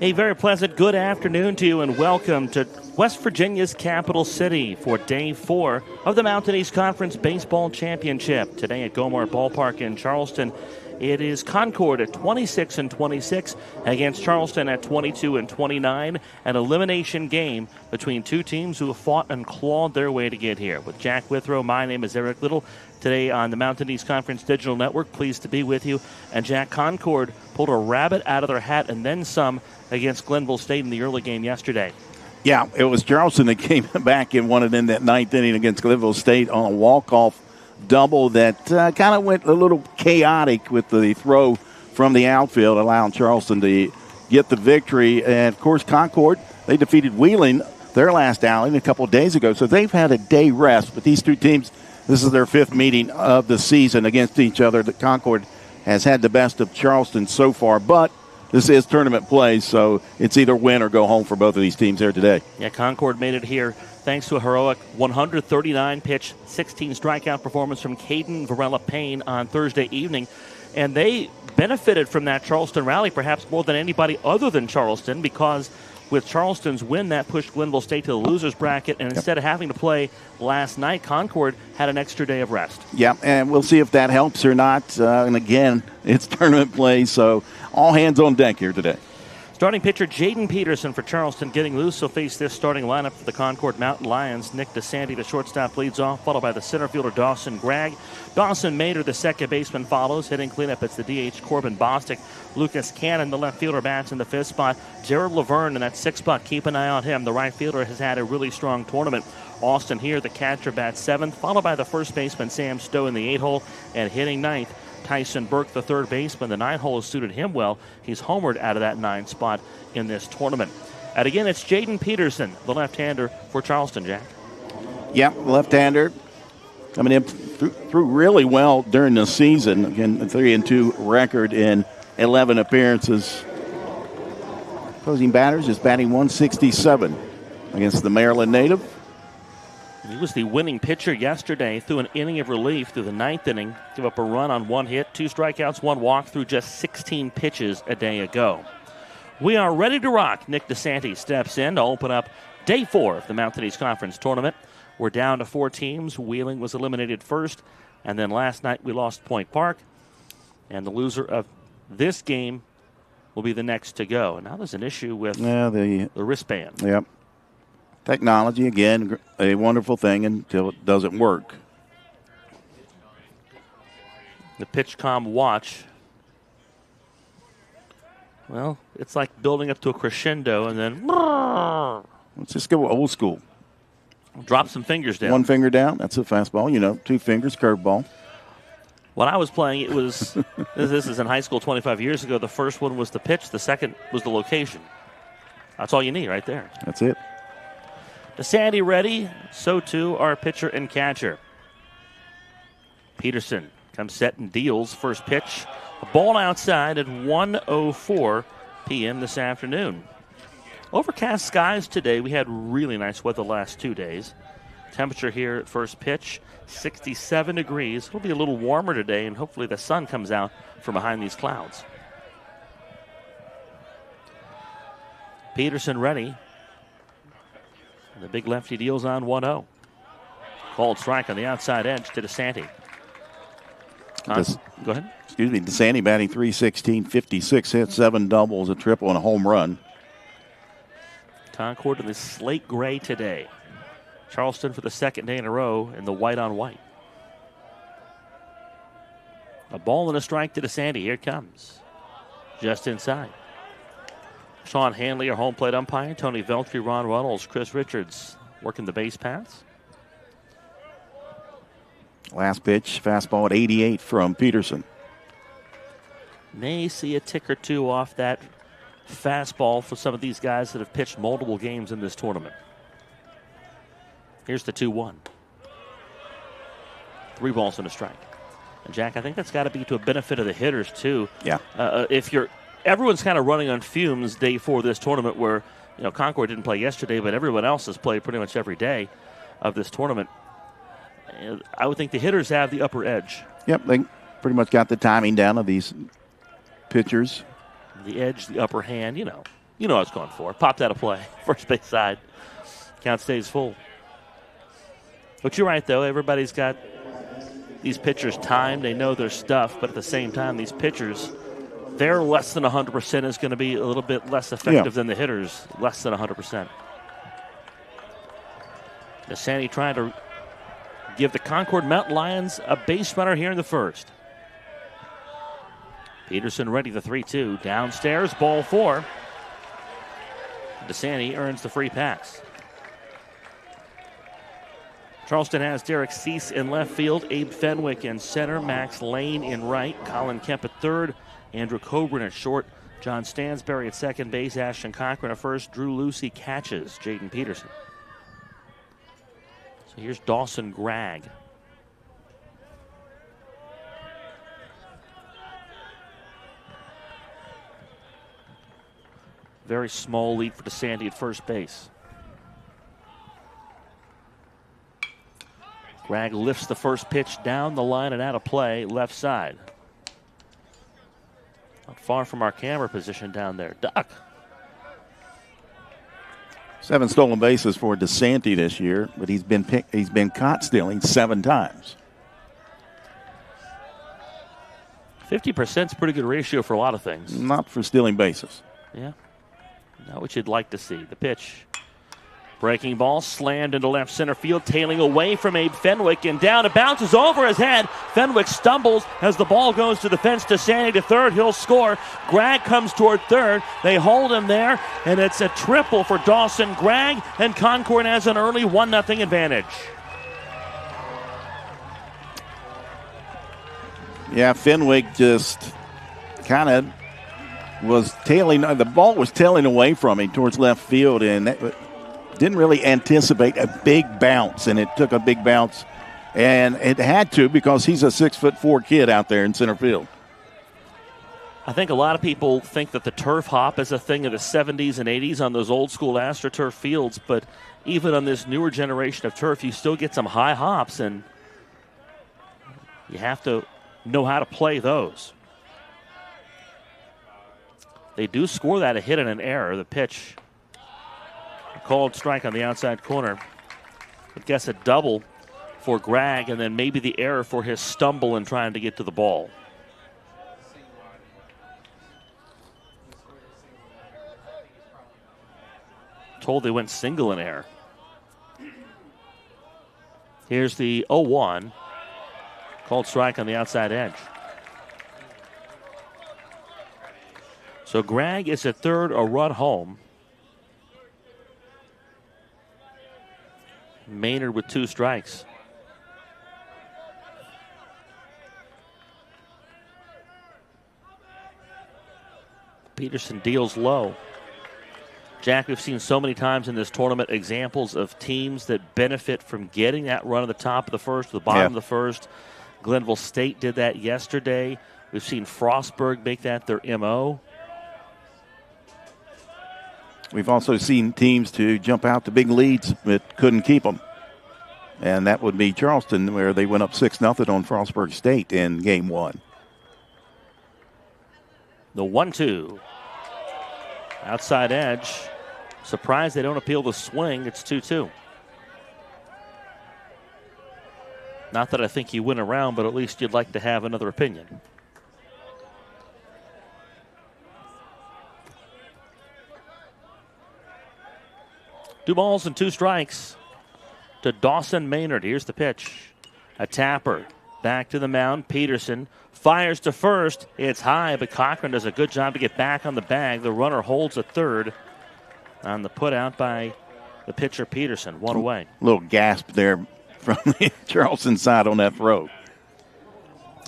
A very pleasant good afternoon to you and welcome to West Virginia's capital city for Day 4 of the Mountain East Conference Baseball Championship. Today at Gomart Ballpark in Charleston, it is Concord at 26-26 against Charleston at 22-29. An elimination game between two teams who have fought and clawed their way to get here. With Jack Withrow, my name is Eric Little. Today on the Mountain East Conference Digital Network, pleased to be with you. And Jack, Concord pulled a rabbit out of their hat and then some against Glenville State in the early game yesterday. Yeah, it was Charleston that came back and won it in that ninth inning against Glenville State on a walk-off double that kind of went a little chaotic with the throw from the outfield, allowing Charleston to get the victory. And, of course, Concord, they defeated Wheeling their last outing a couple of days ago. So they've had a day rest. But these two teams, this is their fifth meeting of the season against each other. The Concord has had the best of Charleston so far. But this is tournament play, so it's either win or go home for both of these teams here today. Yeah, Concord made it here thanks to a heroic 139-pitch, 16-strikeout performance from Caden Varela-Payne on Thursday evening. And they benefited from that Charleston rally perhaps more than anybody other than Charleston, because with Charleston's win, that pushed Glenville State to the loser's bracket. And instead of having to play last night, Concord had an extra day of rest. Yeah, and we'll see if that helps or not. And again, it's tournament play, so all hands on deck here today. Starting pitcher Jaden Peterson for Charleston getting loose. He'll face this starting lineup for the Concord Mountain Lions. Nick DeSanti, the shortstop, leads off, followed by the center fielder Dawson Gregg. Dawson Mader, the second baseman, follows. Hitting cleanup, it's the DH Corbin Bostic. Lucas Cannon, the left fielder, bats in the fifth spot. Jared Laverne in that sixth spot. Keep an eye on him. The right fielder has had a really strong tournament. Austin here, the catcher, bats seventh, followed by the first baseman Sam Stowe in the eighth hole, and hitting ninth, Tyson Burke, the third baseman. The ninth hole has suited him well. He's homered out of that ninth spot in this tournament. And again, it's Jaden Peterson, the left-hander for Charleston, Jack. Yeah, left-hander coming in through really well during the season. Again, a 3-2 record in 11 appearances. Opposing batters is batting 167 against the Maryland native. He was the winning pitcher yesterday through an inning of relief through the ninth inning. Give up a run on one hit, 2 strikeouts, 1 walk through just 16 pitches a day ago. We are ready to rock. Nick DeSanti steps in to open up Day 4 of the Mountain East Conference Tournament. We're down to 4 teams. Wheeling was eliminated first, and then last night we lost Point Park. And the loser of this game will be the next to go. And now there's an issue with the wristband. Yep. Technology, again, a wonderful thing until it doesn't work. The PitchCom watch. Well, it's like building up to a crescendo and then Let's just go old school. Drop some fingers down. 1 finger down, that's a fastball. 2 fingers, curveball. When I was playing, it was, this is in high school 25 years ago, the first one was the pitch, the second was the location. That's all you need right there. That's it. DeSanti ready, so too our pitcher and catcher. Peterson comes set and deals first pitch. A ball outside at 1:04 p.m. this afternoon. Overcast skies today. We had really nice weather the last 2 days. Temperature here at first pitch, 67 degrees. It'll be a little warmer today, and hopefully the sun comes out from behind these clouds. Peterson ready. The big lefty deals on 1-0. Called strike on the outside edge to DeSanti. Go ahead. Excuse me. DeSanti batting .316, 56 hits, 7 doubles, a triple, and a home run. Concord in the slate gray today. Charleston for the second day in a row in the white on white. A ball and a strike to DeSanti. Here it comes. Just inside. Sean Hanley, our home plate umpire. Tony Veltri, Ron Runnels, Chris Richards working the base paths. Last pitch, fastball at 88 from Peterson. May see a tick or two off that fastball for some of these guys that have pitched multiple games in this tournament. Here's the 2-1. 3 balls and a strike. And Jack, I think that's got to be to a benefit of the hitters too. Yeah. Everyone's kind of running on fumes day 4 of this tournament where, Concord didn't play yesterday, but everyone else has played pretty much every day of this tournament. And I would think the hitters have the upper edge. Yep, they pretty much got the timing down of these pitchers. The edge, the upper hand, You know what I was going for. Popped out of play. First base side. Count stays full. But you're right, though. Everybody's got these pitchers timed. They know their stuff. But at the same time, these pitchers, their less than 100% is going to be a little bit less effective than the hitters. Less than 100%. DeSanti trying to give the Concord Mountain Lions a base runner here in the first. Peterson ready, the 3-2. Downstairs, ball 4. DeSanti earns the free pass. Charleston has Derek Cease in left field, Abe Fenwick in center, Max Lane in right, Colin Kemp at third, Andrew Coburn at short, John Stansberry at second base, Ashton Cochran at first, Drew Lucy catches Jaden Peterson. So here's Dawson Gregg. Very small lead for DeSanti at first base. Gregg lifts the first pitch down the line and out of play, left side. Not far from our camera position down there. Duck. 7 stolen bases for DeSanti this year, but he's been caught stealing 7 times. 50% is a pretty good ratio for a lot of things. Not for stealing bases. Yeah. Not what you'd like to see. The pitch. Breaking ball slammed into left center field, tailing away from Abe Fenwick, and down it bounces over his head. Fenwick stumbles as the ball goes to the fence. DeSanti to third. He'll score. Gregg comes toward third. They hold him there, and it's a triple for Dawson Gregg, and Concord has an early 1-0 advantage. Yeah, Fenwick just kind of was tailing. The ball was tailing away from him towards left field, and that didn't really anticipate a big bounce, and it took a big bounce, and it had to because he's a 6'4" kid out there in center field. I think a lot of people think that the turf hop is a thing of the 70s and 80s on those old school AstroTurf fields, but even on this newer generation of turf, you still get some high hops, and you have to know how to play those. They do score that a hit and an error. The pitch. Called strike on the outside corner. I guess a double for Gregg, and then maybe the error for his stumble in trying to get to the ball. Told they went single in air. Here's the 0-1. Called strike on the outside edge. So Gregg is at third, a run home. Maynard with 2 strikes. Peterson deals low. Jack, we've seen so many times in this tournament examples of teams that benefit from getting that run at the top of the first, the bottom of the first. Glenville State did that yesterday. We've seen Frostburg make that their MO. We've also seen teams to jump out to big leads but couldn't keep them. And that would be Charleston, where they went up 6-0 on Frostburg State in game 1. The 1-2. Outside edge. Surprised they don't appeal the swing. It's 2-2. Not that I think you win a round, but at least you'd like to have another opinion. Two balls and 2 strikes to Dawson Maynard. Here's the pitch. A tapper. Back to the mound. Peterson fires to first. It's high, but Cochran does a good job to get back on the bag. The runner holds at third on the put out by the pitcher Peterson. 1 away. A little gasp there from the Charleston side on that throw.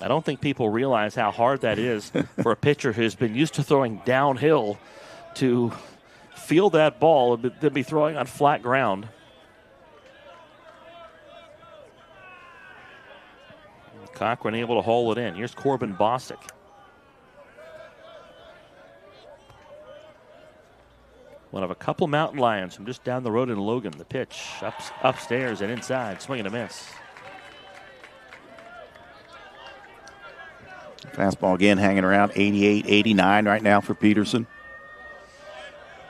I don't think people realize how hard that is for a pitcher who's been used to throwing downhill to field that ball and then be throwing on flat ground. Cochran able to haul it in. Here's Corbin Bosick. One of a couple Mountain Lions from just down the road in Logan. The pitch upstairs and inside. Swing and a miss. Fastball again hanging around 88, 89 right now for Peterson.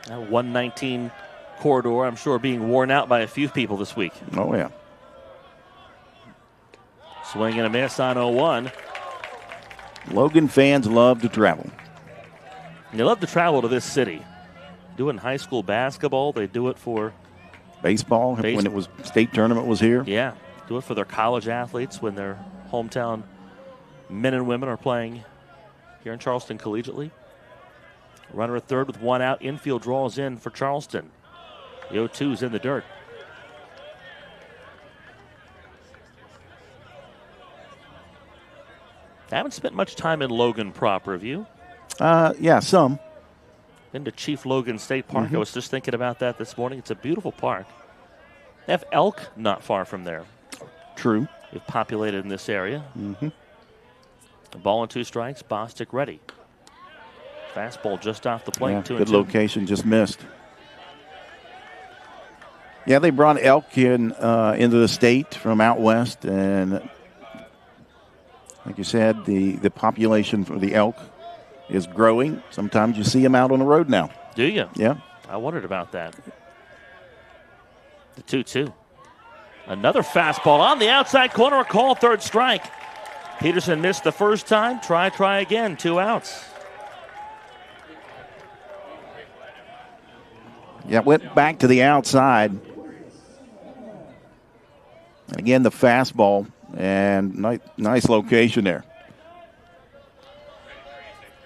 That 119 corridor, I'm sure, being worn out by a few people this week. Oh, yeah. Swing and a miss on 0-1. Logan fans love to travel. They love to travel to this city. Do it in high school basketball. They do it for baseball. When it was state tournament was here. Yeah. Do it for their college athletes when their hometown men and women are playing here in Charleston collegiately. Runner at third with one out. Infield draws in for Charleston. The 0-2's in the dirt. I haven't spent much time in Logan proper, have you? Yeah, some. Been to Chief Logan State Park. I was just thinking about that this morning. It's a beautiful park. They have elk not far from there. True. They've populated in this area. A ball and 2 strikes. Bostic ready. Fastball just off the plate. Yeah, 2-2. good location, just missed. Yeah, they brought elk in into the state from out west, and like you said, the population for the elk is growing. Sometimes you see them out on the road now. Do you? Yeah. I wondered about that. The 2-2. Another fastball on the outside corner. A call, third strike. Peterson missed the first time. Try again. 2 outs. Yeah, went back to the outside. And again, the fastball, and nice location there.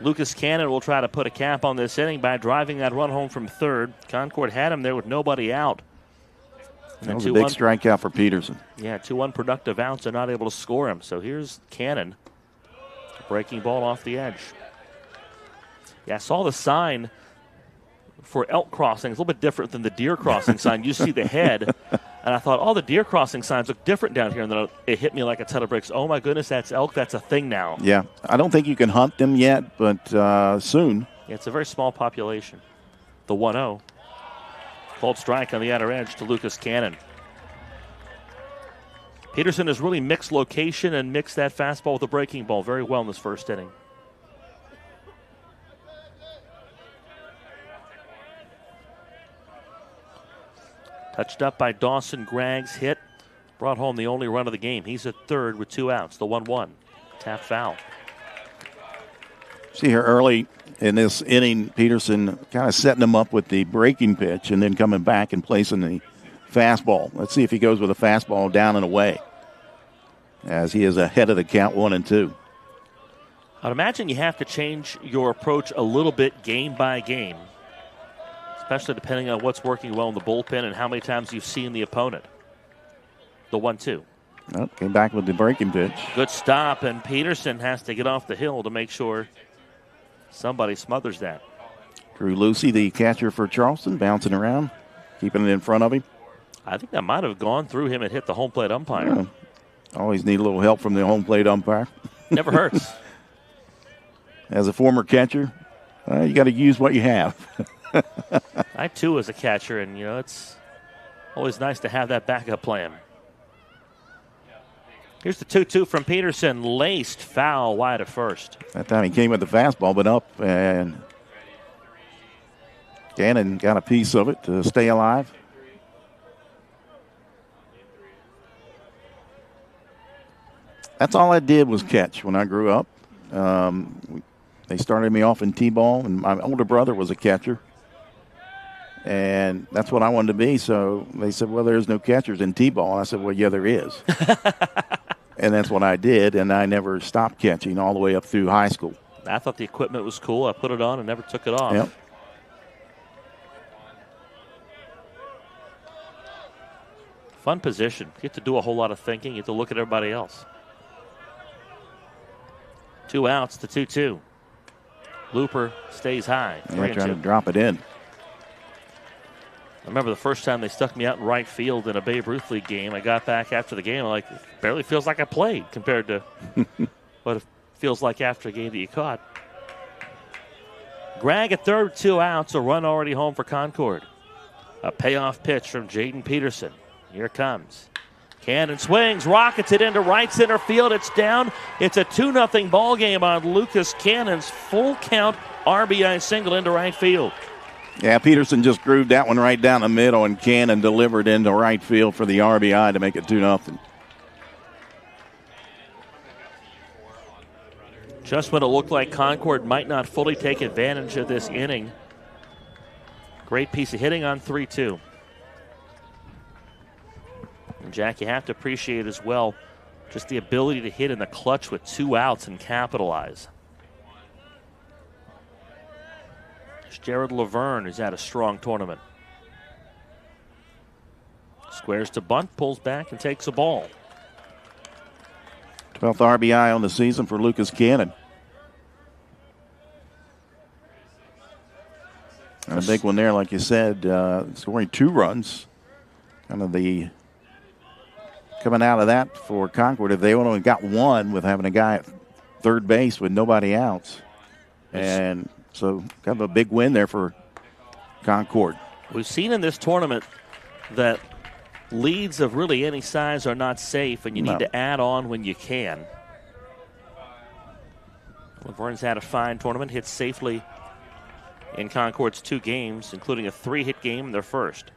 Lucas Cannon will try to put a cap on this inning by driving that run home from third. Concord had him there with nobody out. And that was a big strikeout for Peterson. Yeah, 2 unproductive outs. They're not able to score him. So here's Cannon. Breaking ball off the edge. Yeah, I saw the sign for elk crossing. It's a little bit different than the deer crossing sign. You see the head. And I thought, the deer crossing signs look different down here. And then it hit me like a ton of bricks. Oh, my goodness, that's elk. That's a thing now. Yeah, I don't think you can hunt them yet, but soon. Yeah, it's a very small population. The 1-0. Called strike on the outer edge to Lucas Cannon. Peterson has really mixed location and mixed that fastball with a breaking ball very well in this first inning. Touched up by Dawson Gragg's hit. Brought home the only run of the game. He's at third with 2 outs. The 1-1. Tap foul. See here early in this inning, Peterson kind of setting him up with the breaking pitch and then coming back and placing the fastball. Let's see if he goes with a fastball down and away, as he is ahead of the count 1-2. I'd imagine you have to change your approach a little bit game by game, especially depending on what's working well in the bullpen and how many times you've seen the opponent. The 1-2. Well, came back with the breaking pitch. Good stop, and Peterson has to get off the hill to make sure somebody smothers that. Drew Lucy, the catcher for Charleston, bouncing around, keeping it in front of him. I think that might have gone through him and hit the home plate umpire. Yeah. Always need a little help from the home plate umpire. Never hurts. As a former catcher, you got to use what you have. I, too, was a catcher, and, it's always nice to have that backup plan. Here's the 2-2 from Peterson. Laced foul wide of first. That time he came with the fastball, but up, and Gannon got a piece of it to stay alive. That's all I did was catch when I grew up. They started me off in T-ball, and my older brother was a catcher. And that's what I wanted to be. So they said, well, there's no catchers in T-ball. And I said, well, yeah, there is. And that's what I did, and I never stopped catching all the way up through high school. I thought the equipment was cool. I put it on and never took it off. Yep. Fun position. You get to do a whole lot of thinking. You get to look at everybody else. 2 outs to 2-2. Looper stays high. Yeah, trying to drop it in. I remember the first time they stuck me out in right field in a Babe Ruth League game. I got back after the game. I'm like, it barely feels like I played compared to what it feels like after a game that you caught. Gragg at third, 2 outs. A run already home for Concord. A payoff pitch from Jaden Peterson. Here it comes. Cannon swings, rockets it into right center field. It's down. It's a 2-0 ball game on Lucas Cannon's full count RBI single into right field. Yeah, Peterson just grooved that one right down the middle, and Cannon delivered into right field for the RBI to make it 2-0. Just when it looked like Concord might not fully take advantage of this inning. Great piece of hitting on 3-2. And Jack, you have to appreciate as well just the ability to hit in the clutch with 2 outs and capitalize. There's Jared Laverne, who's had a strong tournament. Squares to bunt, pulls back, and takes a ball. 12th RBI on the season for Lucas Cannon. And a big one there, like you said, scoring 2 runs. Kind of the coming out of that for Concord. If they only got 1 with having a guy at third base with nobody out. And so kind of a big win there for Concord. We've seen in this tournament that leads of really any size are not safe, and you need to add on when you can. Laverne's had a fine tournament, hit safely in Concord's 2 games, including a 3-hit game in their first.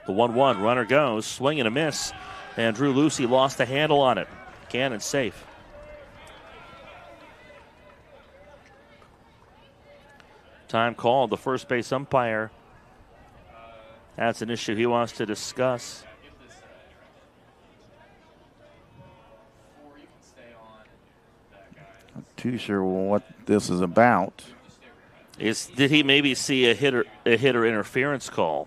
The 1-1 runner goes, swing and a miss, and Drew Lucy lost the handle on it. Cannon safe. Time called. The first base umpire has an issue he wants to discuss. Not too sure what this is about. Did he maybe see a hitter interference call?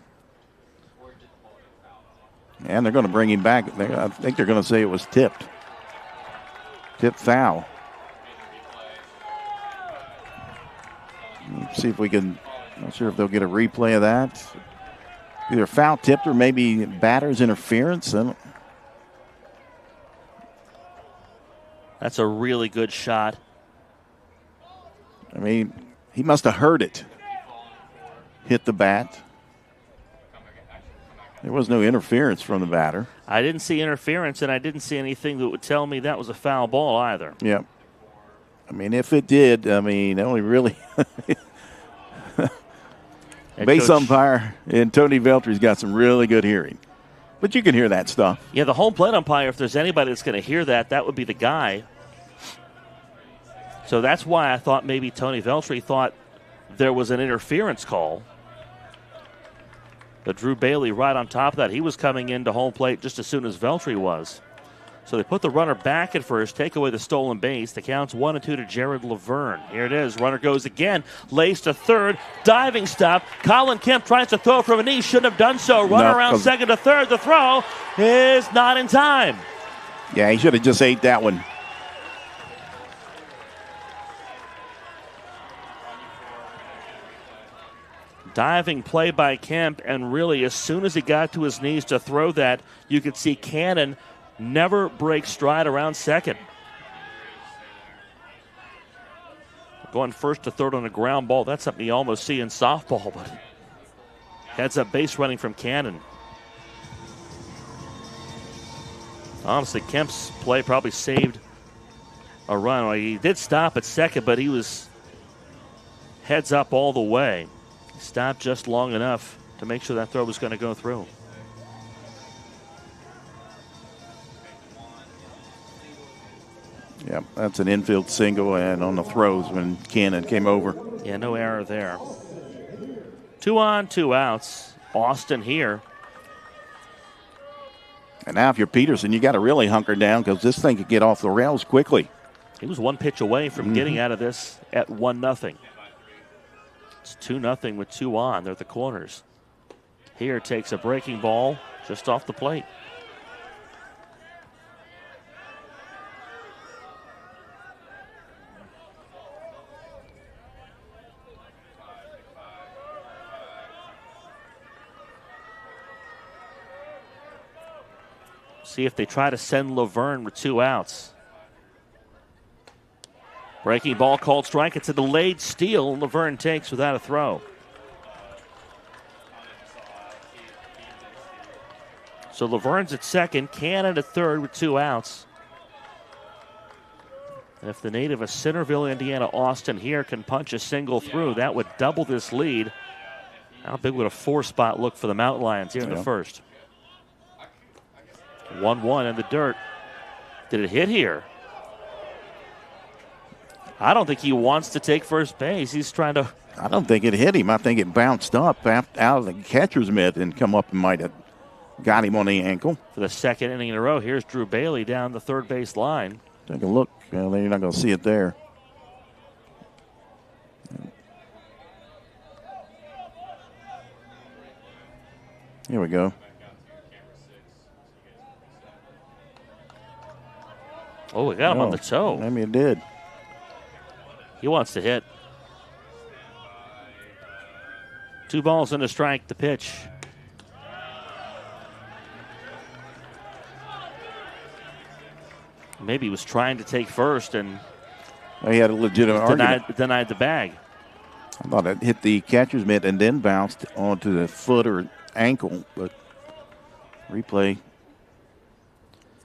And they're going to bring him back. I think they're going to say it was tipped. Tipped foul. Let's see if we can. Not sure if they'll get a replay of that. Either foul tipped or maybe batter's interference. That's a really good shot. I mean, he must have heard it. Hit the bat. There was no interference from the batter. I didn't see interference, and I didn't see anything that would tell me that was a foul ball either. Yeah. I mean, if it did, only really base umpire and Tony Veltry's got some really good hearing. But you can hear that stuff. Yeah, the home plate umpire, if there's anybody that's going to hear that, that would be the guy. So that's why I thought maybe Tony Veltry thought there was an interference call. But Drew Bailey right on top of that. He was coming into home plate just as soon as Veltry was. So they put the runner back at first, take away the stolen base. The count's 1-2 to Jared Laverne. Here it is. Runner goes again. Lays to third. Diving stop. Colin Kemp tries to throw from a knee. Shouldn't have done so. Runner around second to third. The throw is not in time. Yeah, he should have just ate that one. Diving play by Kemp, and really as soon as he got to his knees to throw that, you could see Cannon never break stride around second. Going first to third on a ground ball, that's something you almost see in softball, but heads up base running from Cannon. Honestly, Kemp's play probably saved a run. Well, he did stop at second, but he was heads up all the way. He stopped just long enough to make sure that throw was going to go through. Yep, that's an infield single, and on the throws when Cannon came over. Yeah, no error there. 2 on, 2 outs. Austin here. And now if you're Peterson, you got to really hunker down because this thing could get off the rails quickly. He was 1 pitch away from getting out of this at 1-0. It's 2-0 with 2 on. They're at the corners. Here takes a breaking ball just off the plate. See if they try to send Laverne with 2 outs. Breaking ball called strike. It's a delayed steal. Laverne takes without a throw. So Laverne's at second. Cannon at third with 2 outs. And if the native of Centerville, Indiana, Austin here can punch a single through, that would double this lead. How big would a 4-spot look for the Mountain Lions here in the first? 1-1 in the dirt. Did it hit here? I don't think he wants to take first base. He's trying to. I don't think it hit him. I think it bounced up out of the catcher's mitt and come up and might have got him on the ankle. For the second inning in a row, here's Drew Bailey down the third base line. Take a look. Well, you're not going to see it there. Here we go. Oh, we got him on the toe. Maybe it did. He wants to hit. 2 balls and a strike, the pitch. Maybe he was trying to take first and he had a legitimate argument. Denied the bag. I thought it hit the catcher's mitt and then bounced onto the foot or ankle, but replay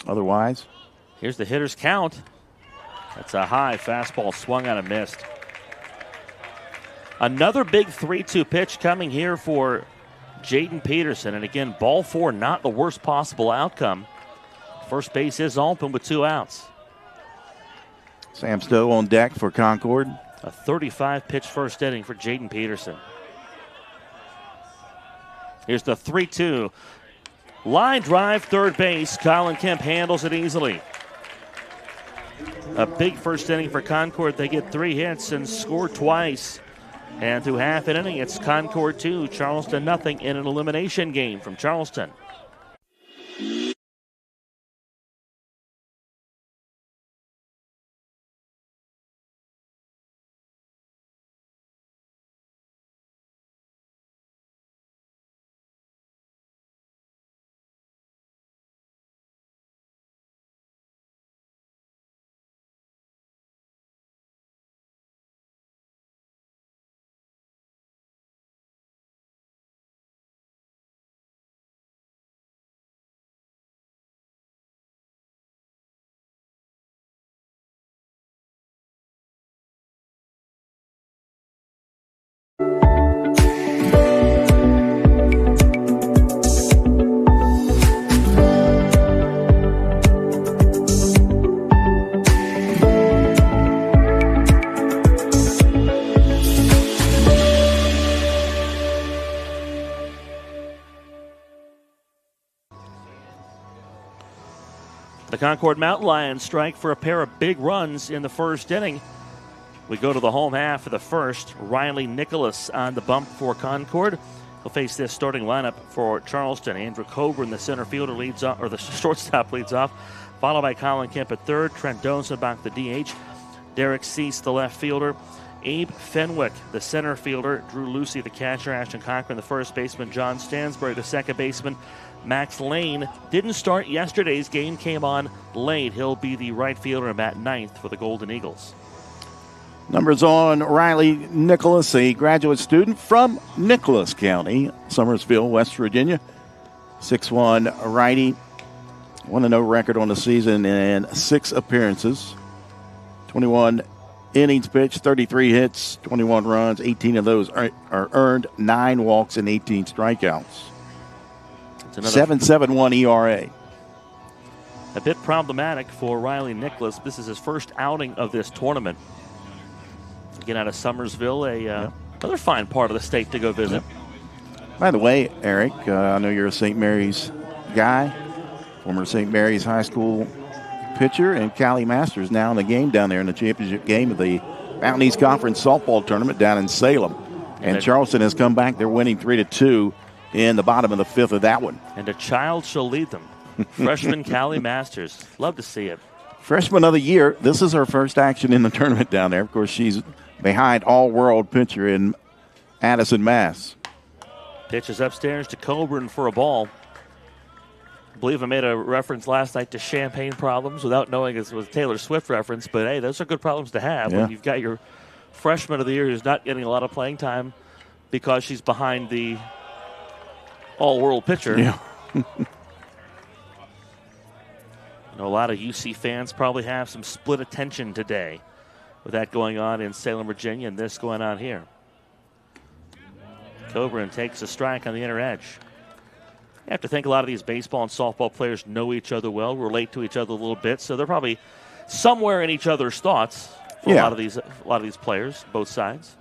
otherwise. Here's the hitter's count. That's a high fastball swung on and missed. Another big 3-2 pitch coming here for Jaden Peterson. And again, ball 4, not the worst possible outcome. First base is open with 2 outs. Sam Stowe on deck for Concord. A 35-pitch first inning for Jaden Peterson. Here's the 3-2. Line drive, third base. Colin Kemp handles it easily. A big first inning for Concord. They get 3 hits and score twice. And through half an inning, it's Concord 2, Charleston nothing in an elimination game from Charleston. The Concord Mountain Lions strike for a pair of big runs in the first inning. We go to the home half of the first. Riley Nicholas on the bump for Concord. He'll face this starting lineup for Charleston. Andrew Coburn, the center fielder, leads off, or the shortstop leads off, followed by Colin Kemp at third. Trent Dosenbach, the DH. Derek Cease, the left fielder. Abe Fenwick, the center fielder. Drew Lucy, the catcher. Ashton Cochran, the first baseman. John Stansbury, the second baseman. Max Lane didn't start yesterday's game, came on late. He'll be the right fielder and bat ninth for the Golden Eagles. Numbers on Riley Nicholas, a graduate student from Nicholas County, Summersville, West Virginia. 6'1" righty, 1-0 record on the season in 6 appearances. 21 innings pitched, 33 hits, 21 runs. 18 of those are earned, 9 walks and 18 strikeouts. 7.71 ERA. A bit problematic for Riley Nicholas. This is his first outing of this tournament. Again, out of Summersville, another fine part of the state to go visit. By the way, Eric, I know you're a St. Mary's guy, former St. Mary's High School pitcher, and Callie Masters now in the game down there in the championship game of the Mountain East Conference softball tournament down in Salem. And Charleston has come back. They're winning 3-2 in the bottom of the 5th of that one. And a child shall lead them. Freshman Callie Masters. Love to see it. Freshman of the year. This is her first action in the tournament down there. Of course, she's behind all-world pitcher in Addison, Mass. Pitches upstairs to Coburn for a ball. I believe I made a reference last night to champagne problems without knowing it was a Taylor Swift reference. But, hey, those are good problems to have when you've got your freshman of the year who's not getting a lot of playing time because she's behind the all-world pitcher. Yeah. A lot of UC fans probably have some split attention today with that going on in Salem, Virginia, and this going on here. Coburn takes a strike on the inner edge. You have to think a lot of these baseball and softball players know each other well, relate to each other a little bit, so they're probably somewhere in each other's thoughts for a lot of these players, both sides.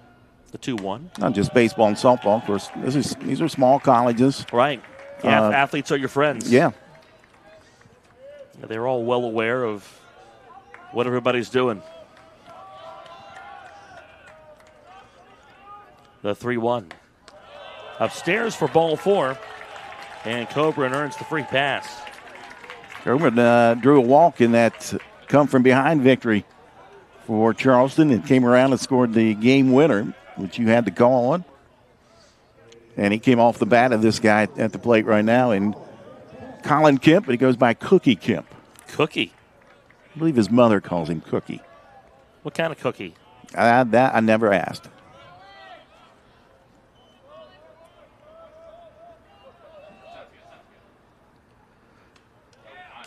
The 2-1. Not just baseball and softball, of course. These are small colleges. Right. Yeah, athletes are your friends. Yeah. They're all well aware of what everybody's doing. The 3-1. Upstairs for ball 4. And Coburn earns the free pass. Coburn drew a walk in that come-from-behind victory for Charleston and came around and scored the game winner, which you had to call on. And he came off the bat of this guy at the plate right now, and Colin Kemp, but he goes by Cookie Kemp. Cookie? I believe his mother calls him Cookie. What kind of cookie? That I never asked.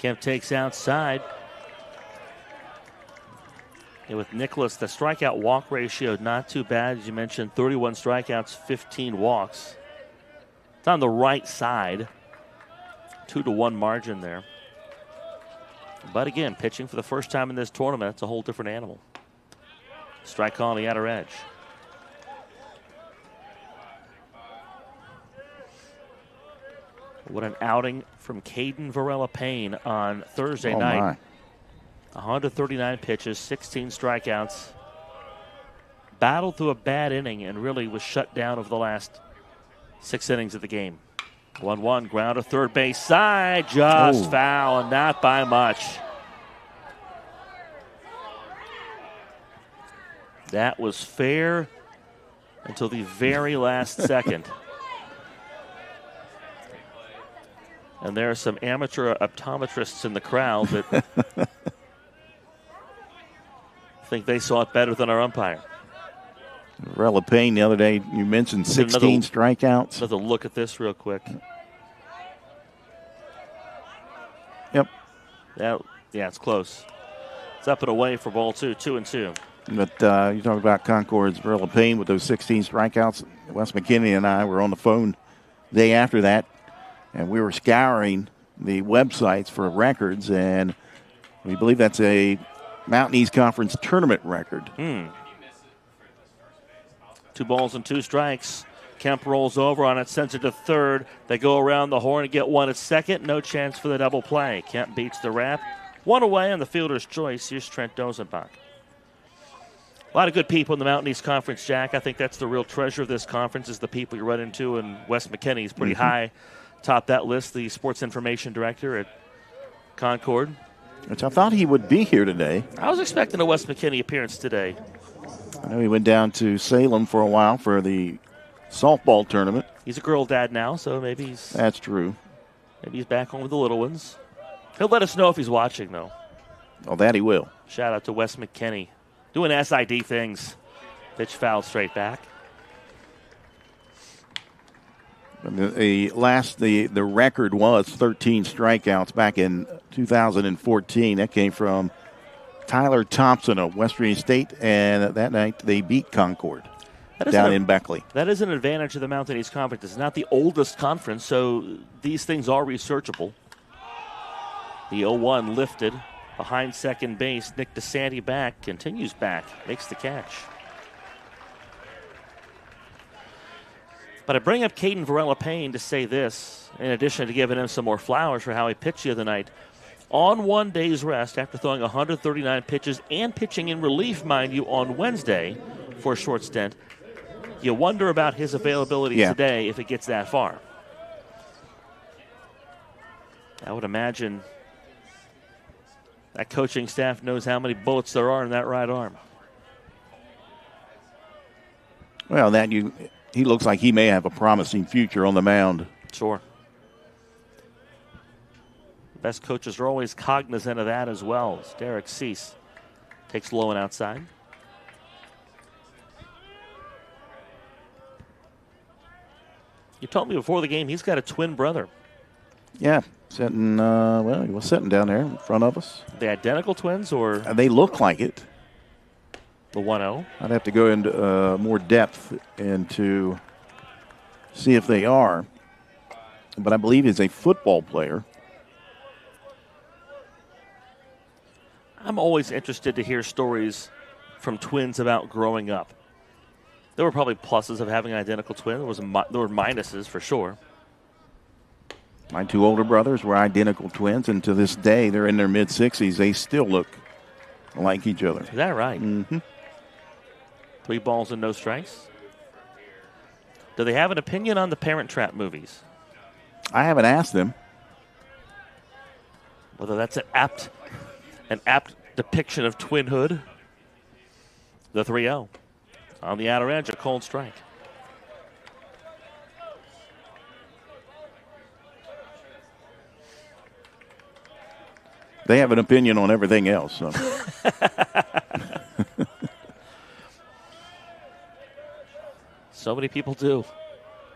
Kemp takes outside. And with Nicholas, the strikeout walk ratio not too bad. As you mentioned, 31 strikeouts, 15 walks. It's on the right side. 2-1 margin there. But again, pitching for the first time in this tournament, it's a whole different animal. Strike on the outer edge. What an outing from Caden Varela-Payne on Thursday night. My. 139 pitches, 16 strikeouts. Battled through a bad inning and really was shut down over the last 6 innings of the game. 1-1, ground to third base side, just foul, and not by much. That was fair until the very last second. And there are some amateur optometrists in the crowd that think they saw it better than our umpire. Varela-Payne the other day, you mentioned 16 strikeouts. Another look at this real quick. Yep. Yeah, it's close. It's up and away for ball 2, 2-2. But you talk about Concord's Varela-Payne with those 16 strikeouts. Wes McKinney and I were on the phone the day after that, and we were scouring the websites for records, and we believe that's a Mountain East Conference tournament record. 2 balls and 2 strikes. Kemp rolls over on it, sends it to third. They go around the horn and get one at second. No chance for the double play. Kemp beats the wrap. 1 away on the fielder's choice. Here's Trent Dozenbach. A lot of good people in the Mountain East Conference, Jack. I think that's the real treasure of this conference is the people you run into, and Wes McKinney is pretty high top that list, the sports information director at Concord. Which I thought he would be here today. I was expecting a Wes McKinney appearance today. I know he went down to Salem for a while for the softball tournament. He's a girl dad now, so maybe That's true. Maybe he's back home with the little ones. He'll let us know if he's watching, though. Oh, that he will. Shout out to Wes McKinney. Doing SID things. Pitch fouled straight back. The record was 13 strikeouts back in 2014. That came from Tyler Thompson of West Virginia State, and that night they beat Concord down in Beckley. That is an advantage of the Mountain East Conference. It's not the oldest conference, so these things are researchable. The 0-1 lifted behind second base. Nick DeSanti back, continues back, makes the catch. But I bring up Caden Varela-Payne to say this, in addition to giving him some more flowers for how he pitched the other night. On 1 day's rest, after throwing 139 pitches and pitching in relief, mind you, on Wednesday for a short stint, you wonder about his availability today if it gets that far. I would imagine that coaching staff knows how many bullets there are in that right arm. Well, he looks like he may have a promising future on the mound. Sure. Best coaches are always cognizant of that as well. As Derek Cease takes low and outside. You told me before the game he's got a twin brother. Yeah, Sitting, he was sitting down there in front of us. The identical twins or? They look like it. The 1-0. I'd have to go into more depth and to see if they are. But I believe he's a football player. I'm always interested to hear stories from twins about growing up. There were probably pluses of having an identical twin. There were minuses for sure. My two older brothers were identical twins, and to this day, they're in their mid-60s. They still look like each other. Is that right? Mm-hmm. 3 balls and no strikes. Do they have an opinion on the Parent Trap movies? I haven't asked them. Whether that's an apt depiction of twinhood. The 3-0. On the outer edge, a cold strike. They have an opinion on everything else. So. So many people do.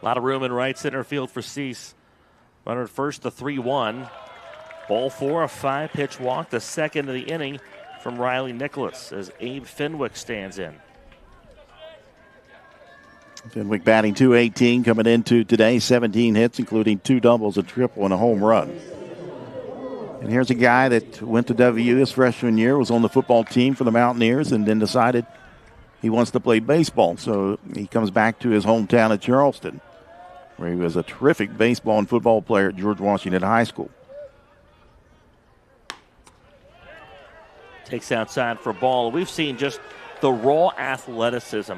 A lot of room in right center field for Cease. Runner at first, the 3-1. Ball 4, a 5-pitch walk, the second of the inning from Riley Nicholas as Abe Fenwick stands in. Fenwick batting .218 coming into today, 17 hits, including 2 doubles, a triple, and a home run. And here's a guy that went to WU his freshman year, was on the football team for the Mountaineers, and then decided he wants to play baseball. So he comes back to his hometown of Charleston, where he was a terrific baseball and football player at George Washington High School. Takes outside for a ball. We've seen just the raw athleticism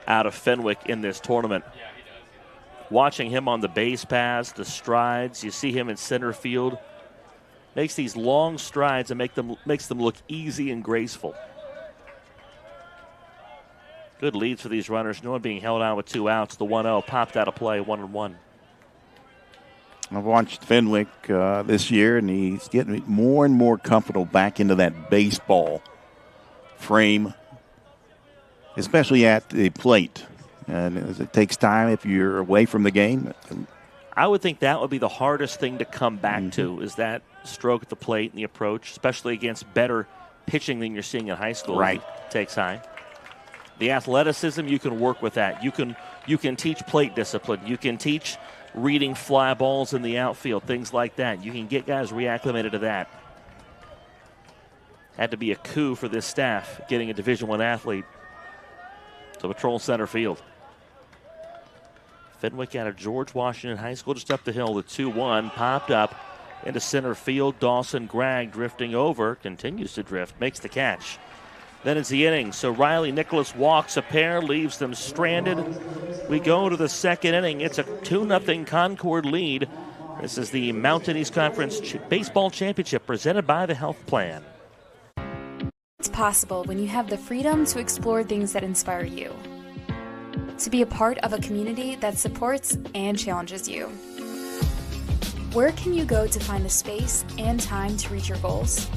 out of Fenwick in this tournament. Watching him on the base paths, the strides, you see him in center field. Makes these long strides and makes them look easy and graceful. Good leads for these runners. No one being held out with 2 outs. The 1-0 popped out of play, 1-1. I've watched Fenwick this year, and he's getting more and more comfortable back into that baseball frame, especially at the plate. And it takes time if you're away from the game. I would think that would be the hardest thing to come back to, is that stroke at the plate and the approach, especially against better pitching than you're seeing in high school. Right. Takes time. The athleticism, you can work with that. You can teach plate discipline. You can teach reading fly balls in the outfield, things like that. You can get guys reacclimated to that. Had to be a coup for this staff getting a Division I athlete to patrol center field. Fenwick out of George Washington High School, just up the hill. The 2-1 popped up into center field. Dawson Gregg drifting over, continues to drift, makes the catch. Then it's the inning. So Riley Nicholas walks a pair, leaves them stranded. We go to the second inning. It's a 2-0 Concord lead. This is the Mountain East Conference Baseball Championship presented by the Health Plan. It's possible when you have the freedom to explore things that inspire you. To be a part of a community that supports and challenges you. Where can you go to find the space and time to reach your goals?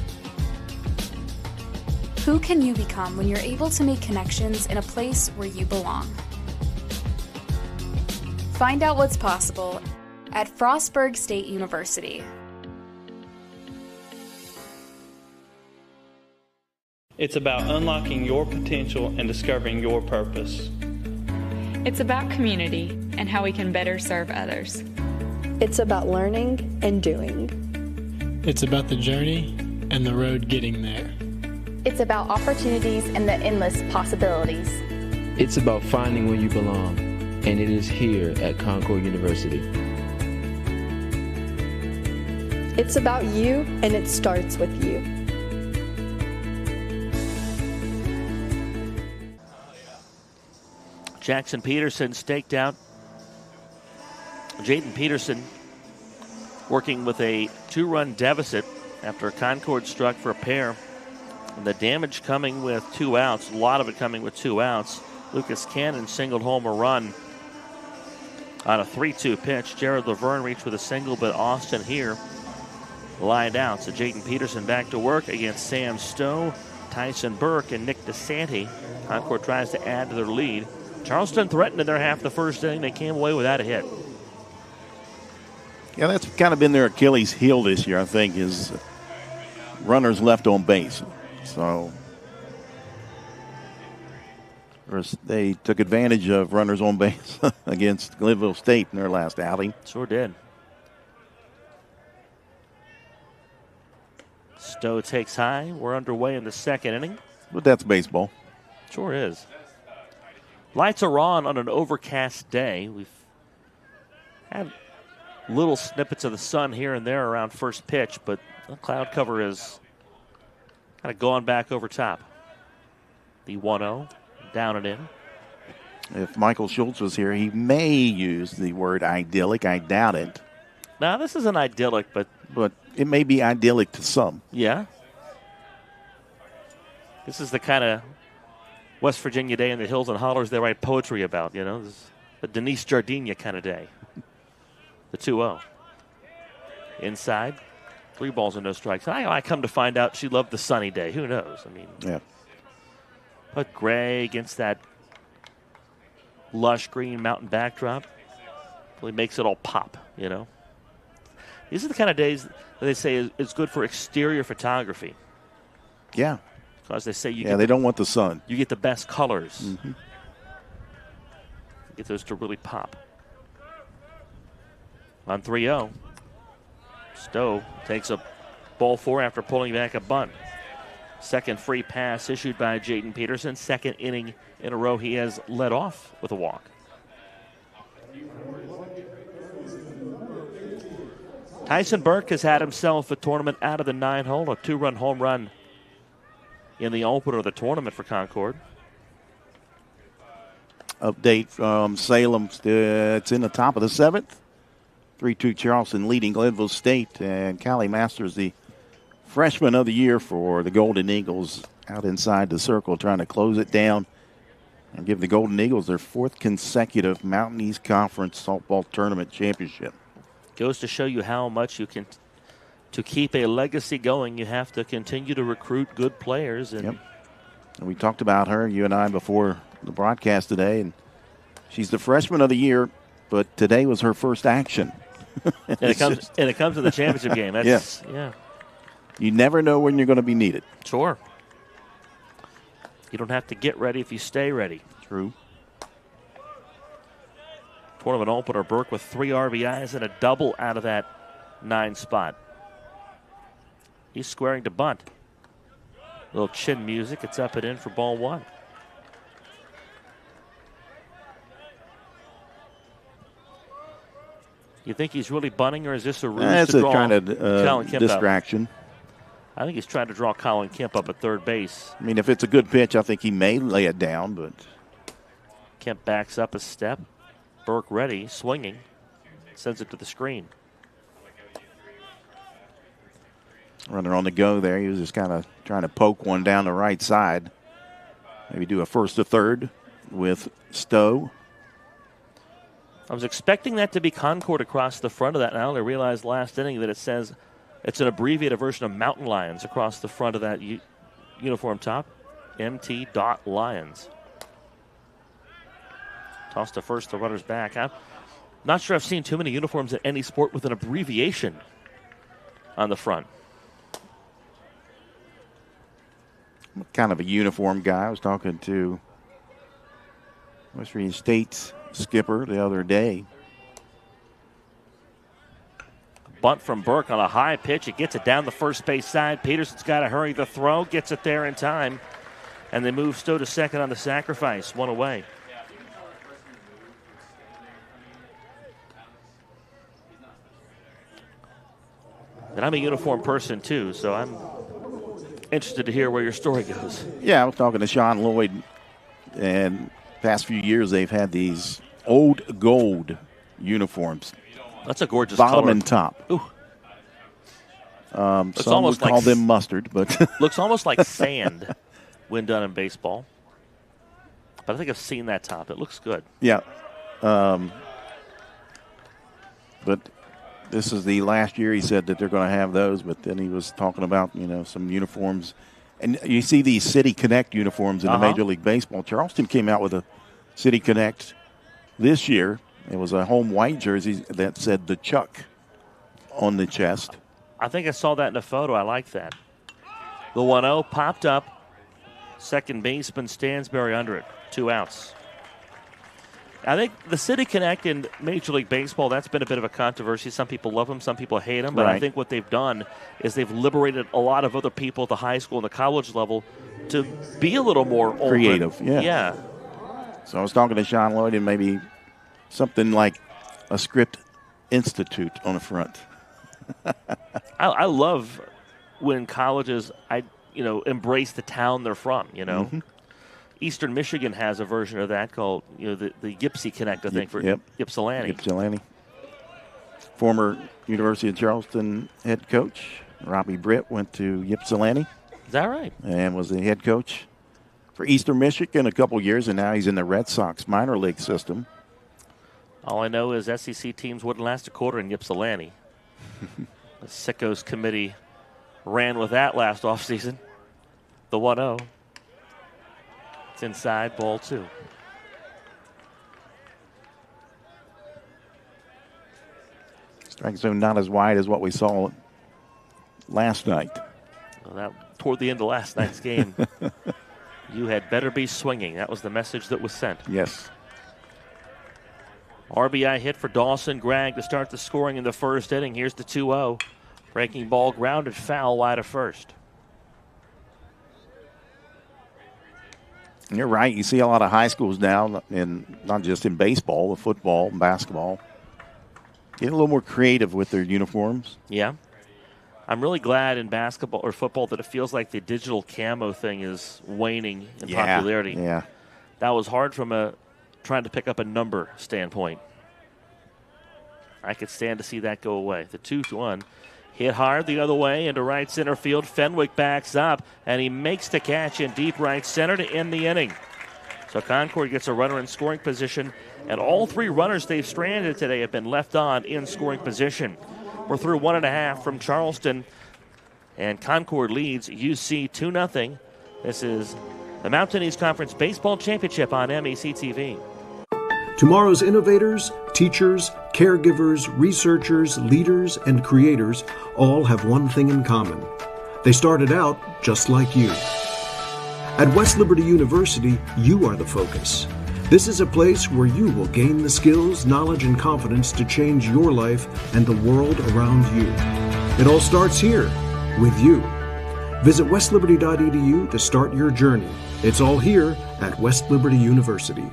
Who can you become when you're able to make connections in a place where you belong? Find out what's possible at Frostburg State University. It's about unlocking your potential and discovering your purpose. It's about community and how we can better serve others. It's about learning and doing. It's about the journey and the road getting there. It's about opportunities and the endless possibilities. It's about finding where you belong, and it is here at Concord University. It's about you, and it starts with you. Jackson Peterson staked out. Jaden Peterson working with a 2-run deficit after Concord struck for a pair. And the damage coming with 2 outs, a lot of it coming with 2 outs. Lucas Cannon singled home a run on a 3-2 pitch. Jared Laverne reached with a single, but Austin here lined out. So Jaden Peterson back to work against Sam Stowe, Tyson Burke, and Nick DeSanti. Concord tries to add to their lead. Charleston threatened in their half the first inning. They came away without a hit. Yeah, that's kind of been their Achilles heel this year, I think, is runners left on base. So they took advantage of runners on base against Glenville State in their last outing. Sure did. Stowe takes high. We're underway in the second inning. But that's baseball. Sure is. Lights are on an overcast day. We've had little snippets of the sun here and there around first pitch, but the cloud cover is kind of gone back over top. The 1-0, down and in. If Michael Schultz was here, he may use the word idyllic. I doubt it. Now, this isn't idyllic, but it may be idyllic to some. Yeah. This is the kind of West Virginia day in the hills and hollers they write poetry about, you know. This is the Denise Jardinier kind of day. The 2-0. Inside, 3 balls and no strikes. I come to find out she loved the sunny day. Who knows? I mean, yeah. But gray against that lush green mountain backdrop really makes it all pop, you know. These are the kind of days that they say is good for exterior photography. Yeah. Because they say they don't want the sun. You get the best colors. Mm-hmm. Get those to really pop. On 3-0, Stowe takes a ball 4 after pulling back a bunt. Second free pass issued by Jaden Peterson. Second inning in a row he has led off with a walk. Tyson Burke has had himself a tournament out of the 9-hole, a 2-run home run in the opener of the tournament for Concord. Update from Salem. It's in the top of the 7th. 3-2 Charleston leading Glenville State. And Callie Masters, the freshman of the year for the Golden Eagles, out inside the circle trying to close it down and give the Golden Eagles their 4th consecutive Mountain East Conference softball tournament championship. Goes to show you how much you can, to keep a legacy going, you have to continue to recruit good players. And And we talked about her, you and I, before the broadcast today, and she's the freshman of the year, but today was her first action. and it comes to the championship game. That's, yeah. You never know when you're going to be needed. Sure. You don't have to get ready if you stay ready. True. Tournament opener, Burke with 3 RBIs and a double out of that 9 spot. He's squaring to bunt. Little chin music. It's up and in for ball 1. You think he's really bunting, or is this a ruse to draw kind of Colin Kemp distraction? Up? I think he's trying to draw Colin Kemp up at third base. I mean, if it's a good pitch, I think he may lay it down, but Kemp backs up a step. Burke ready, swinging, sends it to the screen. Runner on the go there. He was just kind of trying to poke one down the right side. Maybe do a first to third with Stowe. I was expecting that to be Concord across the front of that. And I only realized last inning that it says it's an abbreviated version of Mountain Lions across the front of that uniform top. MT. Lions. Toss to first, the runner's back. I'm not sure I've seen too many uniforms in any sport with an abbreviation on the front. I'm kind of a uniform guy. I was talking to West Virginia State's skipper the other day. Bunt from Burke on a high pitch. It gets it down the first base side. Peterson's got to hurry the throw. Gets it there in time. And they move Stowe to second on the sacrifice. 1 away. And I'm a uniform person, too, so I'm interested to hear where your story goes. Yeah, I was talking to Sean Lloyd, and past few years they've had these old gold uniforms. That's a gorgeous bottom color. And top. Ooh. Some would call them mustard, but looks almost like sand when done in baseball. But I think I've seen that top. It looks good. Yeah. But this is the last year he said that they're going to have those, but then he was talking about, some uniforms. And you see these City Connect uniforms in the Major League Baseball. Charleston came out with a City Connect this year. It was a home white jersey that said the Chuck on the chest. I think I saw that in a photo. I like that. The 1-0 popped up. Second baseman Stansberry under it. 2 outs. I think the City Connect in Major League Baseball, that's been a bit of a controversy. Some people love them, some people hate them. But I think what they've done is they've liberated a lot of other people at the high school and the college level to be a little more creative. Open. Yeah. So I was talking to Sean Lloyd, and maybe something like a script institute on the front. I love when colleges embrace the town they're from, Mm-hmm. Eastern Michigan has a version of that called, the Ypsi Connect, I think, for Ypsilanti. Ypsilanti. Former University of Charleston head coach Robbie Britt went to Ypsilanti. Is that right? And was the head coach for Eastern Michigan a couple years, and now he's in the Red Sox minor league system. All I know is SEC teams wouldn't last a quarter in Ypsilanti. The Sickos committee ran with that last offseason. The 1-0. It's inside, ball 2. Strike zone not as wide as what we saw last night. Well, that toward the end of last night's game, you had better be swinging. That was the message that was sent. Yes. RBI hit for Dawson Gregg to start the scoring in the first inning. Here's the 2-0. Breaking ball grounded foul wide of first. You're right. You see a lot of high schools now, and not just in baseball, but football and basketball, getting a little more creative with their uniforms. Yeah. I'm really glad in basketball or football that it feels like the digital camo thing is waning in popularity. Yeah. That was hard from a trying to pick up a number standpoint. I could stand to see that go away. The 2-1 hit hard the other way into right center field. Fenwick backs up, and he makes the catch in deep right center to end the inning. So Concord gets a runner in scoring position, and all 3 runners they've stranded today have been left on in scoring position. We're through 1.5 from Charleston, and Concord leads UC 2-0. This is the Mountain East Conference Baseball Championship on MEC TV. Tomorrow's innovators, teachers, caregivers, researchers, leaders, and creators all have one thing in common. They started out just like you. At West Liberty University, you are the focus. This is a place where you will gain the skills, knowledge, and confidence to change your life and the world around you. It all starts here, with you. Visit westliberty.edu to start your journey. It's all here at West Liberty University.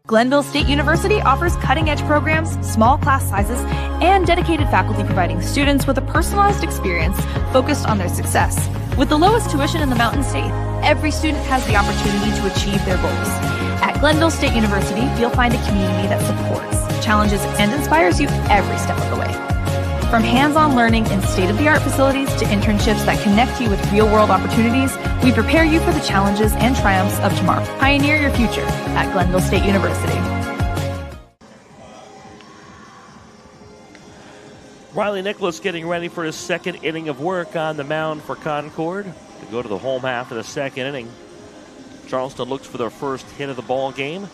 Glenville State University offers cutting-edge programs, small class sizes, and dedicated faculty providing students with a personalized experience focused on their success. With the lowest tuition in the Mountain State, every student has the opportunity to achieve their goals. At Glenville State University, you'll find a community that supports, challenges, and inspires you every step of the way. From hands-on learning in state-of-the-art facilities to internships that connect you with real-world opportunities, we prepare you for the challenges and triumphs of tomorrow. Pioneer your future at Glenville State University. Riley Nicholas getting ready for his second inning of work on the mound for Concord to go to the home half of the second inning. Charleston looks for their first hit of the ball game.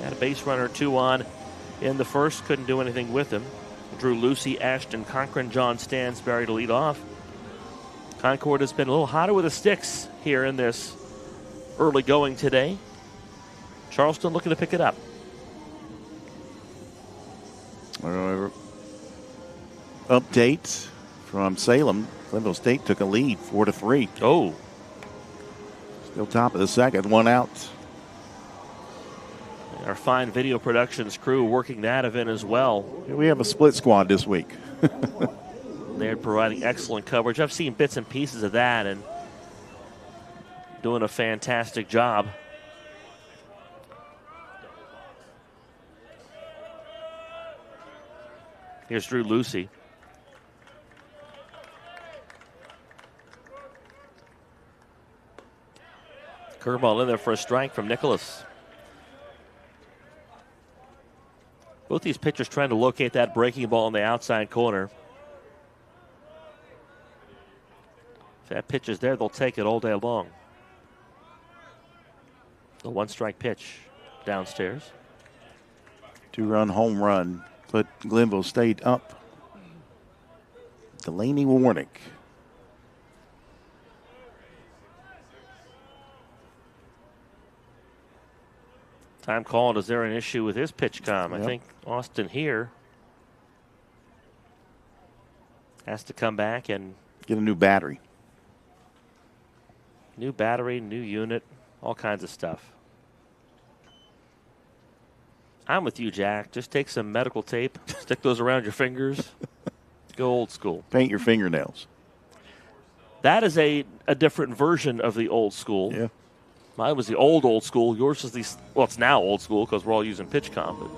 Had a base runner 2 on in the first, couldn't do anything with him. Drew Lucy, Ashton Cochran, John Stansberry to lead off. Concord has been a little hotter with the sticks here in this early going today. Charleston looking to pick it up. Update from Salem. Glenville State took a lead, 4-3. Oh. Still top of the second, 1 out. Our fine video productions crew working that event as well. We have a split squad this week. They're providing excellent coverage. I've seen bits and pieces of that and doing a fantastic job. Here's Drew Lucy. Curveball in there for a strike from Nicholas. Both these pitchers trying to locate that breaking ball in the outside corner. If that pitch is there, they'll take it all day long. The 1-strike pitch downstairs. 2-run home run put Glenville State up Delaney Warnick. Time called. Is there an issue with his pitch com? Yep. I think Austin here has to come back and get a new battery. New battery, new unit, all kinds of stuff. I'm with you, Jack. Just take some medical tape, stick those around your fingers. Go old school. Paint your fingernails. That is a different version of the old school. Yeah. Mine was the old school. Yours is it's now old school because we're all using PitchCom. But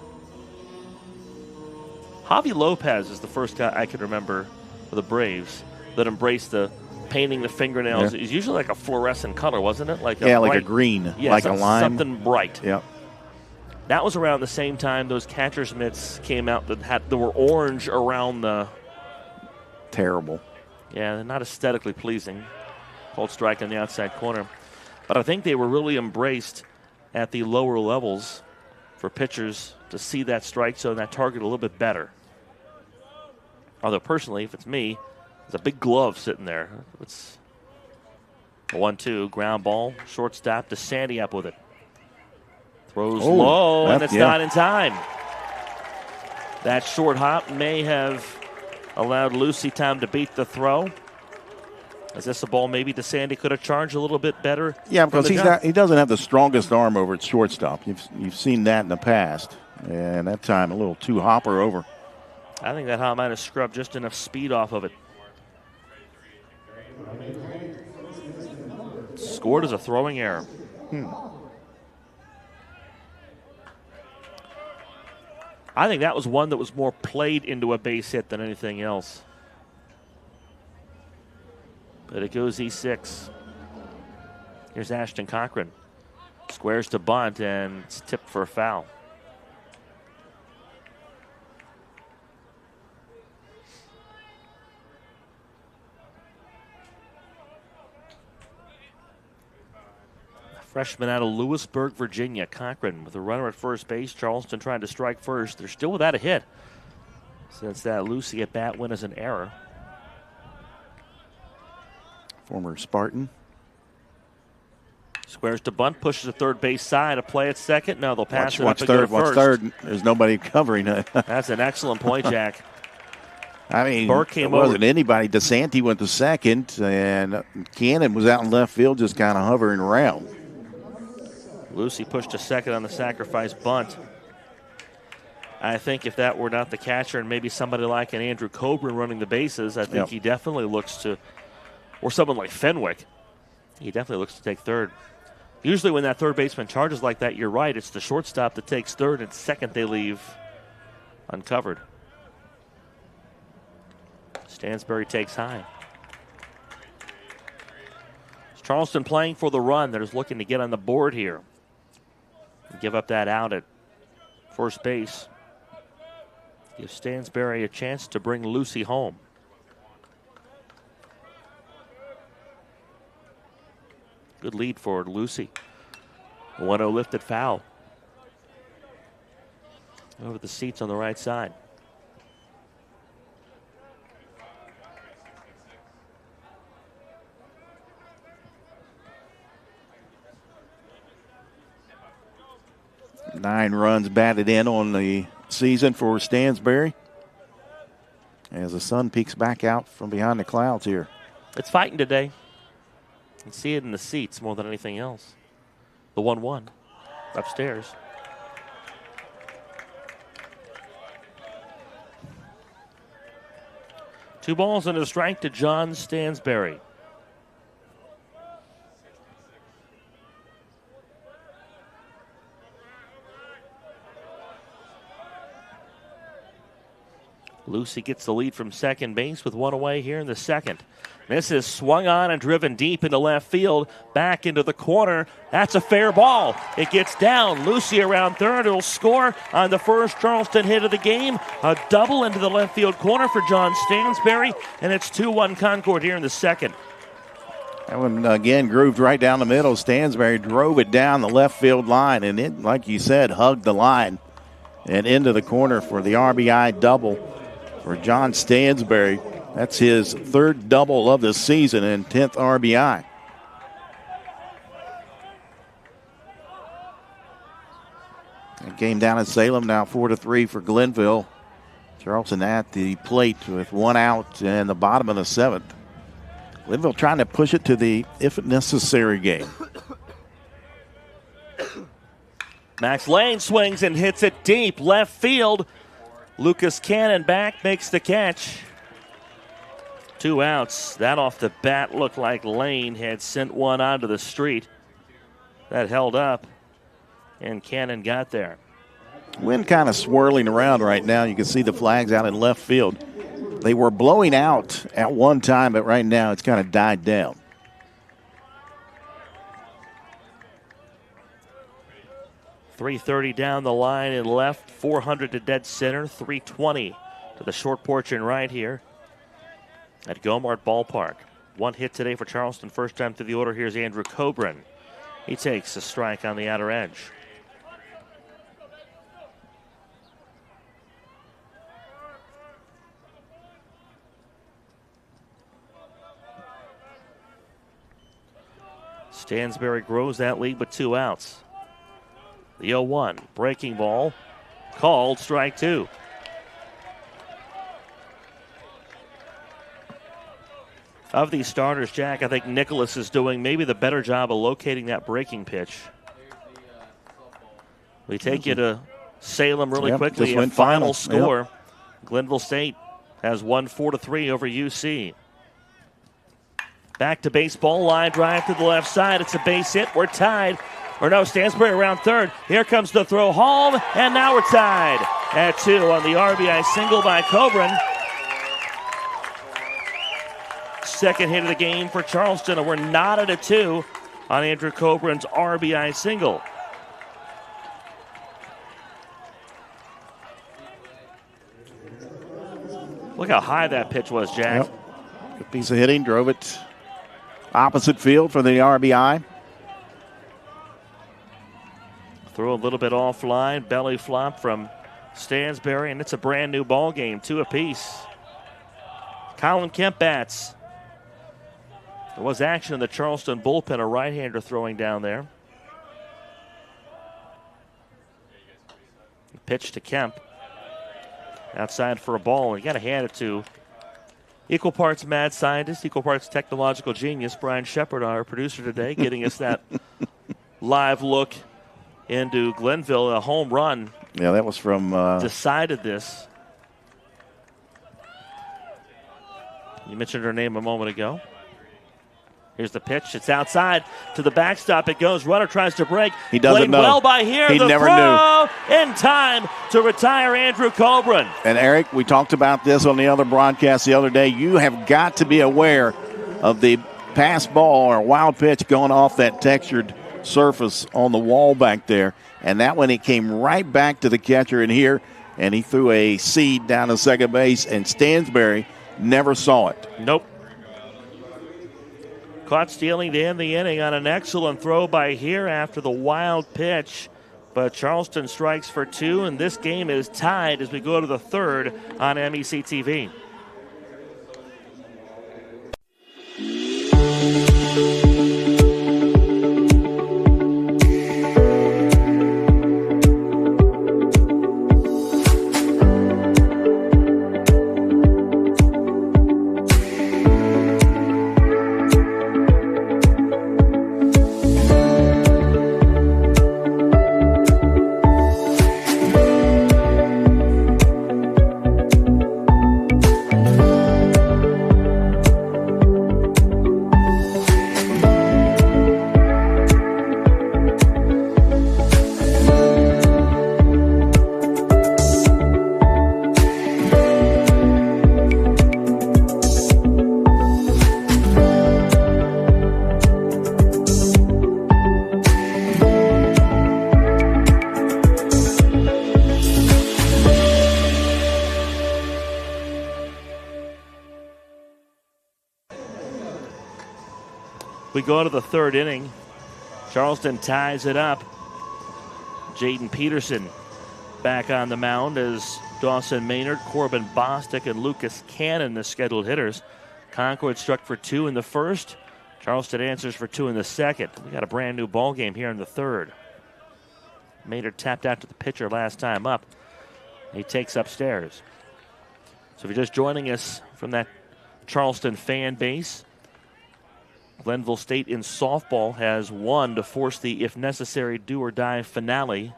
Javi Lopez is the first guy I can remember for the Braves that embraced the painting the fingernails. Yeah. It's usually like a fluorescent color, wasn't it? Like like a green, like a lime. Something bright. Yep. That was around the same time those catcher's mitts came out that were orange around the. Terrible. Yeah, they're not aesthetically pleasing. Cold strike on the outside corner. But I think they were really embraced at the lower levels for pitchers to see that strike zone, that target a little bit better. Although personally, if it's me, there's a big glove sitting there. It's a 1-2, ground ball, shortstop to Sandy up with it. Throws low, and it's not in time. That short hop may have allowed Lucy time to beat the throw. Is this a ball maybe DeSandy could have charged a little bit better? Yeah, because he doesn't have the strongest arm over at shortstop. You've seen that in the past. And that time a little too hopper over. I think that hop might have scrubbed just enough speed off of it. Scored as a throwing error. I think that was one that was more played into a base hit than anything else. But it goes E6. Here's Ashton Cochran. Squares to bunt, and it's tipped for a foul. Freshman out of Lewisburg, Virginia. Cochran with a runner at first base. Charleston trying to strike first. They're still without a hit since that Lucy at bat win is an error. Former Spartan. Squares to bunt, pushes to third base side. A play at second. No, they'll pass it watch up third. and go to Watch first. third. There's nobody covering it. That's an excellent point, Jack. I mean, Burke came it wasn't over. anybody. DeSanti went to second, and Cannon was out in left field just kind of hovering around. Lucy pushed to second on the sacrifice bunt. I think if that were not the catcher and maybe somebody like an Andrew Coburn running the bases, I think he definitely looks to, or someone like Fenwick, he definitely looks to take third. Usually when that third baseman charges like that, you're right, it's the shortstop that takes third, and second they leave uncovered. Stansbury takes high. It's Charleston playing for the run. They're just looking to get on the board here. Give up that out at first base. Give Stansbury a chance to bring Lucy home. Good lead for Lucy. 1-0 lifted foul. Over the seats on the right side. Nine runs batted in on the season for Stansbury as the sun peeks back out from behind the clouds here. It's fighting today. You can see it in the seats more than anything else. The 1-1 upstairs. Two balls and a strike to John Stansbury. Lucy gets the lead from second base with one away here in the second. This is swung on and driven deep into left field, back into the corner. That's a fair ball. It gets down. Lucy around third. It'll score on the first Charleston hit of the game. A double into the left field corner for John Stansbury, and it's 2-1 Concord here in the second. That one, again, grooved right down the middle. Stansbury drove it down the left field line, and it, like you said, hugged the line and into the corner for the RBI double for John Stansbury. That's his third double of the season and 10th RBI. A game down in Salem now 4-3 for Glenville. Charleston at the plate with one out in the bottom of the 7th. Glenville trying to push it to the if necessary game. Max Lane swings and hits it deep left field. Lucas Cannon back, makes the catch. 2 outs. That off the bat looked like Lane had sent one onto the street. That held up, and Cannon got there. Wind kind of swirling around right now. You can see the flags out in left field. They were blowing out at one time, but right now it's kind of died down. .330 down the line in left, 400 to dead center, 320 to the short porch and right here at Gomart Ballpark. One hit today for Charleston, first time through the order. Here's Andrew Coburn. He takes a strike on the outer edge. Stansbury grows that lead with 2 outs. The 0-1, breaking ball, called, strike 2. Of these starters, Jack, I think Nicholas is doing maybe the better job of locating that breaking pitch. We take you to Salem really quickly. A final score. Yep. Glenville State has won 4-3 over UC. Back to baseball, line drive to the left side. It's a base hit. We're tied. Or no, Stansbury around third. Here comes the throw home, and now we're tied at 2 on the RBI single by Coburn. Second hit of the game for Charleston, and we're knotted at 2 on Andrew Coburn's RBI single. Look how high that pitch was, Jack. Yep. Good piece of hitting, drove it opposite field for the RBI. Threw a little bit offline, belly flop from Stansbury, and it's a brand new ball game, 2 apiece. Colin Kemp bats. There was action in the Charleston bullpen, a right-hander throwing down there. Pitch to Kemp. Outside for a ball. You got to hand it to equal parts mad scientist, equal parts technological genius, Brian Shepard, our producer today, getting us that live look into Glenville. A home run. Yeah, that was from... decided this. You mentioned her name a moment ago. Here's the pitch. It's outside to the backstop. It goes. Runner tries to break. He doesn't Played know. well by here. He the never throw in time to retire Andrew Coburn. And Eric, we talked about this on the other broadcast the other day. You have got to be aware of the pass ball or wild pitch going off that textured surface on the wall back there. And that one, it came right back to the catcher in here, and he threw a seed down to second base, and Stansbury never saw it. Nope. Caught stealing to end the inning on an excellent throw by here after the wild pitch. But Charleston strikes for 2, and this game is tied as we go to the 3rd on MEC TV. We go to the 3rd inning. Charleston ties it up. Jaden Peterson back on the mound as Dawson Maynard, Corbin Bostic, and Lucas Cannon, the scheduled hitters. Concord struck for 2 in the first. Charleston answers for 2 in the second. We got a brand new ball game here in the third. Maynard tapped out to the pitcher last time up. He takes upstairs. So if you're just joining us from that Charleston fan base, Glenville State in softball has won to force the if necessary do or die finale,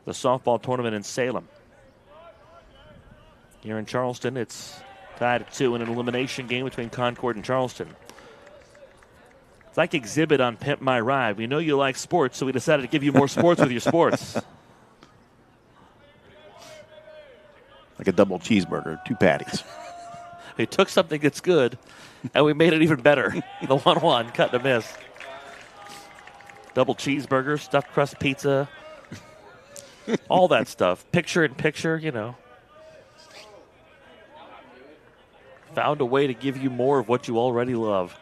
the softball tournament in Salem. Here in Charleston, it's tied at 2 in an elimination game between Concord and Charleston. It's like Exhibit on Pimp My Ride. We know you like sports, so we decided to give you more sports with your sports. Like a double cheeseburger, 2 patties. We took something that's good, and we made it even better. The 1-1, cut and a miss. Double cheeseburger, stuffed crust pizza, all that stuff. Picture in picture, you know. Found a way to give you more of what you already love.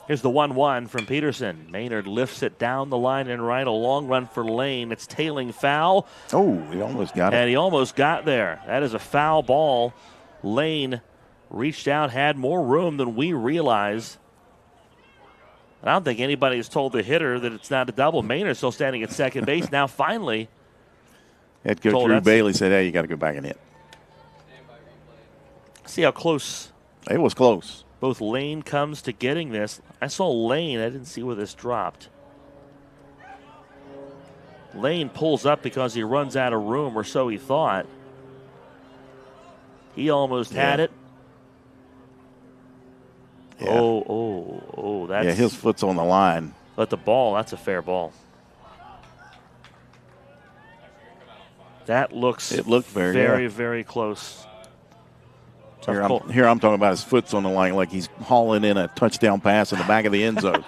Here's the 1-1 from Peterson. Maynard lifts it down the line and right. A long run for Lane. It's tailing foul. Oh, he almost got it. And he almost got there. That is a foul ball. Lane reached out, had more room than we realize. I don't think anybody has told the hitter that it's not a double. Maynard's still standing at second base. Now finally. Head coach Drew Bailey said, hey, you got to go back and hit. See how close. It was close. Both Lane comes to getting this. I saw Lane. I didn't see where this dropped. Lane pulls up because he runs out of room, or so he thought. He almost had it. Yeah. Oh, that's... Yeah, his foot's on the line. But the ball, that's a fair ball. That looks it looked very, very close. Here I'm talking about his foot's on the line like he's hauling in a touchdown pass in the back of the end zone.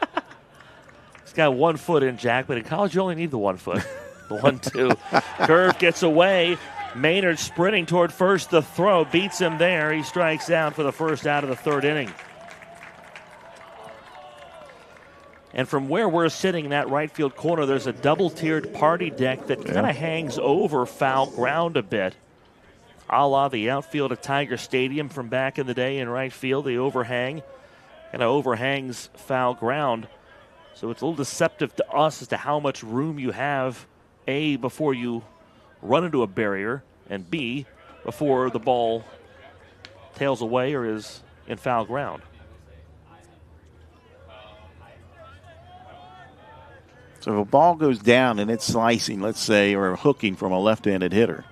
He's got 1 foot in, Jack, but in college you only need the 1 foot. The 1-2. Curve gets away. Maynard sprinting toward first. The throw beats him there. He strikes out for the first out of the third inning. And from where we're sitting in that right field corner, there's a double-tiered party deck that kind of hangs over foul ground a bit. A la the outfield at Tiger Stadium from back in the day in right field, the overhang kind of overhangs foul ground. So it's a little deceptive to us as to how much room you have, A, before you run into a barrier, and B, before the ball tails away or is in foul ground. So if a ball goes down and it's slicing, let's say, or hooking from a left-handed hitter,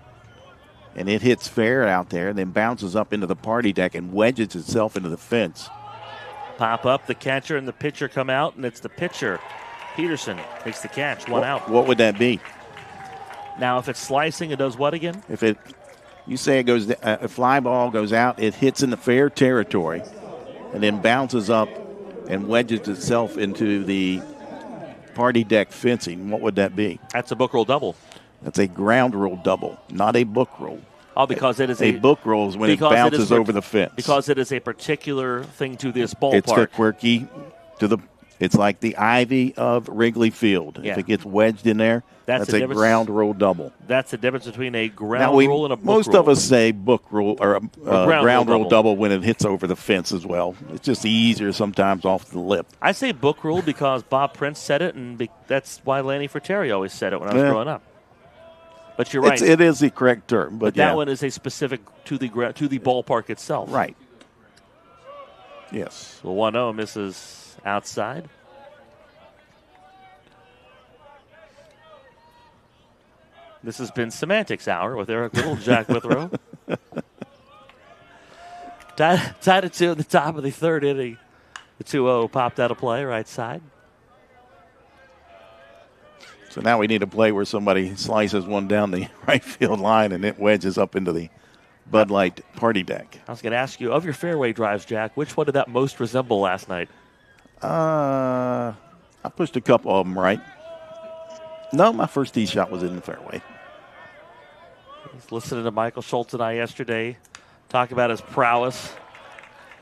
and it hits fair out there and then bounces up into the party deck and wedges itself into the fence. Pop up, the catcher and the pitcher come out, and it's the pitcher. Peterson takes the catch, one out. What would that be? Now, if it's slicing, it does what again? You say it goes, a fly ball goes out, it hits in the fair territory, and then bounces up and wedges itself into the party deck fencing. What would that be? That's a book roll double. That's a ground rule double, not a book roll. Oh, because it is a book roll is when it bounces over the fence. Because it is a particular thing to this ballpark. It's the quirky it's like the ivy of Wrigley Field. Yeah. If it gets wedged in there, that's a ground rule double. That's the difference between a ground rule and a book rule. Most of us say book rule or a ground rule double when it hits over the fence as well. It's just easier sometimes off the lip. I say book rule because Bob Prince said it, and that's why Lanny Fratteri always said it when I was growing up. But you're right. It is the correct term. But that one is a specific to the ballpark itself. Right. Yes. The 1-0 misses outside. This has been Semantics Hour with Eric Little, Jack Withrow. Tied at 2 at the top of the third inning. The 2-0 popped out of play, right side. So now we need a play where somebody slices one down the right field line and it wedges up into the Bud Light party deck. I was going to ask you, of your fairway drives, Jack, which one did that most resemble last night? I pushed a couple of them right. No, my first tee shot was in the fairway. I was listening to Michael Schultz and I yesterday talk about his prowess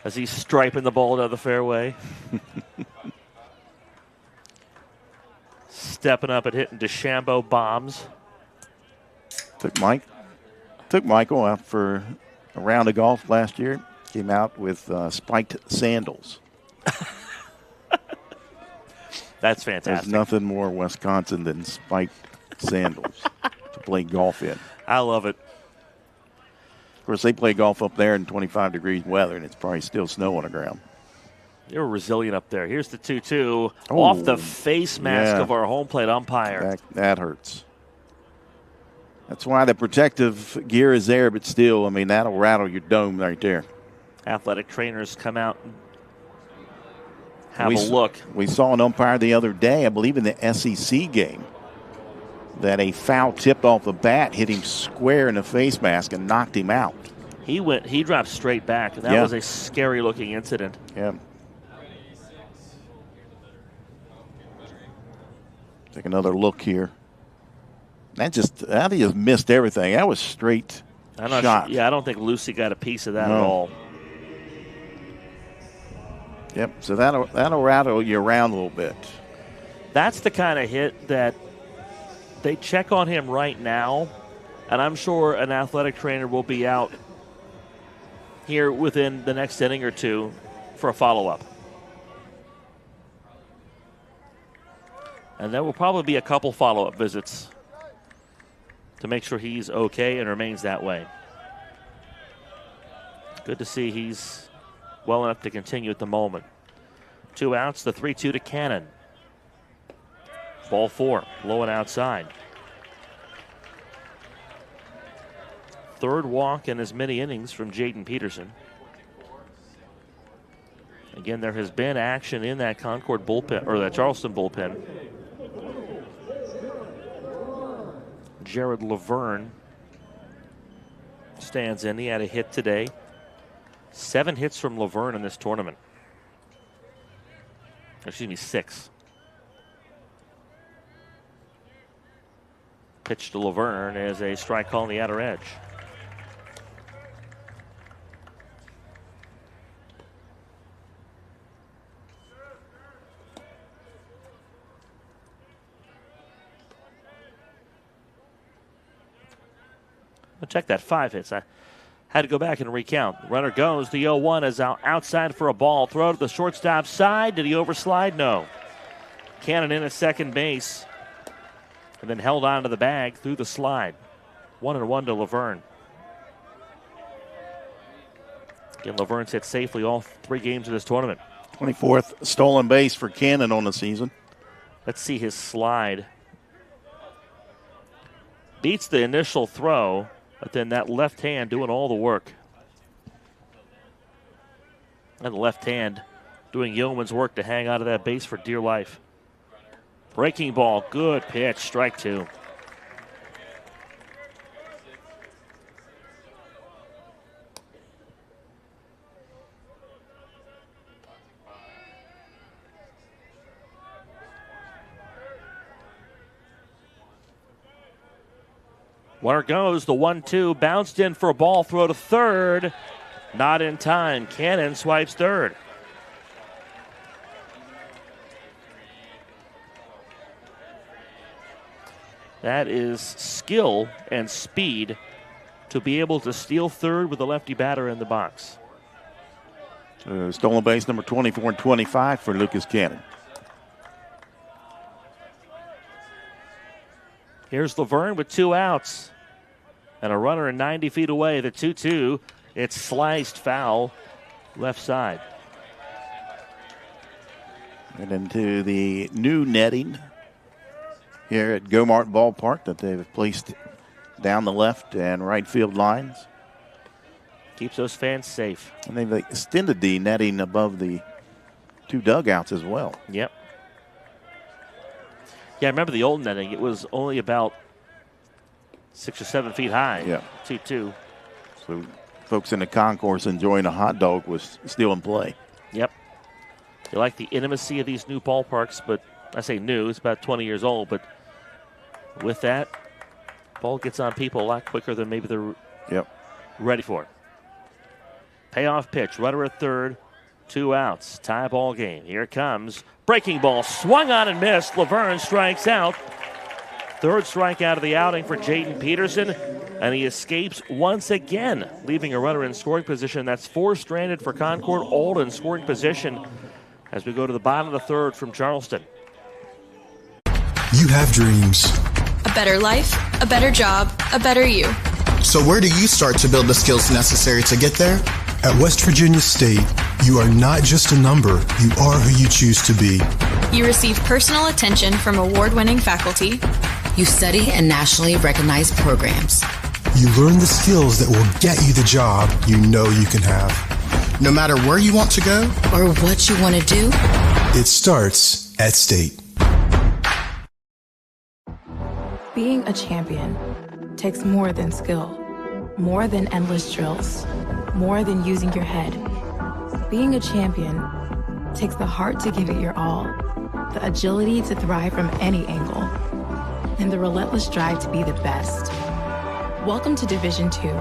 as he's striping the ball down the fairway. stepping up and hitting DeChambeau bombs. Took Michael out for a round of golf last year. Came out with spiked sandals. That's fantastic. There's nothing more Wisconsin than spiked sandals to play golf in. I love it. Of course, they play golf up there in 25 degrees weather, and it's probably still snow on the ground. They were resilient up there. Here's the 2-2 off the face mask of our home plate umpire. That hurts. That's why the protective gear is there, but still, I mean, that'll rattle your dome right there. Athletic trainers come out and have a look. We saw an umpire the other day, I believe in the SEC game, that a foul tipped off the bat hit him square in the face mask and knocked him out. He dropped straight back. That was a scary-looking incident. Yeah. Take another look here. He just missed everything. That was straight shot. I don't think Lucy got a piece of that at all. Yep, so that'll rattle you around a little bit. That's the kind of hit that they check on him right now, and I'm sure an athletic trainer will be out here within the next inning or two for a follow-up. And there will probably be a couple follow-up visits to make sure he's okay and remains that way. Good to see he's well enough to continue at the moment. 2 outs, the 3-2 to Cannon. Ball 4, low and outside. Third walk in as many innings from Jaden Peterson. Again, there has been action in that Concord bullpen, or that Charleston bullpen. Jared Laverne stands in. He had a hit today. 7 hits from Laverne in this tournament. Excuse me, 6. Pitch to Laverne as a strike call on the outer edge. Check that, 5 hits. I had to go back and recount. Runner goes. The 0-1 is outside for a ball. Throw to the shortstop side. Did he overslide? No. Cannon in at second base. And then held on to the bag through the slide. 1-1 to Laverne. Again, Laverne's hit safely all 3 games of this tournament. 24th stolen base for Cannon on the season. Let's see his slide. Beats the initial throw. But then that left hand doing all the work. And the left hand doing yeoman's work to hang out of that base for dear life. Breaking ball, good pitch, strike 2. Runner goes, the 1-2, bounced in for a ball, throw to third. Not in time. Cannon swipes third. That is skill and speed to be able to steal third with a lefty batter in the box. Stolen base number 24 and 25 for Lucas Cannon. Here's Laverne with 2 outs. And a runner 90 feet away, the 2-2. It's sliced foul left side. And into the new netting here at Gomart Ballpark that they've placed down the left and right field lines. Keeps those fans safe. And they've extended the netting above the 2 dugouts as well. Yep. Yeah, I remember the old netting. It was only about 6 or 7 feet high. Yeah. 2-2. So folks in the concourse enjoying a hot dog was still in play. Yep. They like the intimacy of these new ballparks, but I say new, it's about 20 years old, but with that, ball gets on people a lot quicker than maybe they're ready for it. Payoff pitch, runner at third, 2 outs. Tie ball game. Here it comes. Breaking ball. Swung on and missed. Laverne strikes out. Third strikeout of the outing for Jaden Peterson. And he escapes once again, leaving a runner in scoring position. That's 4 stranded for Concord, all in scoring position as we go to the bottom of the third from Charleston. You have dreams. A better life, a better job, a better you. So where do you start to build the skills necessary to get there? At West Virginia State, you are not just a number, you are who you choose to be. You receive personal attention from award-winning faculty. You study in nationally recognized programs. You learn the skills that will get you the job you know you can have. No matter where you want to go or what you want to do, it starts at State. Being a champion takes more than skill, more than endless drills, more than using your head. Being a champion takes the heart to give it your all, the agility to thrive from any angle, and the relentless drive to be the best. Welcome to Division II,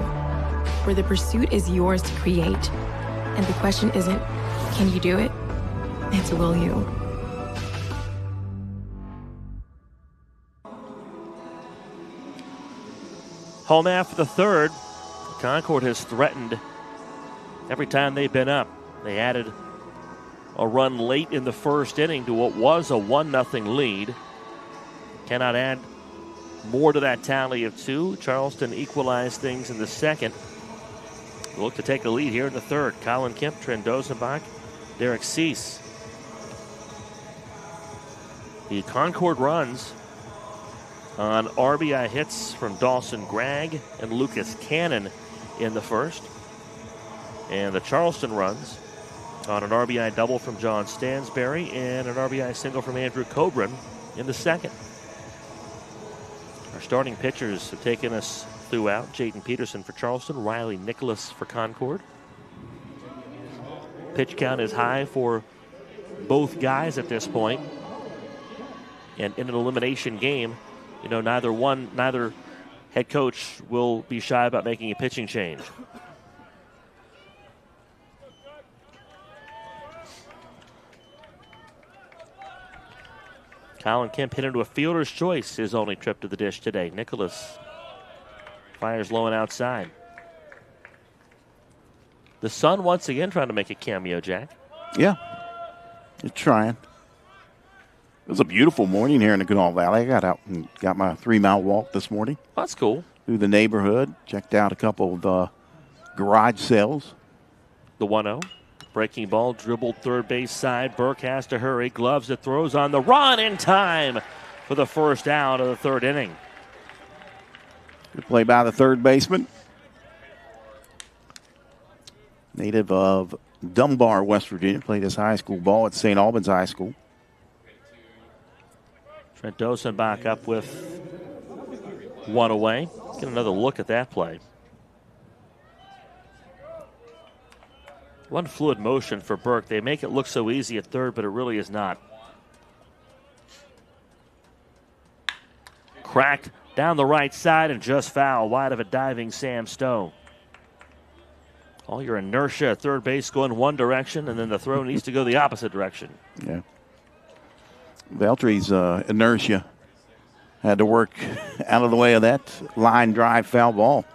where the pursuit is yours to create, and the question isn't, can you do it? It's will you? Home after the third. Concord has threatened every time they've been up. They added a run late in the first inning to what was a 1-0 lead. Cannot add more to that tally of 2. Charleston equalized things in the second. We'll look to take the lead here in the third. Colin Kemp, Trent Dozenbach, Derek Cease. The Concord runs on RBI hits from Dawson Gregg and Lucas Cannon in the first. And the Charleston runs on an RBI double from John Stansberry and an RBI single from Andrew Coburn in the second. Our starting pitchers have taken us throughout. Jaden Peterson for Charleston, Riley Nicholas for Concord. Pitch count is high for both guys at this point. And in an elimination game, you know, neither head coach will be shy about making a pitching change. Colin Kemp hit into a fielder's choice, his only trip to the dish today. Nicholas fires low and outside. The sun once again trying to make a cameo, Jack. Yeah, he's trying. It was a beautiful morning here in the Kanawha Valley. I got out and got my 3-mile walk this morning. That's cool. Through the neighborhood. Checked out a couple of garage sales. The 1-0. Breaking ball, dribbled third base side. Burke has to hurry. Gloves it, throws on the run in time for the first out of the third inning. Good play by the third baseman. Native of Dunbar, West Virginia. Played his high school ball at St. Albans High School. Trent Dozenbach up with one away. Get another look at that play. One fluid motion for Burke. They make it look so easy at third, but it really is not. Cracked down the right side and just foul, wide of a diving Sam Stowe. All your inertia at third base going one direction, and then the throw needs to go the opposite direction. Yeah. Veltry's inertia had to work out of the way of that line drive foul ball.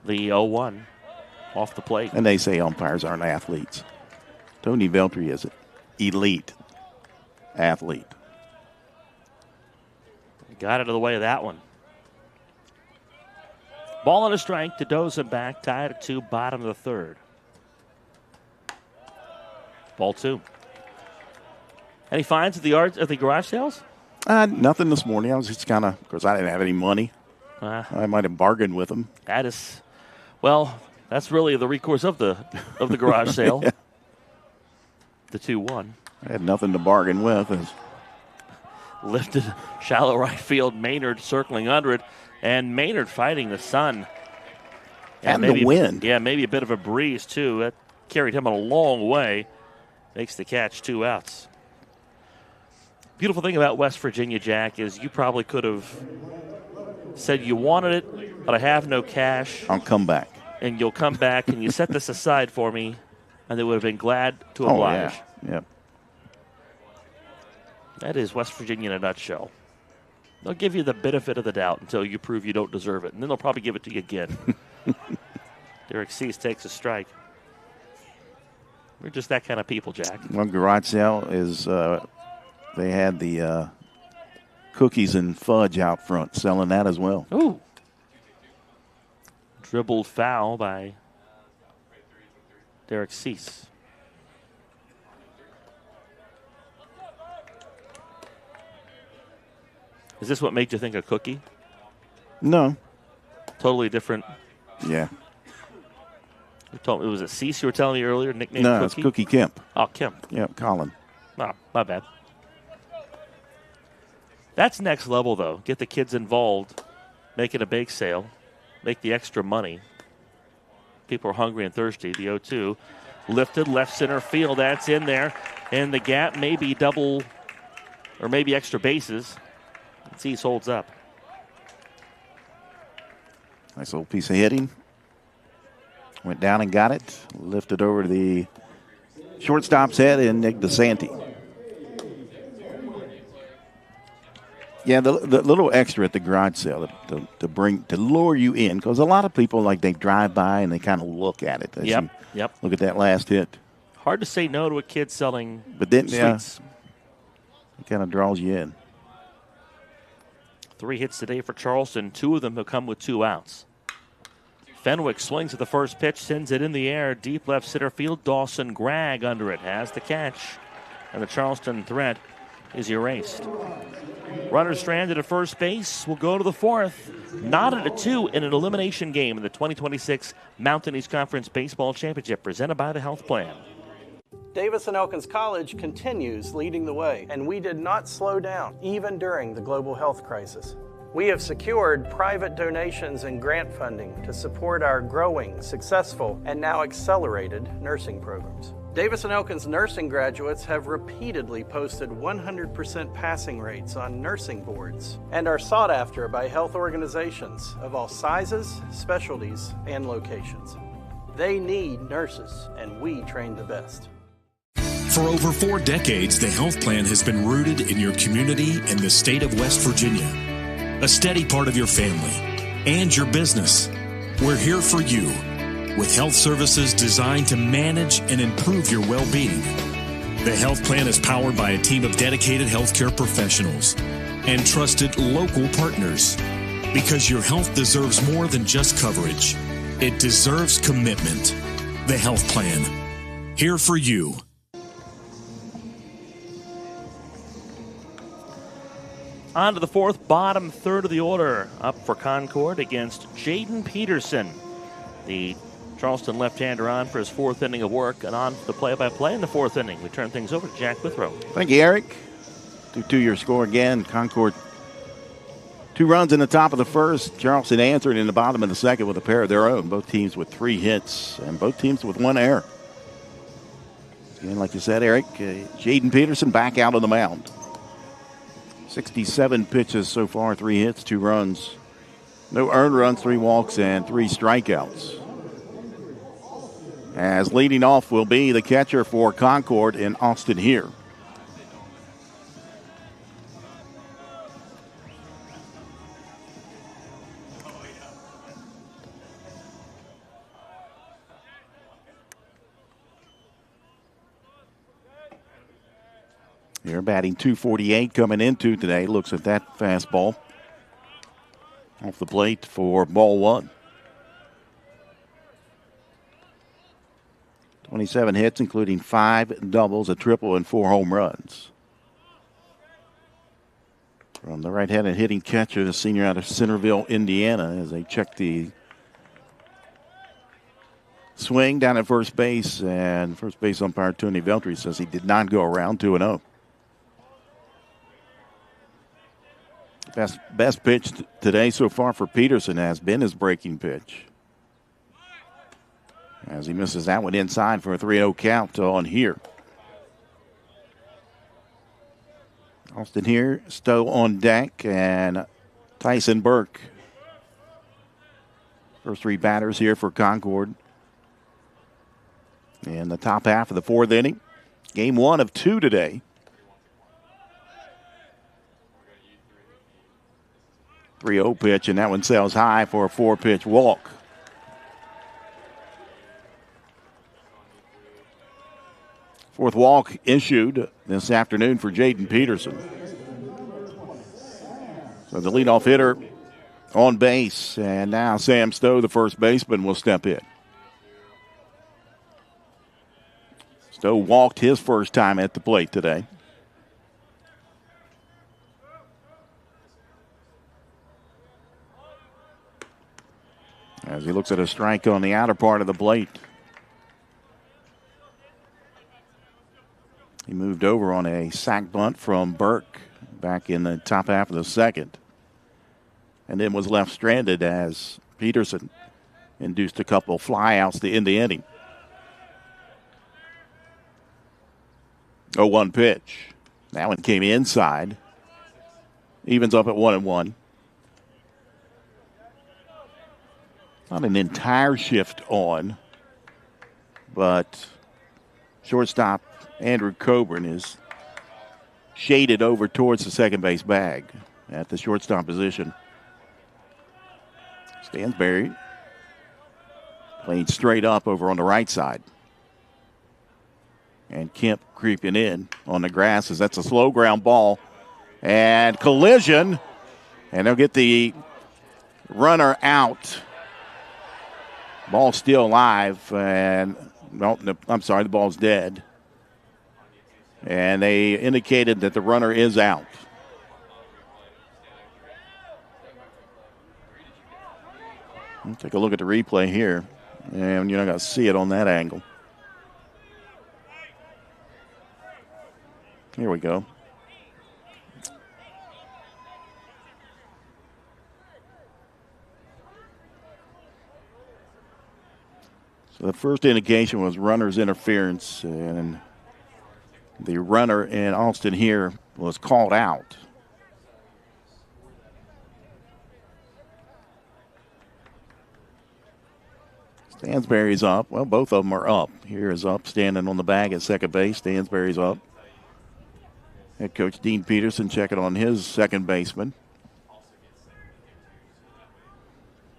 The 0-1 off the plate. And they say umpires aren't athletes. Tony Veltry is an elite athlete. Got out of the way of that one. Ball and a strike to Dozenbach, tied at 2, bottom of the third. Ball 2. Any finds at the garage sales? Nothing this morning. I was just kind of course, I didn't have any money. I might have bargained with them. That is, well, that's really the recourse of the garage sale. Yeah. The 2-1. I had nothing to bargain with. Lifted shallow right field. Maynard circling under it, and Maynard fighting the sun. And the wind. Yeah, maybe a bit of a breeze too. That carried him a long way. Makes the catch, 2 outs. Beautiful thing about West Virginia, Jack, is you probably could have said you wanted it, but I have no cash. I'll come back. and you'll come back and you set this aside for me, and they would have been glad to oblige. Oh, yeah. Yep. That is West Virginia in a nutshell. They'll give you the benefit of the doubt until you prove you don't deserve it, and then they'll probably give it to you again. Derek Cease takes a strike. We're just that kind of people, Jack. Well, garage sale is, they had the cookies and fudge out front, selling that as well. Ooh. Dribbled foul by Derek Cease. Is this what made you think of cookie? No. Totally different. Yeah. You told me, was it Cease you were telling me earlier, nickname No, Cookie? it's Cookie Kemp. Oh, Kemp. Yep, Colin. Oh, my bad. That's next level, though. Get the kids involved, make it a bake sale, make the extra money. People are hungry and thirsty. The 0-2 lifted left center field. That's in there. And the gap may be double or maybe extra bases. Cease holds up. Nice little piece of hitting. Went down and got it. Lifted over to the shortstop's head and Nick DeSanti. Yeah, the little extra at the garage sale to lure you in, because a lot of people, like, they drive by and they kind of look at it. Yep. Look at that last hit. Hard to say no to a kid selling But then, sweets. It kind of draws you in. 3 hits today for Charleston. 2 of them have come with 2 outs. Fenwick swings at the first pitch, sends it in the air, deep left center field. Dawson Gregg under it has the catch, and the Charleston threat is erased. Runner stranded at first base will go to the 4th. Knotted at 2 in an elimination game in the 2026 Mountain East Conference Baseball Championship presented by the Health Plan. Davis and Elkins College continues leading the way, and we did not slow down, even during the global health crisis. We have secured private donations and grant funding to support our growing, successful, and now accelerated nursing programs. Davis and Elkins nursing graduates have repeatedly posted 100% passing rates on nursing boards and are sought after by health organizations of all sizes, specialties, and locations. They need nurses, and we train the best. For over 4 decades, the Health Plan has been rooted in your community and the state of West Virginia. A steady part of your family and your business. We're here for you with health services designed to manage and improve your well-being. The Health Plan is powered by a team of dedicated healthcare professionals and trusted local partners, because your health deserves more than just coverage. It deserves commitment. The Health Plan. Here for you. On to the 4th, bottom third of the order. Up for Concord against Jaden Peterson. The Charleston left-hander on for his 4th inning of work, and on the play-by-play in the 4th inning. We turn things over to Jack Withrow. Thank you, Eric. 2-2 your score again. Concord 2 runs in the top of the 1st. Charleston answered in the bottom of the 2nd with a pair of their own. Both teams with 3 hits and both teams with 1 error. And like you said, Eric, Jaden Peterson back out on the mound. 67 pitches so far, 3 hits, 2 runs. No earned runs, 3 walks, and 3 strikeouts. As leading off will be the catcher for Concord in Austin here. Here batting .248 coming into today. Looks at that fastball. Off the plate for ball 1. 27 hits, including 5 doubles, a triple, and 4 home runs. From the right-handed hitting catcher, the senior out of Centerville, Indiana, as they check the swing down at first base. And first base umpire Tony Veltri says he did not go around 2-0. Best pitch today so far for Peterson has been his breaking pitch, as he misses that one inside for a 3-0 count on here. Austin here, Stowe on deck, and Tyson Burke First three batters here for Concord in the top half of the fourth inning. Game 1 of 2 today. 3-0 pitch, and that one sails high for a 4-pitch walk. Fourth walk issued this afternoon for Jaden Peterson. So the leadoff hitter on base, and now Sam Stowe, the first baseman, will step in. Stowe walked his first time at the plate today. As he looks at a strike on the outer part of the plate. He moved over on a sac bunt from Burke back in the top half of the second. And then was left stranded as Peterson induced a couple flyouts to end the inning. 0-1 pitch. That one came inside. Evens up at 1-1. Not an entire shift on, but shortstop Andrew Coburn is shaded over towards the second base bag at the shortstop position. Stansberry playing straight up over on the right side. And Kemp creeping in on the grass as that's a slow ground ball. And collision. And they'll get the runner out. Ball still alive. And, no, I'm sorry, the ball's dead. And they indicated that the runner is out. We'll take a look at the replay here. And you're not going to see it on that angle. Here we go. So the first indication was runner's interference, and the runner in Alston here was called out. Stansberry's up. Well, both of them are up. Here is up, standing on the bag at second base. Stansberry's up. Head coach Dean Peterson checking on his second baseman.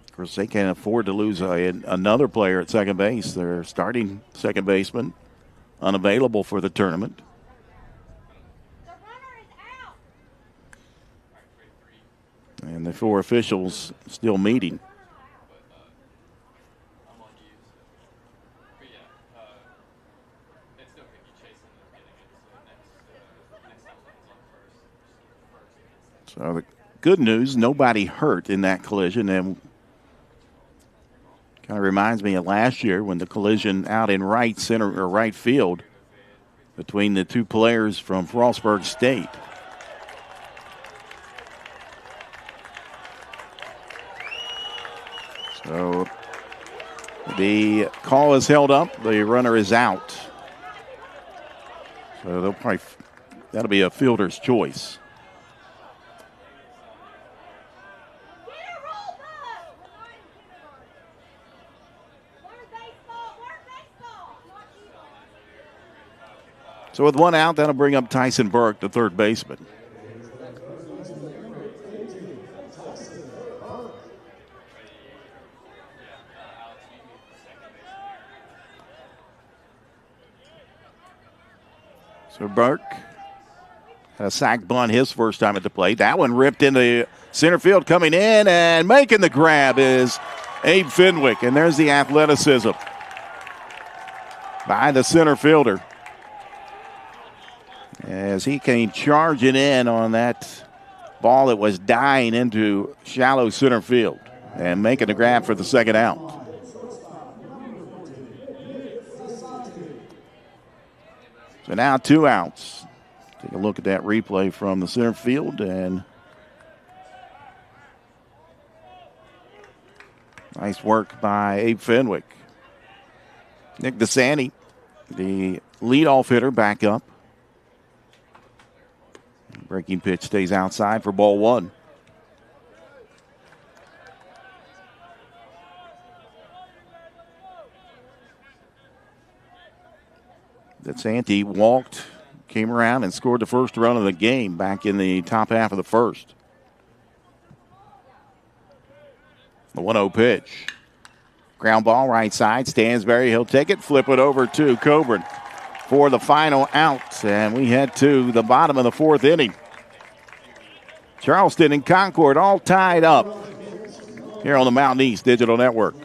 Of course, they can't afford to lose another player at second base. Their starting second baseman unavailable for the tournament. And the four officials still meeting. So the good news, nobody hurt in that collision, and kind of reminds me of last year when the collision out in right center or right field between the two players from Frostburg State. So the call is held up. The runner is out. So that'll be a fielder's choice. So with one out, that'll bring up Tyson Burke, the third baseman. So Burke had a sac bunt his first time at the plate. That one ripped into center field, coming in and making the grab is Abe Fenwick. And there's the athleticism by the center fielder, as he came charging in on that ball that was dying into shallow center field and making the grab for the second out. So now 2 outs. Take a look at that replay from the center field, and nice work by Abe Fenwick. Nick DeSanti, the leadoff hitter, back up. Breaking pitch stays outside for ball one. Santee walked, came around, and scored the first run of the game back in the top half of the first. The 1-0 pitch. Ground ball right side. Stansberry, he'll take it, flip it over to Coburn for the final out. And we head to the bottom of the fourth inning. Charleston and Concord all tied up here on the Mountain East Digital Network.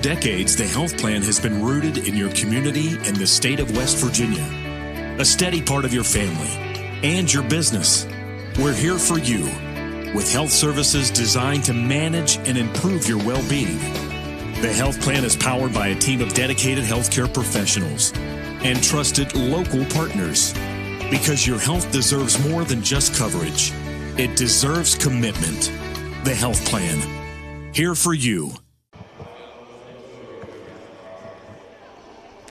Decades, the health plan has been rooted in your community and the state of West Virginia. A steady part of your family and your business. We're here for you with health services designed to manage and improve your well-being. The health plan is powered by a team of dedicated healthcare professionals and trusted local partners. Because your health deserves more than just coverage. It deserves commitment. The health plan. Here for you.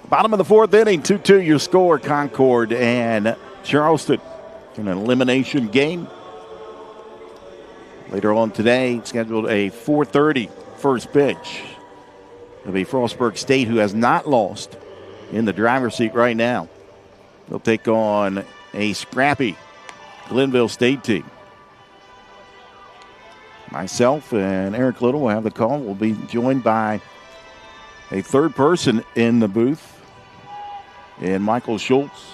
Bottom of the fourth inning, 2-2 your score, Concord and Charleston in an elimination game. Later on today, scheduled a 4:30 first pitch. It'll be Frostburg State, who has not lost, in the driver's seat right now. They'll take on a scrappy Glenville State team. Myself and Eric Little will have the call. We'll be joined by a third person in the booth, and Michael Schultz.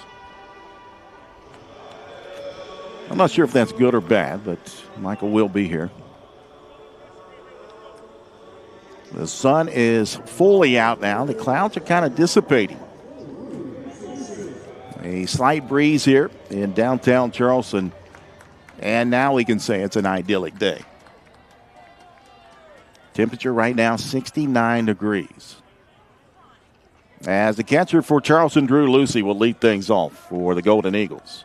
I'm not sure if that's good or bad, but Michael will be here. The sun is fully out now. The clouds are kind of dissipating. A slight breeze here in downtown Charleston, and now we can say it's an idyllic day. Temperature right now, 69 degrees. As the catcher for Charleston, Drew Lucy, will lead things off for the Golden Eagles.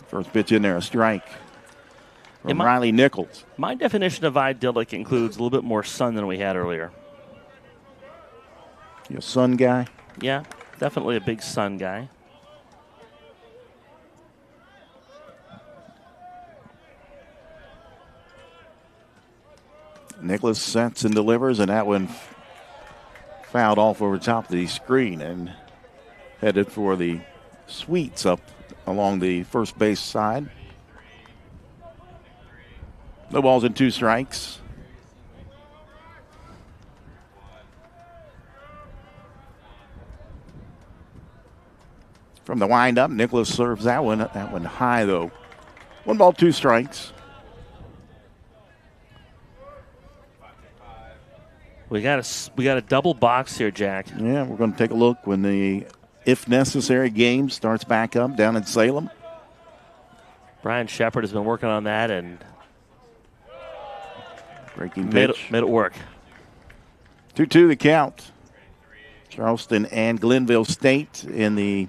First pitch in there, a strike from Riley Nichols. My definition of idyllic includes a little bit more sun than we had earlier. You a sun guy? Yeah, definitely a big sun guy. Nicholas sets and delivers, and that one fouled off over top of the screen and headed for the suites up along the first base side. No balls and two strikes. From the windup, Nicholas serves that one high, though. 1 ball, 2 strikes. We got a double box here, Jack. Yeah, we're going to take a look when the if necessary game starts back up down in Salem. Brian Shepard has been working on that and breaking pitch. Made it work. 2-2 the count. Charleston and Glenville State in the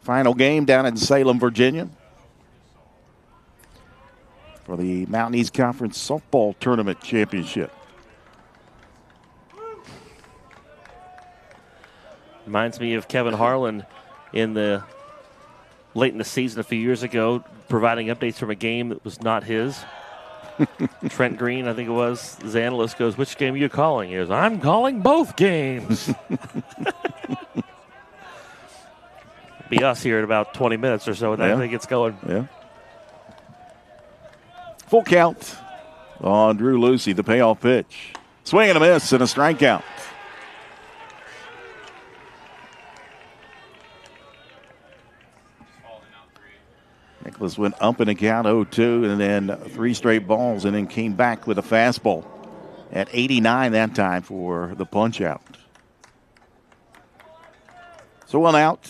final game down in Salem, Virginia, for the Mountain East Conference Softball Tournament Championship. Reminds me of Kevin Harlan late in the season a few years ago, providing updates from a game that was not his. Trent Green, I think it was, his analyst goes, "Which game are you calling?" He goes, "I'm calling both games." Be us here in about 20 minutes or so, and I think it's going. Yeah. Full count on Drew Lucy, the payoff pitch. Swing and a miss and a strikeout. Nicholas went up in the count 0-2, and then 3 straight balls, and then came back with a fastball at 89 that time for the punch out. So 1 out.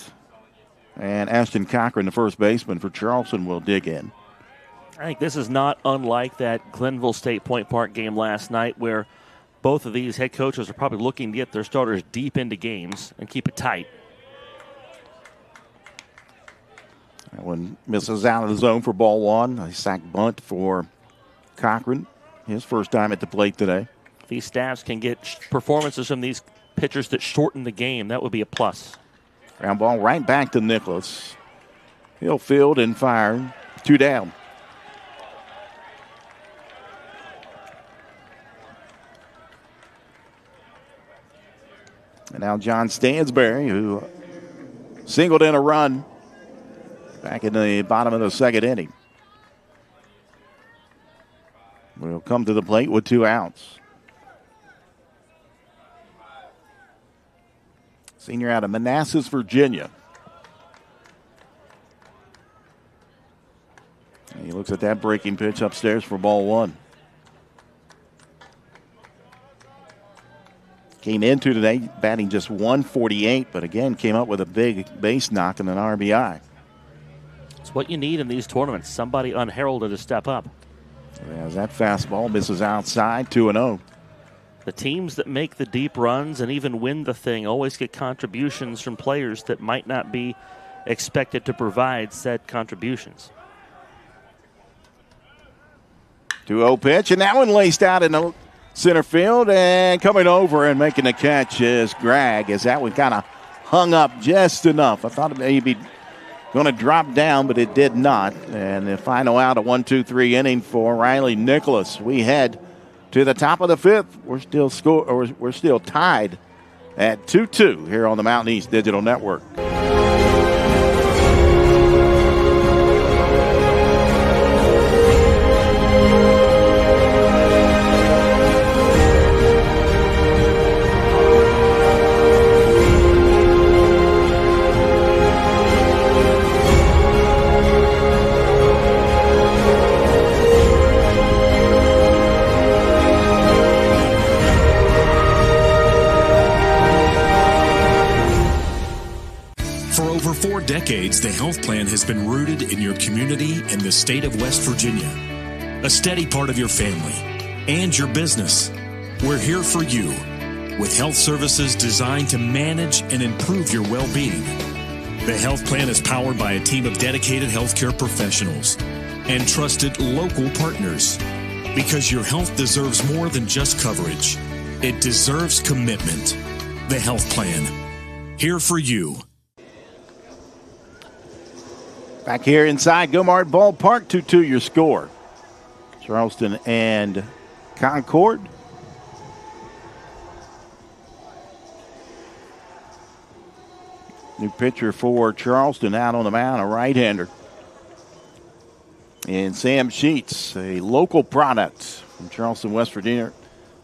And Ashton Cochran, the first baseman for Charleston, will dig in. I think this is not unlike that Glenville State Point Park game last night where both of these head coaches are probably looking to get their starters deep into games and keep it tight. That one misses out of the zone for ball one. A sack bunt for Cochran. His first time at the plate today. If these staffs can get performances from these pitchers that shorten the game, that would be a plus. Ground ball right back to Nicholas. He'll field and fire. 2 down. And now John Stansberry, who singled in a run back in the bottom of the second inning, will come to the plate with 2 outs. Senior out of Manassas, Virginia. And he looks at that breaking pitch upstairs for ball one. Came into today batting just 148, but again came up with a big base knock and an RBI. It's what you need in these tournaments, somebody unheralded to step up. As that fastball misses outside, 2-0. The teams that make the deep runs and even win the thing always get contributions from players that might not be expected to provide said contributions. 2-0 pitch, and that one laced out in the center field, and coming over and making the catch is Gregg, as that one kind of hung up just enough. I thought it may be going to drop down, but it did not. And the final out, a 1-2-3 inning for Riley Nicholas. We head to the top of the fifth. We're still tied at 2-2 here on the Mountain East Digital Network. Decades, the health plan has been rooted in your community and the state of West Virginia. A steady part of your family and your business. We're here for you with health services designed to manage and improve your well-being. The health plan is powered by a team of dedicated healthcare professionals and trusted local partners, because your health deserves more than just coverage. It deserves commitment. The health plan, here for you. Back here inside Gomart Ballpark, 2-2 your score. Charleston and Concord. New pitcher for Charleston out on the mound, a right-hander. And Sam Sheets, a local product from Charleston, West Virginia.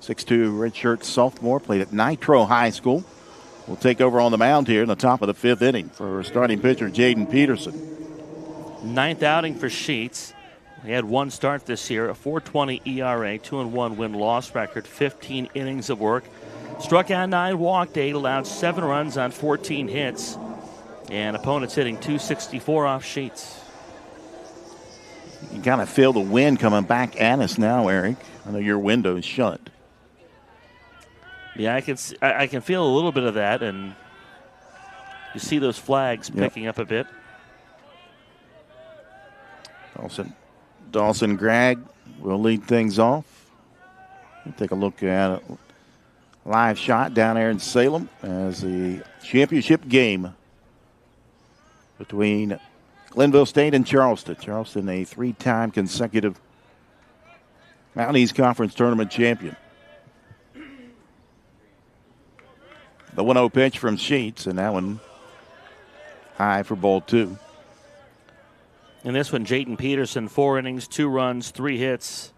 6'2", redshirt sophomore, played at Nitro High School. Will take over on the mound here in the top of the fifth inning for starting pitcher Jaden Peterson. Ninth outing for Sheets. He had one start this year, a 4.20 ERA, 2-1 win-loss record, 15 innings of work. Struck out 9, walked 8, allowed 7 runs on 14 hits. And opponents hitting .264 off Sheets. You kind of feel the wind coming back at us now, Eric. I know your window is shut. Yeah, I can feel a little bit of that, and you see those flags picking up a bit. Dawson Gregg will lead things off. We'll take a look at a live shot down there in Salem as the championship game between Glenville State and Charleston. Charleston, a 3-time consecutive Mountain East Conference tournament champion. The 1-0 pitch from Sheets, and that one high for ball 2. In this one, Jaden Peterson, 4 innings, 2 runs, 3 hits,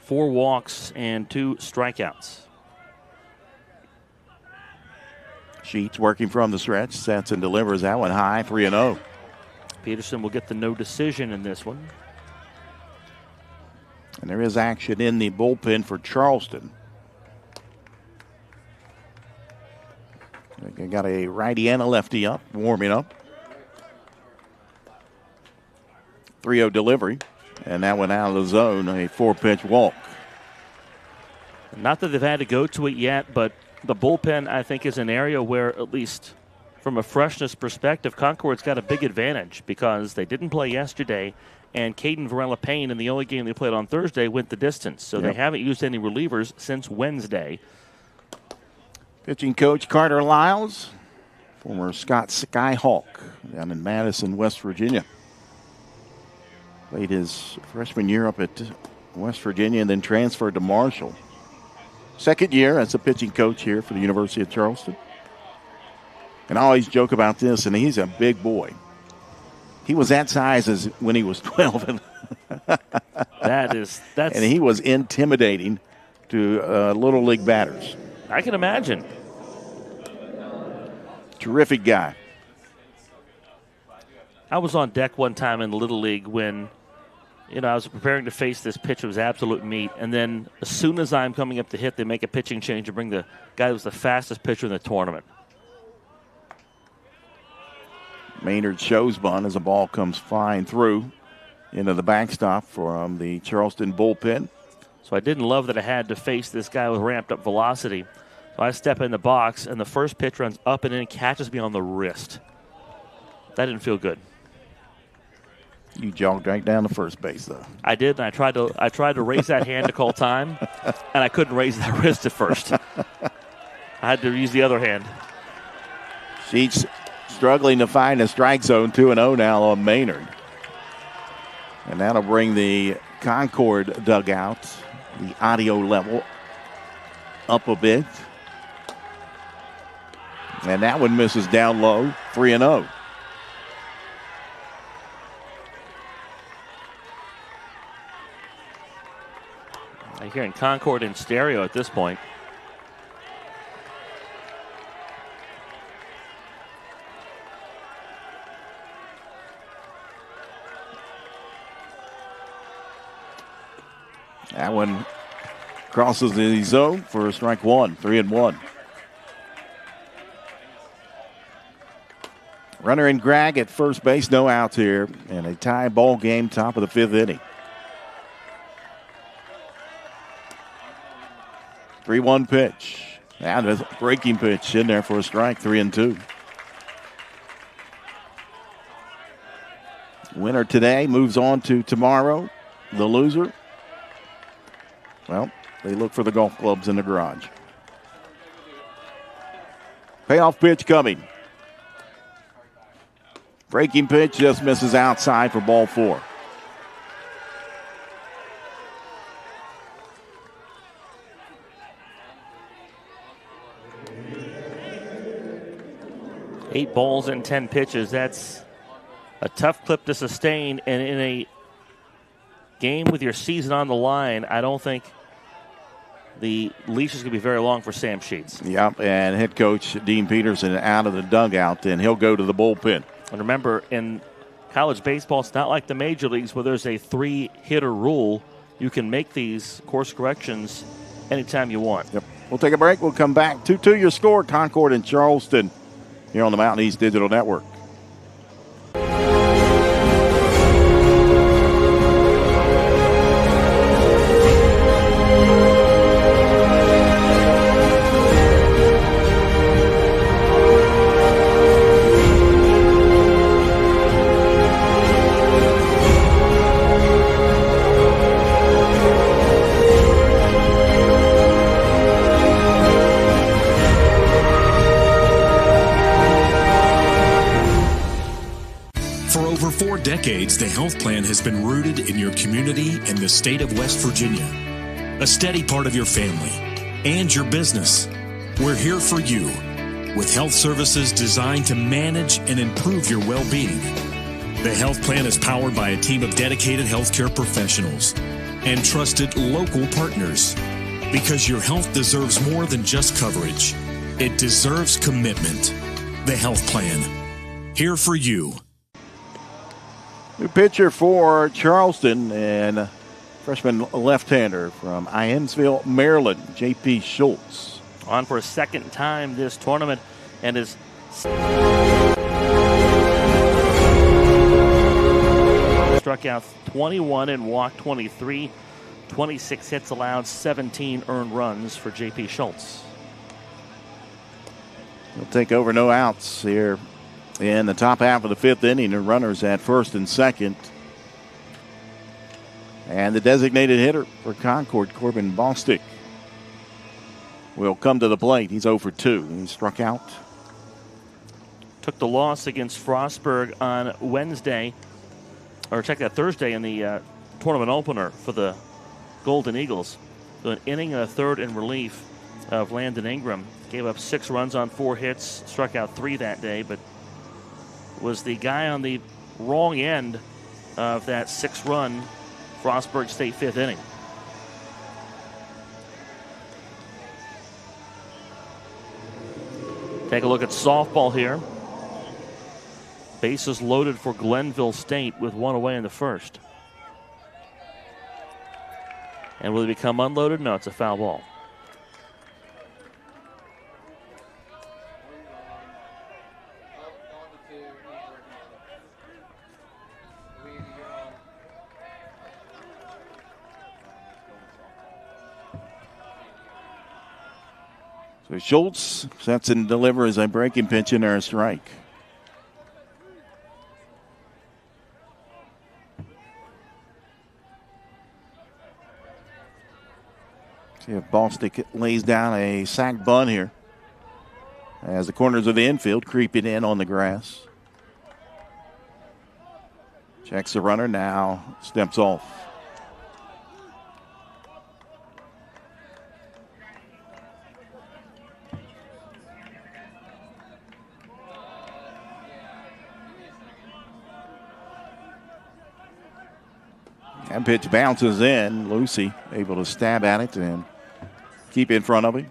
4 walks, and 2 strikeouts. Sheets working from the stretch, sets and delivers that one high, 3-0. Peterson will get the no decision in this one. And there is action in the bullpen for Charleston. They got a righty and a lefty up, warming up. 3-0 delivery. And that went out of the zone, a 4-pitch walk. Not that they've had to go to it yet, but the bullpen, I think, is an area where, at least from a freshness perspective, Concord's got a big advantage because they didn't play yesterday, and Caden Varela-Payne, in the only game they played on Thursday, went the distance. So they haven't used any relievers since Wednesday. Pitching coach Carter Lyles, former Scott Skyhawk down in Madison, West Virginia. Played his freshman year up at West Virginia and then transferred to Marshall. Second year as a pitching coach here for the University of Charleston. And I always joke about this, and he's a big boy. He was that size as when he was 12. That's and he was intimidating to Little League batters. I can imagine. Terrific guy. I was on deck one time in the Little League when, I was preparing to face this pitch. It was absolute meat. And then as soon as I'm coming up to hit, they make a pitching change and bring the guy who was the fastest pitcher in the tournament. Maynard shows bunt as the ball comes flying through into the backstop from the Charleston bullpen. So I didn't love that I had to face this guy with ramped up velocity. So I step in the box, and the first pitch runs up and in and catches me on the wrist. That didn't feel good. You jogged right down to first base, though. I did, and I tried to raise that hand to call time, and I couldn't raise that wrist at first. I had to use the other hand. Sheets struggling to find a strike zone, 2-0 now on Maynard. And that'll bring the Concord dugout, the audio level, up a bit. And that one misses down low, 3-0. I'm hearing Concord in stereo at this point. That one crosses the zone for a strike one, 3-1. Runner in Greg at first base, no outs here, and a tie ball game, top of the fifth inning. 3-1 pitch. And a breaking pitch in there for a strike, 3-2. Winner today moves on to tomorrow. The loser, well, they look for the golf clubs in the garage. Payoff pitch coming. Breaking pitch just misses outside for ball 4. Eight balls and 10 pitches. That's a tough clip to sustain. And in a game with your season on the line, I don't think the leash is going to be very long for Sam Sheets. Yep, and head coach Dean Peterson out of the dugout, and he'll go to the bullpen. And remember, in college baseball, it's not like the major leagues where there's a 3-hitter rule. You can make these course corrections anytime you want. Yep. We'll take a break. We'll come back. 2-2 your score, Concord and Charleston, here on the Mountain East Digital Network. Decades, the health plan has been rooted in your community and the state of West Virginia. A steady part of your family and your business. We're here for you with health services designed to manage and improve your well-being. The health plan is powered by a team of dedicated healthcare professionals and trusted local partners because your health deserves more than just coverage. It deserves commitment. The health plan. Here for you. New pitcher for Charleston and freshman left-hander from Iamsville, Maryland, J.P. Schultz. On for a second time this tournament and is struck out 21 and walked 23. 26 hits allowed, 17 earned runs for J.P. Schultz. He'll take over, no outs here in the top half of the fifth inning. The runners at first and second. And the designated hitter for Concord, Corbin Bostic, will come to the plate. He's 0 for 2. He struck out. Took the loss against Frostburg on Thursday in the tournament opener for the Golden Eagles. So an inning and a third in relief of Landon Ingram. Gave up 6 runs on 4 hits, struck out 3 that day, but was the guy on the wrong end of that 6-run Frostburg State 5th inning. Take a look at softball here. Bases loaded for Glenville State with 1 away in the first. And will it become unloaded? No, it's a foul ball. So Schultz sets and delivers a breaking pitch in there, a strike. See if Bostic lays down a sac bunt here as the corners of the infield creeping in on the grass. Checks the runner, now steps off. That pitch bounces in. Lucy able to stab at it and keep in front of him.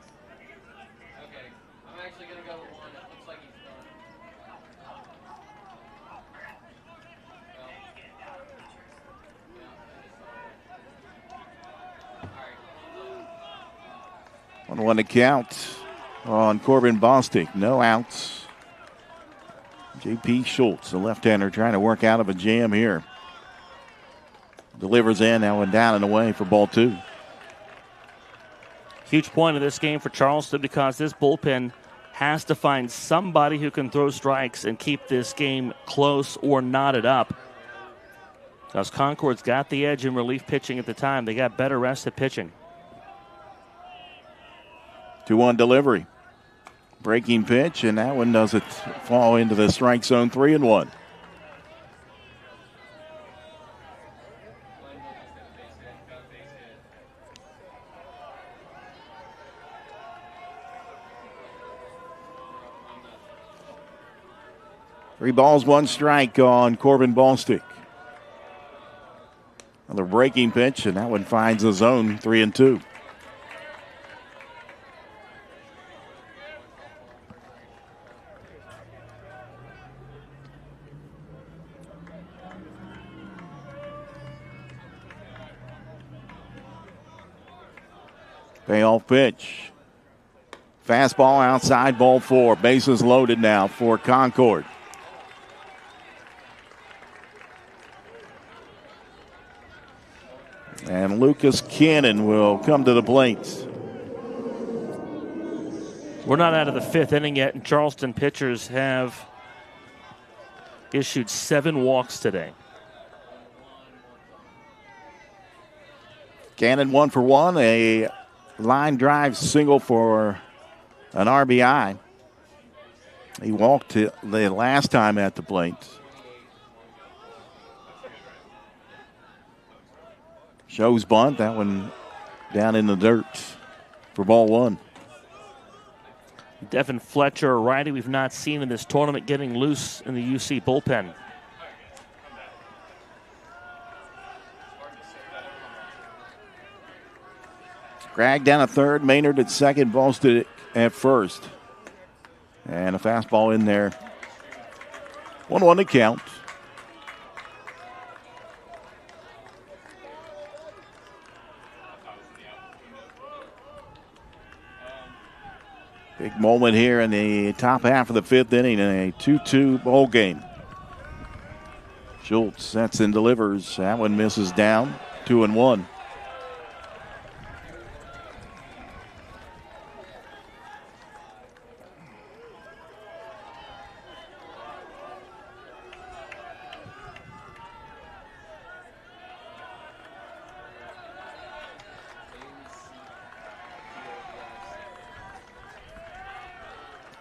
One to count on Corbin Bostic. No outs. J.P. Schultz, the left-hander, trying to work out of a jam here. Delivers in, that one down and away for ball 2. Huge point of this game for Charleston because this bullpen has to find somebody who can throw strikes and keep this game close or knotted up. Because Concord's got the edge in relief pitching at the time. They got better rest at pitching. 2-1 delivery. Breaking pitch, and that one doesn't fall into the strike zone. 3-1. Three balls, 1 strike on Corbin Bostic. Another breaking pitch, and that one finds the zone. 3-2. Payoff pitch. Fastball outside, ball 4. Bases loaded now for Concord. And Lucas Cannon will come to the plate. We're not out of the 5th inning yet, and Charleston pitchers have issued 7 walks today. Cannon 1 for 1, a line drive single for an RBI. He walked the last time at the plate. Shows bunt, that one down in the dirt for ball 1. Devin Fletcher, a righty we've not seen in this tournament, getting loose in the UC bullpen. Gragg down at third, Maynard at second, Bostic at first. And a fastball in there. 1-1 to count. Big moment here in the top half of the 5th inning in a 2-2 ball game. Schultz sets and delivers. That one misses down. 2-1.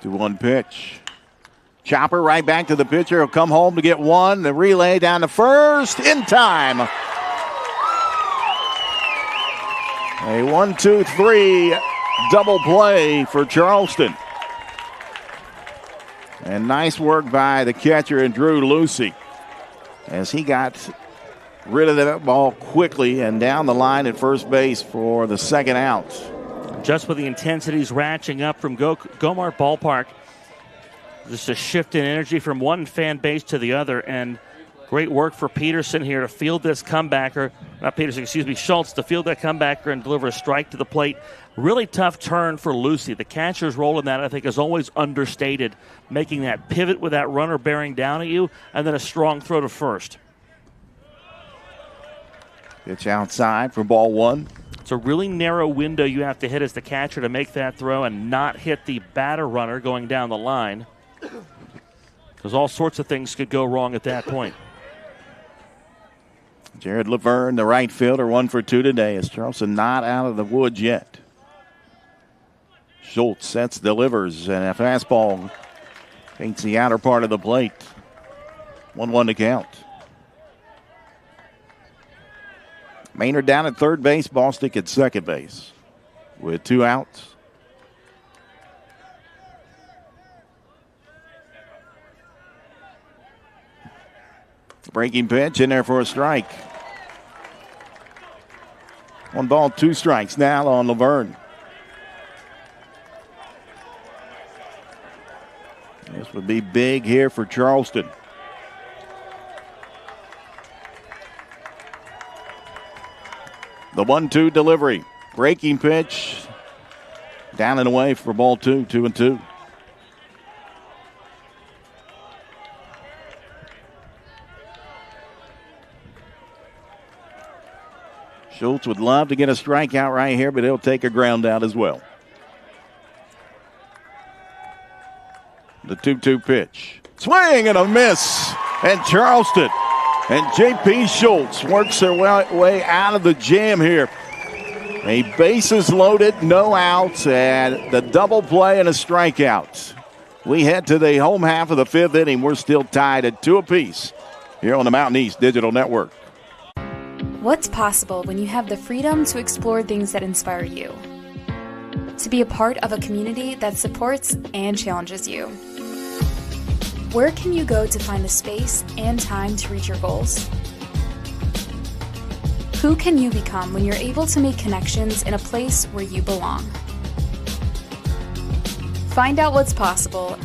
To one pitch. Chopper right back to the pitcher. He'll come home to get one. The relay down to first in time. A 1-2-3 double play for Charleston. And nice work by the catcher and Drew Lucy as he got rid of that ball quickly and down the line at first base for the second out. Just with the intensities ratcheting up from Gomart Ballpark, just a shift in energy from one fan base to the other, and great work for Peterson here to field this comebacker. Not Peterson, excuse me, Schultz to field that comebacker and deliver a strike to the plate. Really tough turn for Lucy. The catcher's role in that, I think, is always understated, making that pivot with that runner bearing down at you, and then a strong throw to first. Pitch outside for ball one. It's a really narrow window you have to hit as the catcher to make that throw and not hit the batter runner going down the line, because all sorts of things could go wrong at that point. Jared Laverne, the right fielder, 1 for 2 today, as Charleston not out of the woods yet. Schultz sets, delivers, and a fastball paints the outer part of the plate. 1-1 to count. Maynard down at third base, Ballstick at second base with 2 outs. Breaking pitch in there for a strike. 1 ball, 2 strikes now on Laverne. This would be big here for Charleston. The 1-2 delivery. Breaking pitch. Down and away for ball 2, 2-2. Schultz would love to get a strikeout right here, but he'll take a ground out as well. The 2-2 pitch. Swing and a miss. And Charleston and J.P. Schultz works their way out of the jam here. A bases loaded, no outs, and the double play and a strikeout. We head to the home half of the 5th inning. We're still tied at 2 apiece here on the Mountain East Digital Network. What's possible when you have the freedom to explore things that inspire you? To be a part of a community that supports and challenges you. Where can you go to find the space and time to reach your goals? Who can you become when you're able to make connections in a place where you belong? Find out what's possible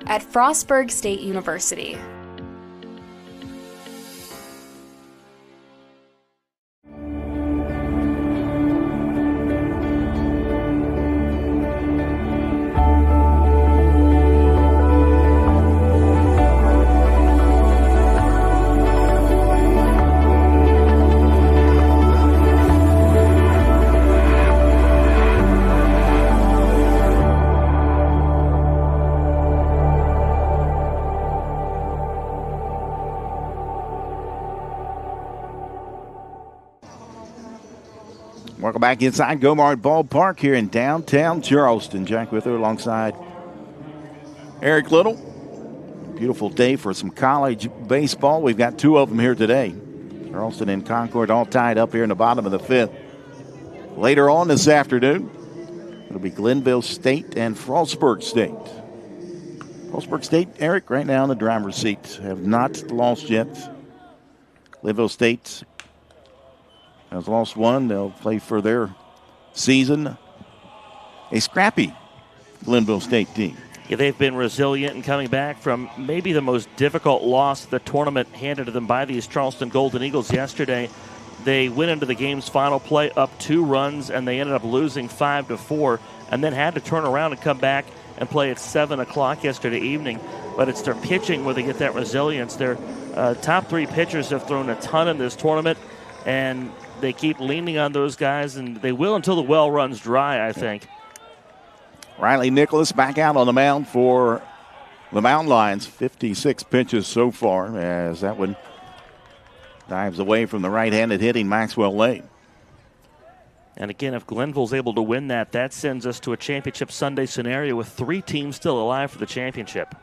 at Frostburg State University. Welcome back inside Gomart Ballpark here in downtown Charleston. Jack Wither alongside Eric Little. Beautiful day for some college baseball. We've got 2 of them here today. Charleston and Concord all tied up here in the bottom of the 5th. Later on this afternoon, it'll be Glenville State and Frostburg State. Frostburg State, Eric, right now in the driver's seat, have not lost yet. Glenville State has lost 1. They'll play for their season. A scrappy Glenville State team. Yeah, they've been resilient and coming back from maybe the most difficult loss the tournament handed to them by these Charleston Golden Eagles yesterday. They went into the game's final play up 2 runs, and they ended up losing 5-4, and then had to turn around and come back and play at 7 o'clock yesterday evening. but it's their pitching where they get that resilience. Their top 3 pitchers have thrown a ton in this tournament, and they keep leaning on those guys, and they will until the well runs dry, I think. Riley Nicholas back out on the mound for the Mountain Lions. 56 pitches so far as that one dives away from the right-handed hitting Maxwell Lane. And again, if Glenville's able to win that, that sends us to a championship Sunday scenario with 3 teams still alive for the championship.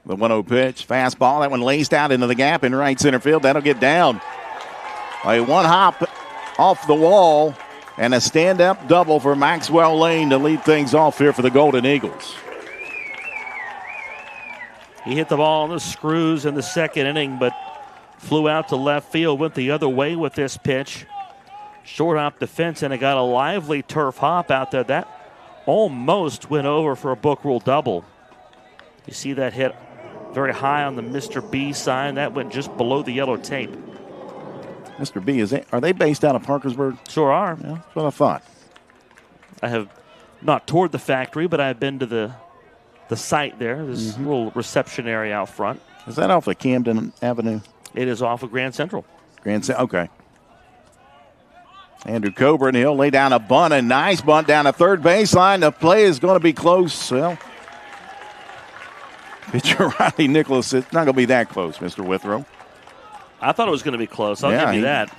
The 1-0 pitch, fastball. That one laced out into the gap in right center field. That'll get down. A one hop off the wall and a stand-up double for Maxwell Lane to lead things off here for the Golden Eagles. He hit the ball on the screws in the second inning, but flew out to left field, went the other way with this pitch. Short hop the fence, and it got a lively turf hop out there. That almost went over for a book rule double. You see that hit very high on the Mr. B sign. That went just below the yellow tape. Mr. B, are they based out of Parkersburg? Sure are. Yeah, that's what I thought. I have not toured the factory, but I've been to the site there. There's a little reception area out front. Is that off of Camden Avenue? It is off of Grand Central. Okay. Andrew Coburn, he'll lay down a bunt, a nice bunt down the third baseline. The play is going to be close. Well, pitcher Riley Nicholas, it's not going to be that close, Mr. Withrow. I thought it was going to be close. I'll give you that.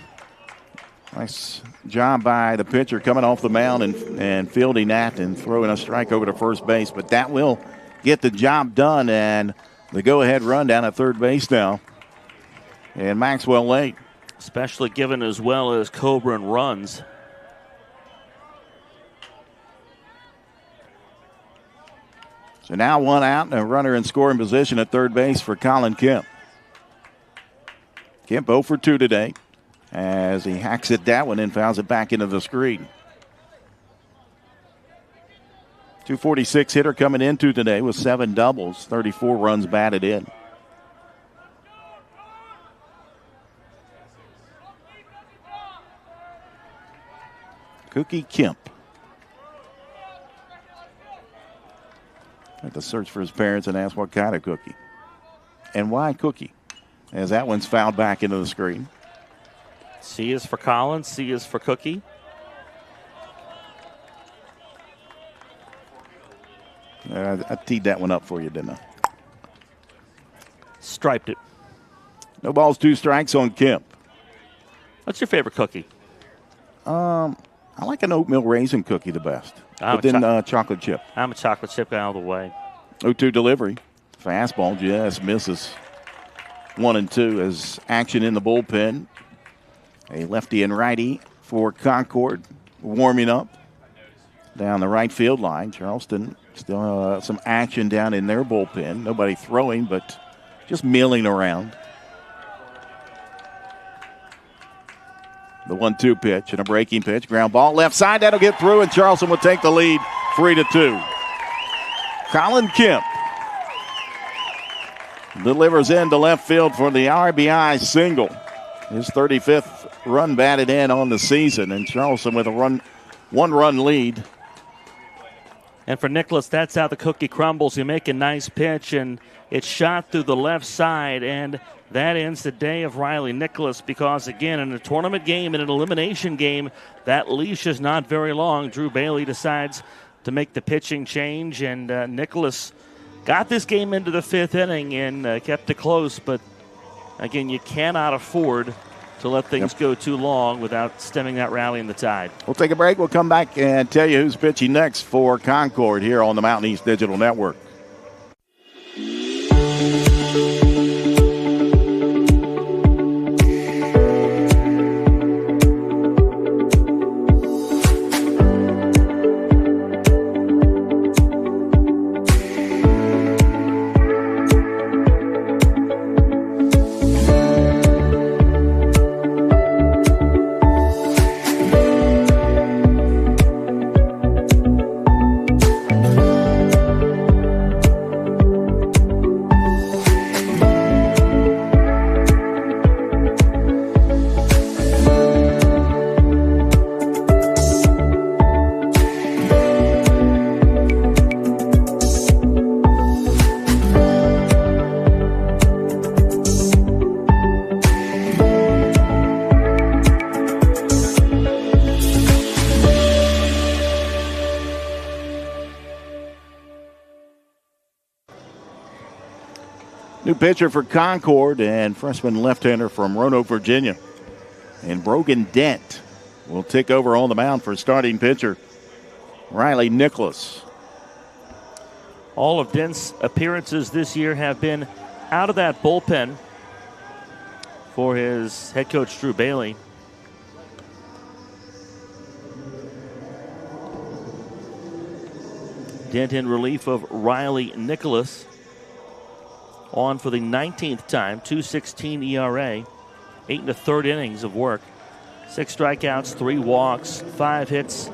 Nice job by the pitcher coming off the mound and fielding that and throwing a strike over to first base. But that will get the job done, and the go-ahead run down at third base now. And Maxwell Lane. Especially given as well as Coburn runs. So now one out and a runner in scoring position at third base for Colin Kemp. Kemp 0 for 2 today as he hacks it that one and fouls it back into the screen. 246 hitter coming into today with 7 doubles, 34 runs batted in. Cookie Kemp. Had to search for his parents and ask what kind of cookie. And why cookie? As that one's fouled back into the screen. C is for Collins. C is for Cookie. I teed that one up for you, didn't I? Striped it. No balls, 2 strikes on Kemp. What's your favorite cookie? I like an oatmeal raisin cookie the best. But then chocolate chip. I'm a chocolate chip guy all the way. 0-2 delivery. Fastball just misses. 1-2 as action in the bullpen. A lefty and righty for Concord warming up down the right field line. Charleston still some action down in their bullpen. Nobody throwing, but just milling around. The 1-2 pitch and a breaking pitch. Ground ball left side. That'll get through, and Charleston will take the lead 3-2. Colin Kemp delivers into left field for the RBI single. His 35th run batted in on the season, and Charleston with a one-run lead. And for Nicholas, that's how the cookie crumbles. You make a nice pitch, and it's shot through the left side, and that ends the day of Riley Nicholas because, again, in a tournament game, in an elimination game, that leash is not very long. Drew Bailey decides to make the pitching change, and Nicholas got this game into the 5th inning and kept it close. But, again, you cannot afford to let things go too long without stemming that rally in the tide. We'll take a break. We'll come back and tell you who's pitching next for Concord here on the Mountain East Digital Network. New pitcher for Concord and freshman left-hander from Roanoke, Virginia. And Brogan Dent will take over on the mound for starting pitcher Riley Nicholas. All of Dent's appearances this year have been out of that bullpen for his head coach, Drew Bailey. Dent in relief of Riley Nicholas. On for the 19th time, 2.16 ERA, 8 1/3 innings of work, 6 strikeouts, 3 walks, 5 hits,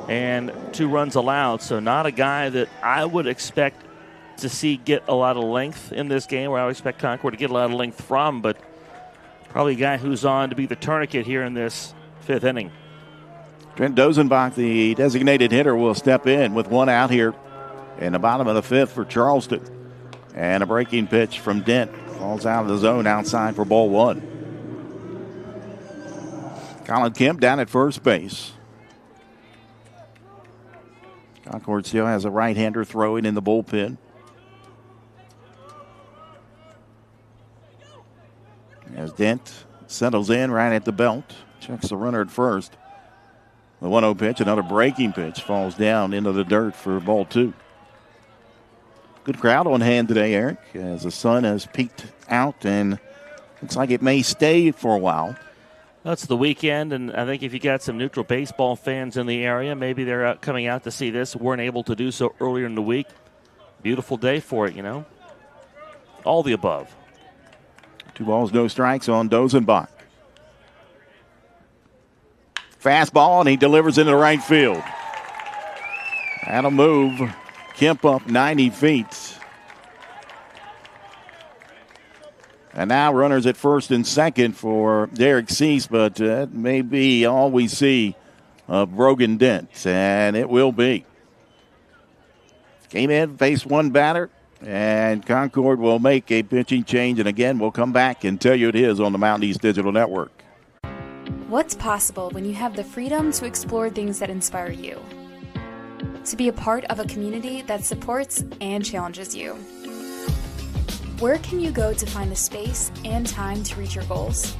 and 2 runs allowed. So not a guy that I would expect to see get a lot of length in this game, where I would expect Concord to get a lot of length from, but probably a guy who's on to be the tourniquet here in this 5th inning. Trent Dozenbach, the designated hitter, will step in with 1 out here in the bottom of the 5th for Charleston. And a breaking pitch from Dent falls out of the zone outside for ball 1. Colin Kemp down at first base. Concord still has a right-hander throwing in the bullpen. As Dent settles in right at the belt, checks the runner at first. The 1-0 pitch, another breaking pitch, falls down into the dirt for ball 2. Good crowd on hand today, Eric, as the sun has peeked out and looks like it may stay for a while. That's the weekend, and I think if you got some neutral baseball fans in the area, maybe they're coming out to see this. Weren't able to do so earlier in the week. Beautiful day for it, you know. All the above. 2 balls, no strikes on Dozenbach. Fastball, and he delivers into right field. That'll move Kemp up 90 feet. And now runners at first and second for Derek Cease, but that may be all we see of Brogan Dent, and it will be. Came in, faced 1 batter, and Concord will make a pitching change. And again, we'll come back and tell you it is on the Mountain East Digital Network. What's possible when you have the freedom to explore things that inspire you? To be a part of a community that supports and challenges you. Where can you go to find the space and time to reach your goals?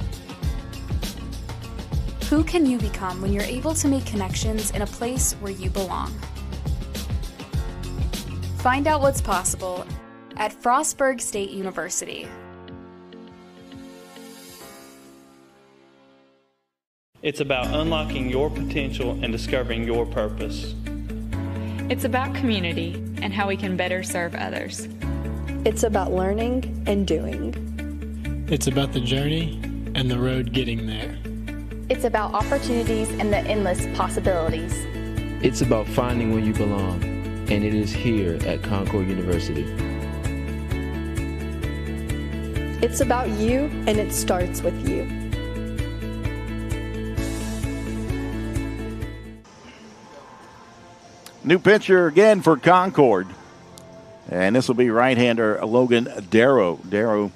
Who can you become when you're able to make connections in a place where you belong? Find out what's possible at Frostburg State University. It's about unlocking your potential and discovering your purpose. It's about community and how we can better serve others. It's about learning and doing. It's about the journey and the road getting there. It's about opportunities and the endless possibilities. It's about finding where you belong, and it is here at Concord University. It's about you, and it starts with you. New pitcher again for Concord. And this will be right-hander Logan Darrow. Darrow,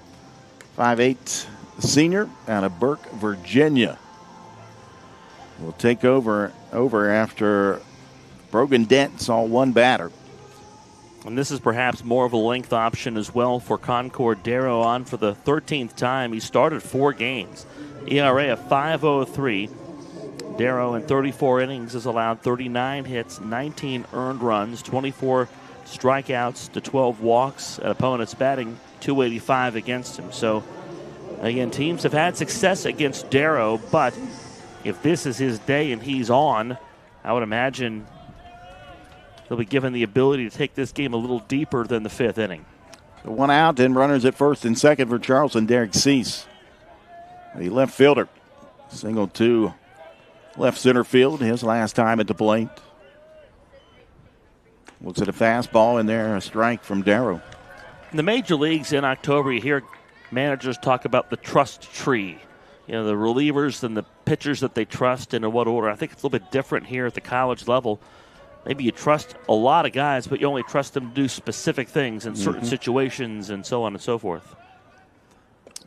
5'8", senior out of Burke, Virginia. Will take over after Brogan Dent saw 1 batter. And this is perhaps more of a length option as well for Concord. Darrow on for the 13th time. He started 4 games. ERA of 5.03. Darrow in 34 innings has allowed 39 hits, 19 earned runs, 24 strikeouts to 12 walks. At opponents batting .285 against him. So, again, teams have had success against Darrow, but if this is his day and he's on, I would imagine he'll be given the ability to take this game a little deeper than the 5th inning. So 1 out, 10 runners at first and second for Charleston. Derek Cease, the left fielder, single to left center field, his last time at the plate. Looks at a fastball in there, a strike from Darrow. In the major leagues in October, you hear managers talk about the trust tree. You know, the relievers and the pitchers that they trust and in what order. I think it's a little bit different here at the college level. Maybe you trust a lot of guys, but you only trust them to do specific things in certain situations and so on and so forth.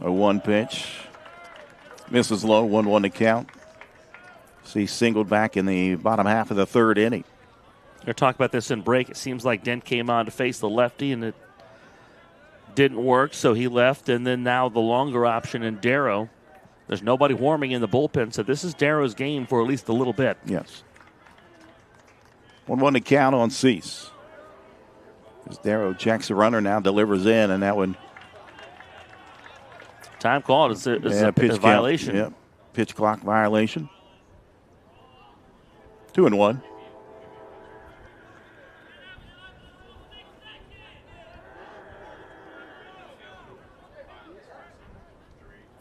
A 1 pitch. Misses low, 1-1 to count. See, singled back in the bottom half of the 3rd inning. We're talking about this in break. It seems like Dent came on to face the lefty, and it didn't work, so he left. And then now the longer option in Darrow. There's nobody warming in the bullpen, so this is Darrow's game for at least a little bit. Yes. 1-1 to count on Cease. As Darrow checks the runner, now delivers in, and that one. Time called. It's a violation. Yep. Pitch clock violation. 2-1.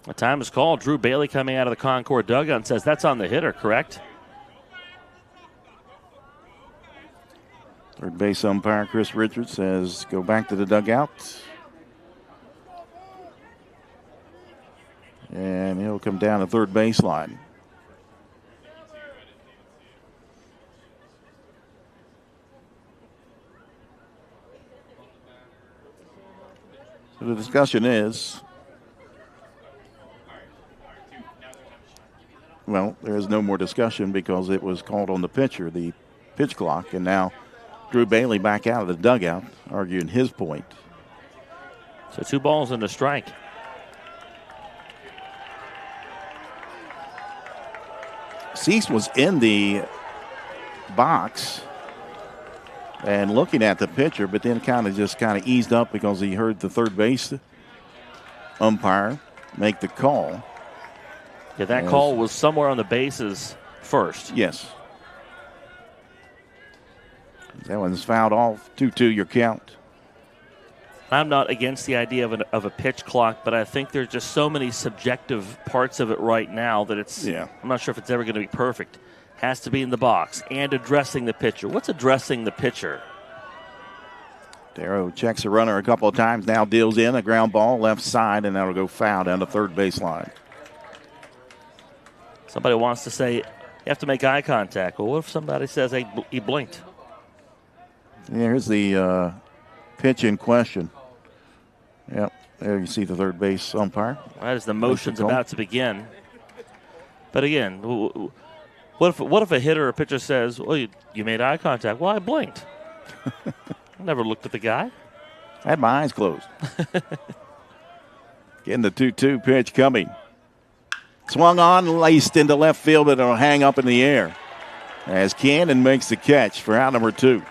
A time is called. Drew Bailey coming out of the Concord dugout and says that's on the hitter, correct? Third base umpire Chris Richards says go back to the dugout. And he'll come down the third baseline. So the discussion is, well, there is no more discussion because it was called on the pitcher, the pitch clock, and now Drew Bailey back out of the dugout, arguing his point. So 2 balls and a strike. Cease was in the box and looking at the pitcher, but then kind of eased up because he heard the third base umpire make the call. Yeah, that call was somewhere on the bases first. Yes. That one's fouled off. 2-2 your count. I'm not against the idea of a pitch clock, but I think there's just so many subjective parts of it right now that I'm not sure if it's ever going to be perfect. Has to be in the box and addressing the pitcher. What's addressing the pitcher? Darrow checks the runner a couple of times, now deals in a ground ball left side, and that'll go foul down the third baseline. Somebody wants to say you have to make eye contact. Well, what if somebody says he blinked? Here's the pitch in question. Yep, there you see the third base umpire. That is the motion's about to begin. But again, what if a hitter or a pitcher says, well, you made eye contact? Well, I blinked. I never looked at the guy. I had my eyes closed. Getting the 2-2 pitch coming. Swung on, laced into left field, but it'll hang up in the air as Cannon makes the catch for out number 2.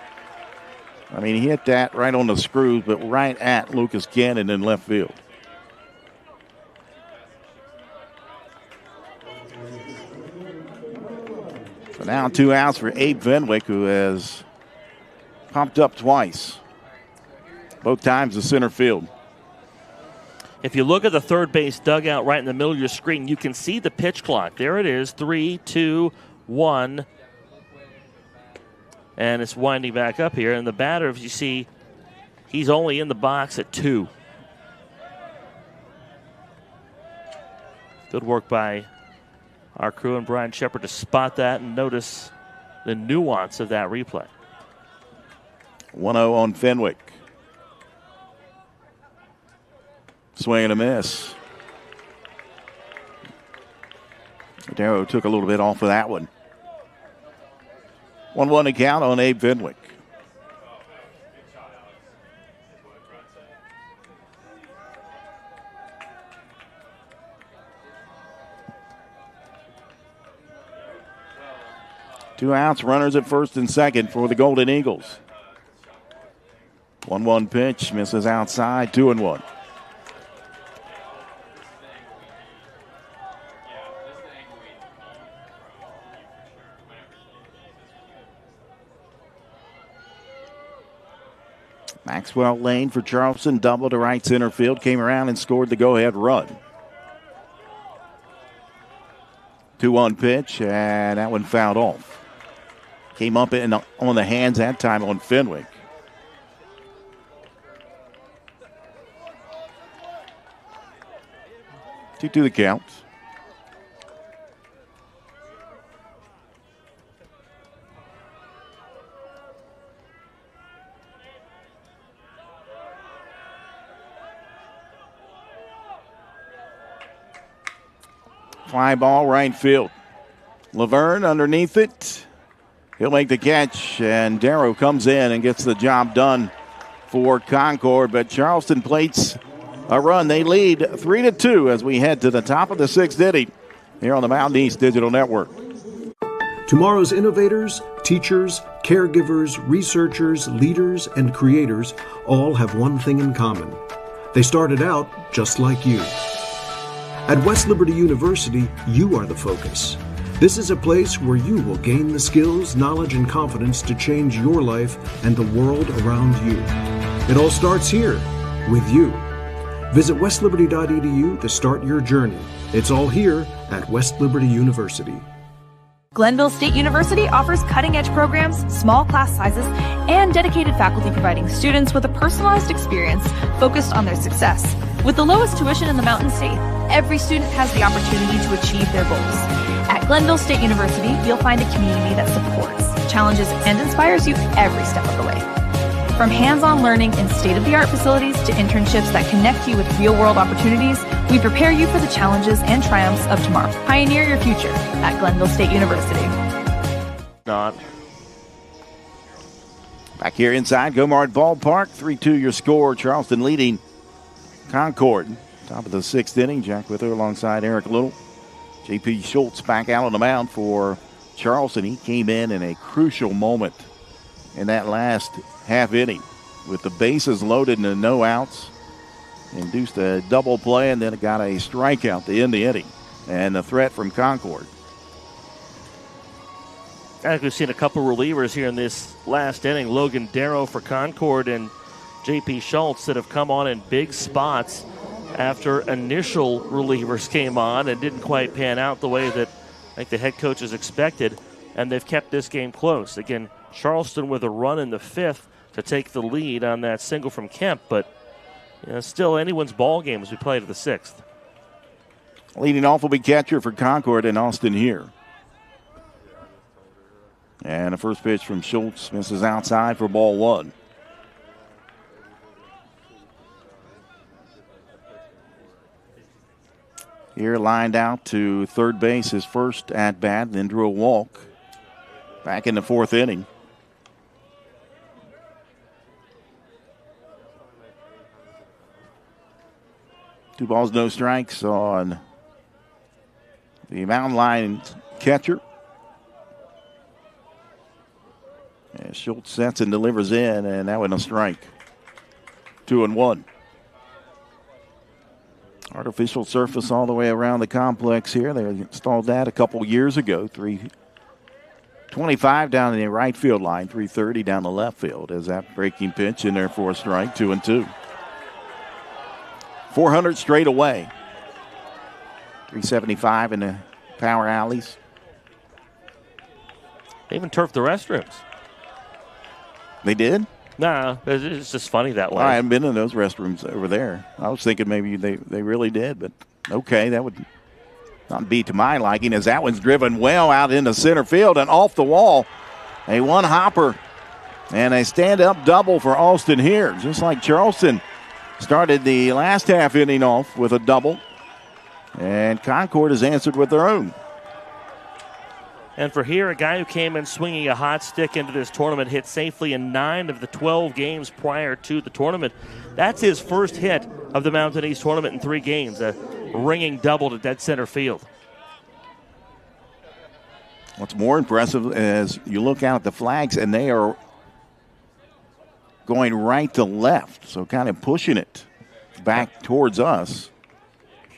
I mean, he hit that right on the screws, but right at Lucas Cannon in left field. So now 2 outs for Abe Fenwick, who has popped up twice. Both times to center field. If you look at the third base dugout right in the middle of your screen, you can see the pitch clock. There it is, 3, 2, 1. And it's winding back up here. And the batter, as you see, he's only in the box at 2. Good work by our crew and Brian Shepard to spot that and notice the nuance of that replay. 1-0 on Fenwick. Swing and a miss. Darrow took a little bit off of that one. 1-1 to count on Abe Fenwick. Two outs, runners at first and second for the Golden Eagles. 1-1 pitch, misses outside, 2-1. Maxwell Lane for Charleston, double to right center field, came around and scored the go-ahead run. 2-1 pitch, and that one fouled off. Came up on the hands that time on Fenwick. To the count. Fly ball right field. Laverne underneath it. He'll make the catch, and Darrow comes in and gets the job done for Concord, but Charleston plates a run. They lead 3-2 as we head to the top of the 6th inning here on the Mountain East Digital Network. Tomorrow's innovators, teachers, caregivers, researchers, leaders, and creators all have one thing in common. They started out just like you. At West Liberty University, you are the focus. This is a place where you will gain the skills, knowledge, and confidence to change your life and the world around you. It all starts here, with you. Visit westliberty.edu to start your journey. It's all here at West Liberty University. Glenville State University offers cutting-edge programs, small class sizes, and dedicated faculty providing students with a personalized experience focused on their success. With the lowest tuition in the Mountain State, every student has the opportunity to achieve their goals. At Glenville State University, you'll find a community that supports, challenges, and inspires you every step of the way. From hands-on learning in state-of-the-art facilities to internships that connect you with real-world opportunities, we prepare you for the challenges and triumphs of tomorrow. Pioneer your future at Glenville State University. Not. Back here inside Gomard Ballpark, 3-2 your score. Charleston leading Concord. Top of the 6th inning. Jack Wither alongside Eric Little. J.P. Schultz back out on the mound for Charleston. He came in a crucial moment in that last half inning with the bases loaded and no outs. Induced a double play and then it got a strikeout to end the inning. And the threat from Concord. I think we've seen a couple relievers here in this last inning. Logan Darrow for Concord and J.P. Schultz that have come on in big spots after initial relievers came on and didn't quite pan out the way that I think the head coaches expected. And they've kept this game close. Again, Charleston with a run in the 5th to take the lead on that single from Kemp, but still anyone's ball game as we play to the 6th. Leading off will be catcher for Concord and Austin here. And the first pitch from Schultz misses outside for ball 1. Here lined out to third base, his first at bat, then drew a walk. Back in the 4th inning. Two balls, no strikes on the mountain line catcher. And Schultz sets and delivers in, and that one a strike. 2-1. Artificial surface all the way around the complex here. They installed that a couple years ago. 325 down the right field line, 330 down the left field. As that breaking pitch in there for a strike, 2-2. 400 straight away. 375 in the power alleys. They even turfed the restrooms. They did? Nah, it's just funny that way. I haven't been in those restrooms over there. I was thinking maybe they really did, but okay, that would not be to my liking as that one's driven well out into center field and off the wall. A one-hopper and a stand-up double for Austin here, just like Charleston started the last half inning off with a double, and Concord has answered with their own. And for here, a guy who came in swinging a hot stick into this tournament, hit safely in 9 of the 12 games prior to the tournament. That's his first hit of the Mountain East tournament in 3 games, a ringing double to dead center field. What's more impressive is you look out at the flags, and they are going right to left, so kind of pushing it back towards us.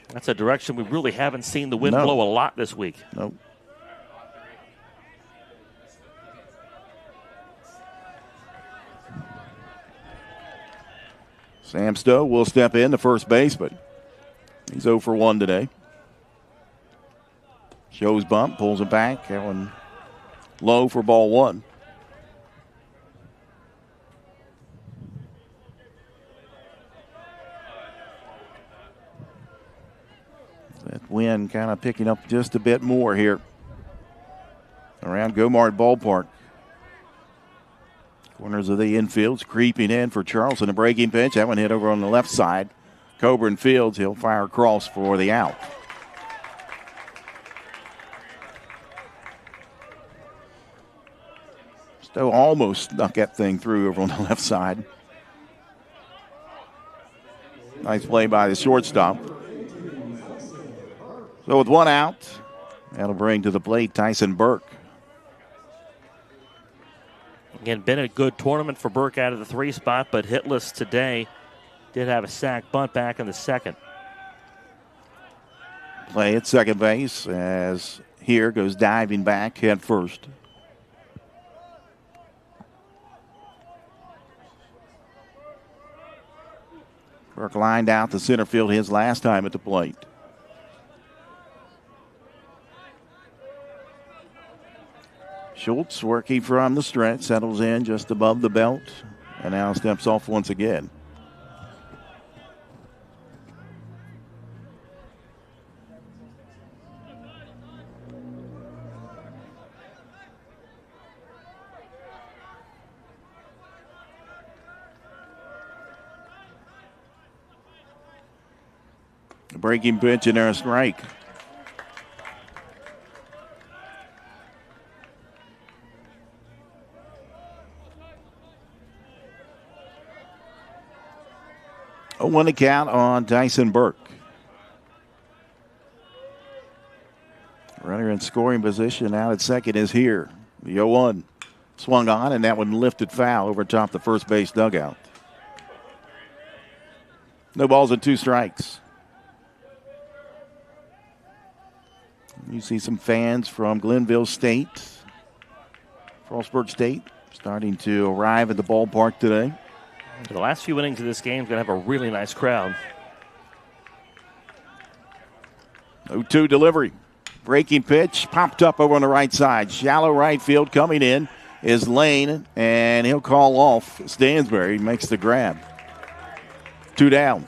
That's a direction we really haven't seen the wind blow a lot this week. Nope. Sam Stowe will step in to first base, but he's 0 for 1 today. Shows bump, pulls it back. That one low for ball 1. That wind kind of picking up just a bit more here around Gomard Ballpark. Corners of the infields creeping in for Charleston. A breaking pitch. That one hit over on the left side. Coburn Fields, he'll fire across for the out. Stowe almost snuck that thing through over on the left side. Nice play by the shortstop. So with one out, that'll bring to the plate Tyson Burke. Again, been a good tournament for Burke out of the 3 spot, but hitless today. Did have a sac bunt back in the second. Play at second base as here goes diving back head first. Burke lined out to center field his last time at the plate. Schultz working from the stretch, settles in just above the belt, and now steps off once again. A breaking pitch and there a strike. A 1 count on Tyson Burke. Runner in scoring position out at second is here. The 0-1 swung on, and that one lifted foul over top the first base dugout. No balls and 2 strikes. You see some fans from Glenville State, Frostburg State, starting to arrive at the ballpark today. The last few innings of this game is going to have a really nice crowd. 0-2 delivery. Breaking pitch popped up over on the right side. Shallow right field coming in is Lane, and he'll call off Stansbury. Makes the grab. 2 down.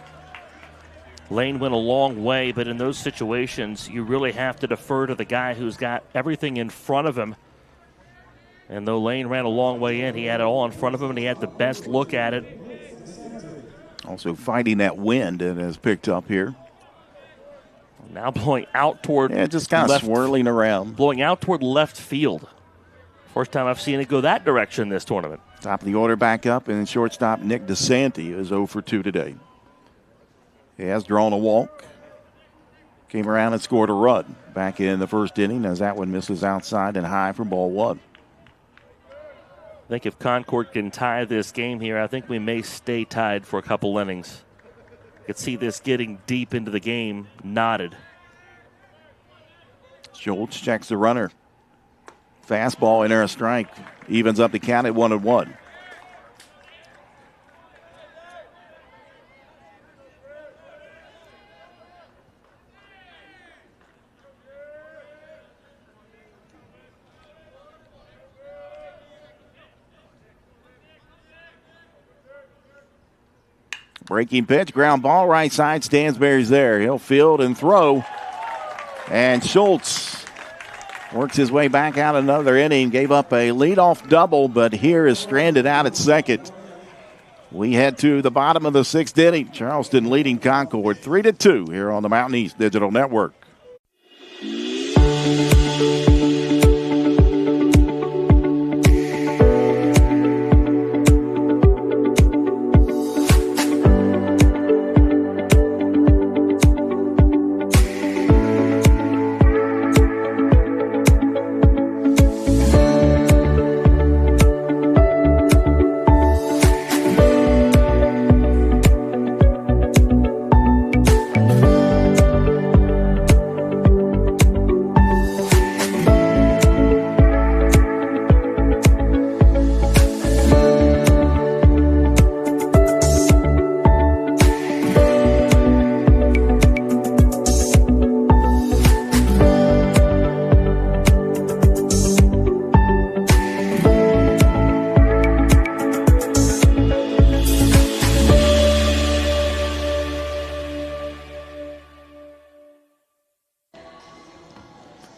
Lane went a long way, but in those situations, you really have to defer to the guy who's got everything in front of him. And though Lane ran a long way in, he had it all in front of him, and he had the best look at it. Also fighting that wind that has picked up here. Now blowing out toward just kind of swirling around. Blowing out toward left field. First time I've seen it go that direction this tournament. Top of the order back up, and shortstop Nick DeSanti is 0 for 2 today. He has drawn a walk. Came around and scored a run back in the first inning as that one misses outside and high for ball 1. I think if Concord can tie this game here, I think we may stay tied for a couple innings. You could see this getting deep into the game, knotted. Schultz checks the runner. Fastball in there, a strike. Evens up the count at 1-1. Breaking pitch, ground ball, right side. Stansbury's there. He'll field and throw. And Schultz works his way back out another inning. Gave up a leadoff double, but here is stranded out at second. We head to the bottom of the 6th inning. Charleston leading Concord 3-2 here on the Mountain East Digital Network.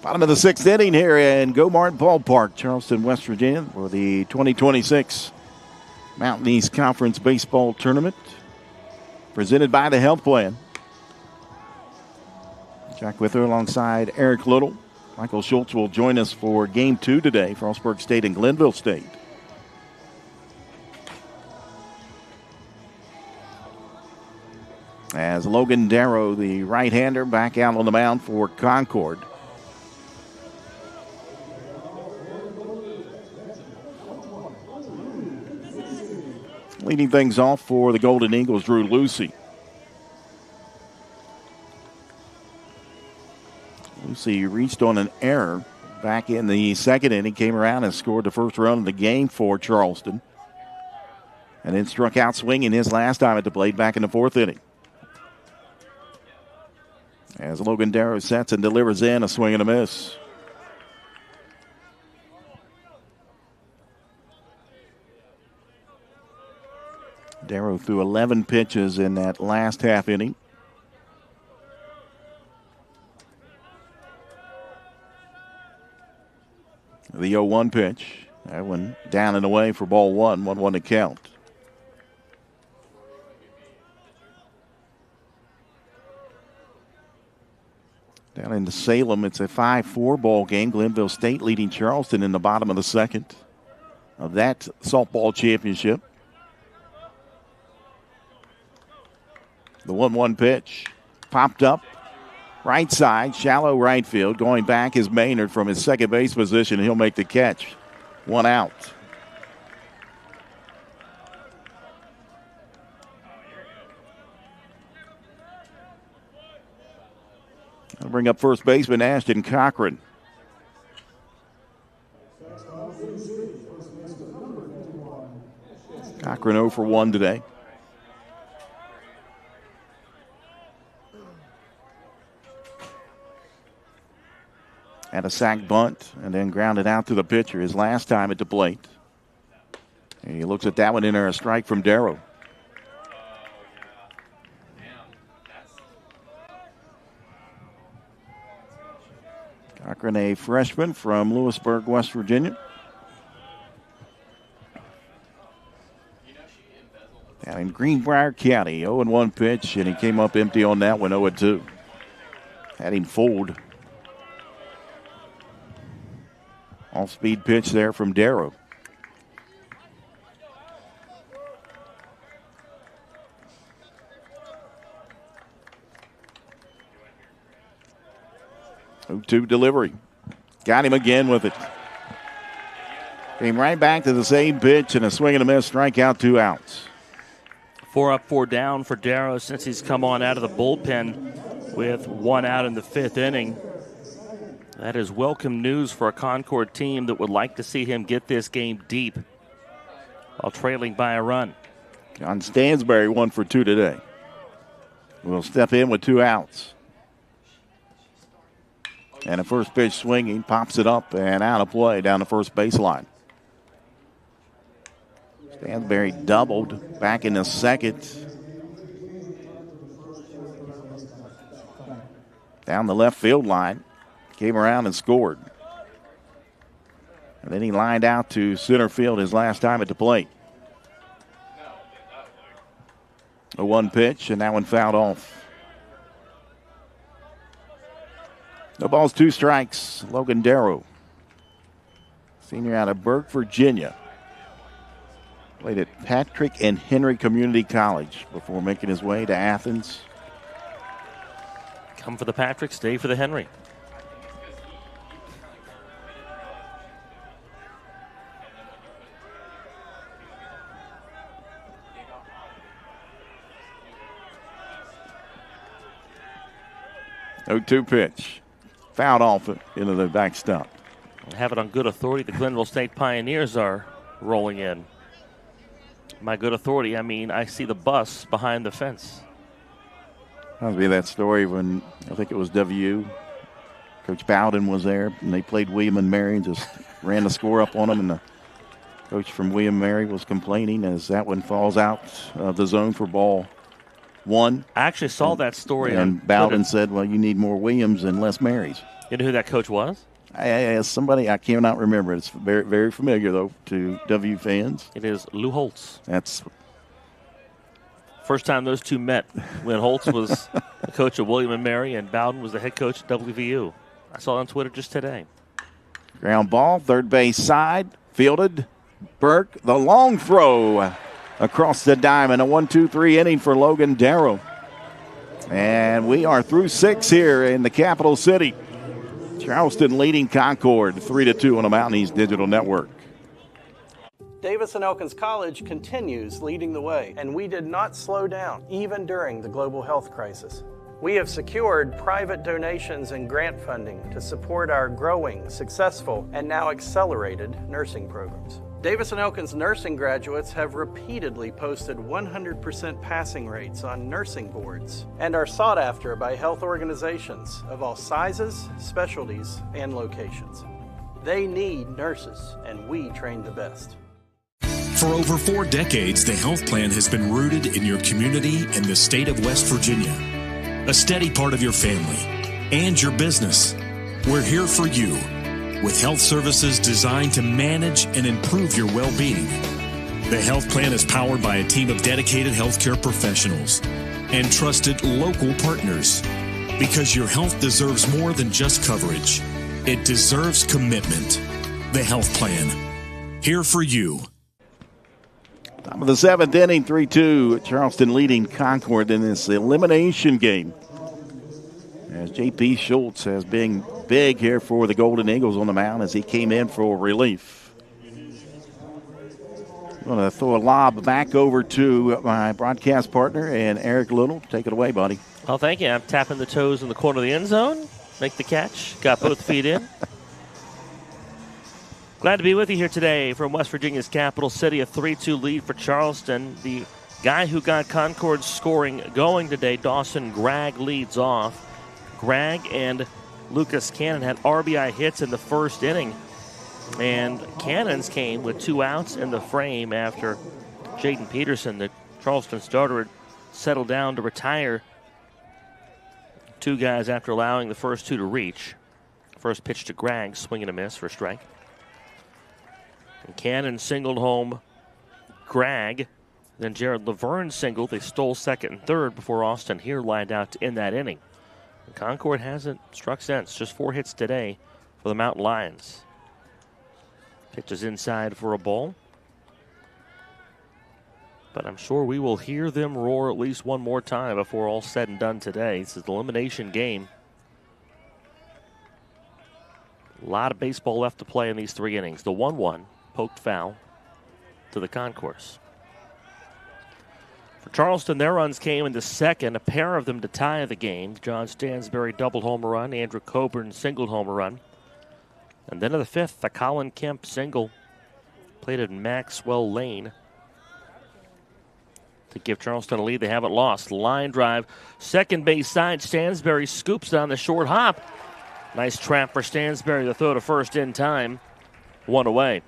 Bottom of the 6th inning here in Go-Mart Ballpark, Charleston, West Virginia, for the 2026 Mountain East Conference Baseball Tournament, presented by the Health Plan. Jack Wither alongside Eric Little. Michael Schultz will join us for Game 2 today, Frostburg State and Glenville State. as Logan Darrow, the right-hander, back out on the mound for Concord. Leading things off for the Golden Eagles, Drew Lucy. Lucy reached on an error back in the second inning, came around and scored the first run of the game for Charleston. And then struck out swinging his last time at the plate back in the fourth inning. As Logan Darrow sets and delivers in a swing and a miss. Darrow threw 11 pitches in that last half inning. The 0-1 pitch. That one down and away for ball one. 1-1 to count. Down into Salem, it's a 5-4 ball game. Glenville State leading Charleston in the bottom of the second of that softball championship. The 1-1 pitch popped up. Right side, shallow right field. Going back is Maynard from his second base position. He'll make the catch. 1 out. I'll bring up first baseman Ashton Cochran. Cochran 0 for 1 today. Had a sac bunt and then grounded out to the pitcher his last time at the plate. And he looks at that one in there, a strike from Darrow. Cochran, a freshman from Lewisburg, West Virginia. Down in Greenbrier County, 0-1 pitch, and he came up empty on that one, 0-2. Had him fooled. Off-speed pitch there from Darrow. Two delivery. Got him again with it. Came right back to the same pitch and a swing and a miss. Strikeout, 2 outs. 4 up, 4 down for Darrow since he's come on out of the bullpen with 1 out in the 5th inning. That is welcome news for a Concord team that would like to see him get this game deep while trailing by a run. John Stansberry 1 for 2 today. Will step in with 2 outs. And a first pitch swinging, pops it up and out of play down the first baseline. Stansberry doubled back in the second. Down the left field line. Came around and scored. And then he lined out to center field his last time at the plate. A 1 pitch, and that one fouled off. No balls, 2 strikes. Logan Darrow, senior out of Burke, Virginia. Played at Patrick and Henry Community College before making his way to Athens. Come for the Patrick, stay for the Henry. No 2 pitch. Fouled off into the backstop. Have it on good authority. The Glenville State Pioneers are rolling in. By good authority, I mean I see the bus behind the fence. Reminds me of that story when I think it was WU. Coach Bowden was there, and they played William and Mary and just ran the score up on them. And the coach from William and Mary was complaining as that one falls out of the zone for ball 1. I actually saw that story. And Bowden said, well, you need more Williams and less Marys. You know who that coach was? Somebody, I cannot remember. It's very, very familiar, though, to W fans. It is Lou Holtz. That's first time those two met when Holtz was the coach of William and Mary and Bowden was the head coach at WVU. I saw it on Twitter just today. Ground ball, third base side, fielded. Burke, the long throw across the diamond. A 1-2-3 inning for Logan Darrow. And we are through 6 here in the capital city. Charleston leading Concord 3-2 on the Mountain East Digital Network. Davis and Elkins College continues leading the way, and we did not slow down, even during the global health crisis. We have secured private donations and grant funding to support our growing, successful, and now accelerated nursing programs. Davis and Elkins nursing graduates have repeatedly posted 100% passing rates on nursing boards and are sought after by health organizations of all sizes, specialties, and locations. They need nurses, and we train the best. For over 4 decades, the health plan has been rooted in your community and the state of West Virginia. A steady part of your family and your business. We're here for you with health services designed to manage and improve your well-being. The health plan is powered by a team of dedicated healthcare professionals and trusted local partners, because your health deserves more than just coverage. It deserves commitment. The health plan, here for you. Top of the 7th inning, 3-2. Charleston leading Concord in this elimination game, as J.P. Schultz has been big here for the Golden Eagles on the mound as he came in for relief. I'm going to throw a lob back over to my broadcast partner and Eric Little. Take it away, buddy. Well, thank you. I'm tapping the toes in the corner of the end zone. Make the catch. Got both feet in. Glad to be with you here today from West Virginia's capital city. A 3-2 lead for Charleston. The guy who got Concord's scoring going today, Dawson Gregg, leads off. Gregg and Lucas Cannon had RBI hits in the first inning. And Cannon's came with 2 outs in the frame after Jaden Peterson, the Charleston starter, had settled down to retire. 2 guys after allowing the first 2 to reach. First pitch to Gregg, swing and a miss for a strike. And Cannon singled home Gregg. Then Jared Laverne singled. They stole second and third before Austin here lined out to end that inning. And Concord hasn't struck since. Just 4 hits today for the Mountain Lions. Pitches inside for a ball. But I'm sure we will hear them roar at least one more time before all said and done today. This is the elimination game. A lot of baseball left to play in these 3 innings. The 1-1 poked foul to the concourse. For Charleston, their runs came in the second, a pair of them to tie the game. John Stansberry doubled home run, Andrew Coburn singled home run. And then in the 5th, a Colin Kemp single played at Maxwell Lane to give Charleston a lead. They haven't lost. Line drive, second base side. Stansberry scoops down the short hop. Nice trap for Stansberry. The throw to first in time. 1 away.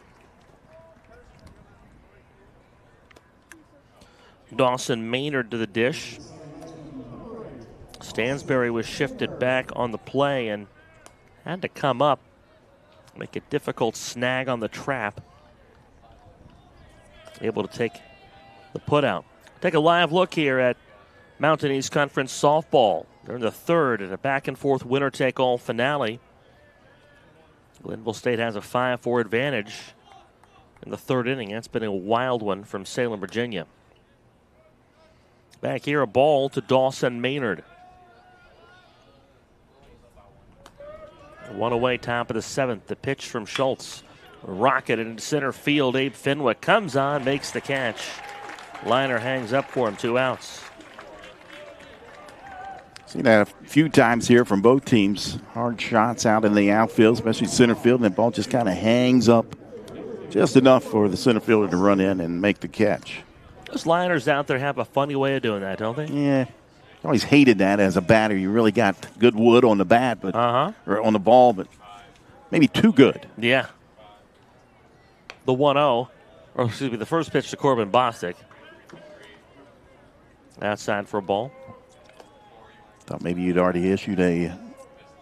Dawson Maynard to the dish. Stansberry was shifted back on the play and had to come up, make a difficult snag on the trap. Able to take the put out. Take a live look here at Mountain East Conference softball. They're in the 3rd in a back-and-forth winner-take-all finale. Glenville State has a 5-4 advantage in the 3rd inning. That's been a wild one from Salem, Virginia. Back here, a ball to Dawson Maynard. 1 away, top of the 7th. The pitch from Schultz. Rocket into center field. Abe Fenwick comes on, makes the catch. Liner hangs up for him, 2 outs. Seen that a few times here from both teams. Hard shots out in the outfield, especially center field, and the ball just kind of hangs up just enough for the center fielder to run in and make the catch. Those liners out there have a funny way of doing that, don't they? Yeah. I always hated that as a batter. You really got good wood on the bat, but or on the ball, but maybe too good. Yeah. The 1-0, or excuse me, the first pitch to Corbin Bostic. Outside for a ball. Thought maybe you'd already issued a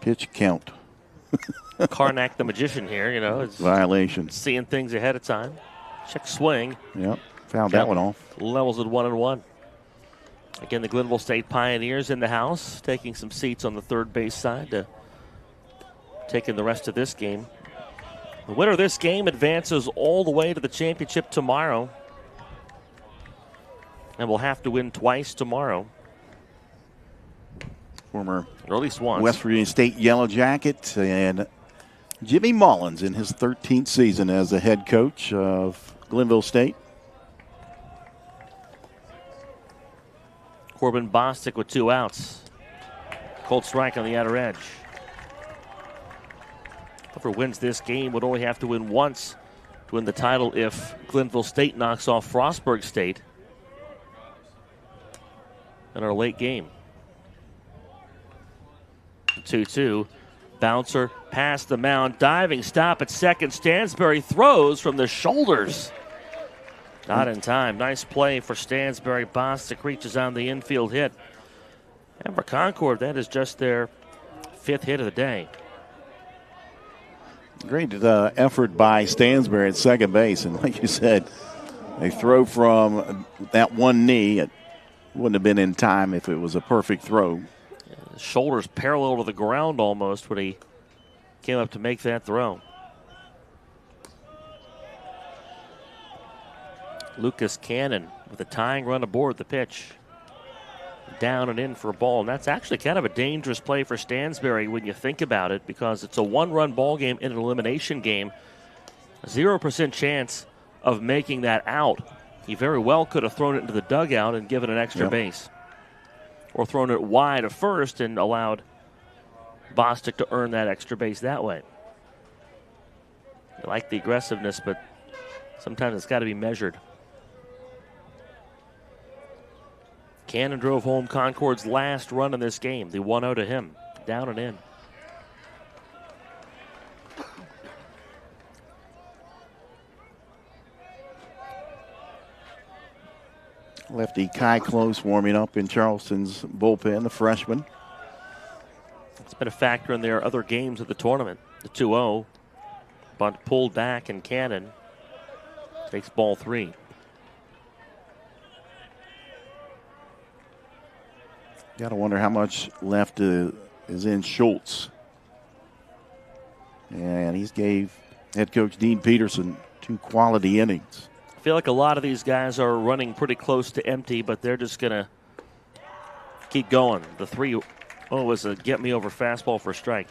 pitch count. Karnak the magician here, you know. It's violation. Seeing things ahead of time. Check swing. Yep. Fouled that one off. Levels at 1-1. Again, the Glenville State Pioneers in the house, taking some seats on the 3rd base side to take in the rest of this game. The winner of this game advances all the way to the championship tomorrow. And will have to win twice tomorrow former or at least once West Virginia State Yellow Jacket, and Jimmy Mullins in his 13th season as the head coach of Glenville State. Corbin Bostic with 2 outs. Cold strike on the outer edge. Whoever wins this game would only have to win once to win the title if Glenville State knocks off Frostburg State in our late game. 2-2. Bouncer past the mound. Diving stop at second. Stansbury throws from the shoulders. Not in time. Nice play for Stansbury. Bostic reaches on the infield hit. And for Concord, that is just their 5th hit of the day. Great effort by Stansbury at second base. And like you said, they throw from that one knee. It wouldn't have been in time if it was a perfect throw. His shoulders parallel to the ground almost when he came up to make that throw. Lucas Cannon with a tying run aboard the pitch. Down and in for a ball. And that's actually kind of a dangerous play for Stansbury when you think about it, because it's a 1-run ball game in an elimination game. 0% chance of making that out. He very well could have thrown it into the dugout and given an extra base. Or thrown it wide of first and allowed Bostic to earn that extra base that way. I like the aggressiveness, but sometimes it's got to be measured. Cannon drove home Concord's last run in this game. The 1-0 to him. Down and in. Lefty Kai Close warming up in Charleston's bullpen, the freshman. It's been a factor in their other games of the tournament. The 2-0. Bunt pulled back, and Cannon takes ball 3. Got to wonder how much left is in Schultz. And he gave head coach Dean Peterson 2 quality innings. I feel like a lot of these guys are running pretty close to empty, but they're just going to keep going. The 3-0 was a get me over fastball for a strike.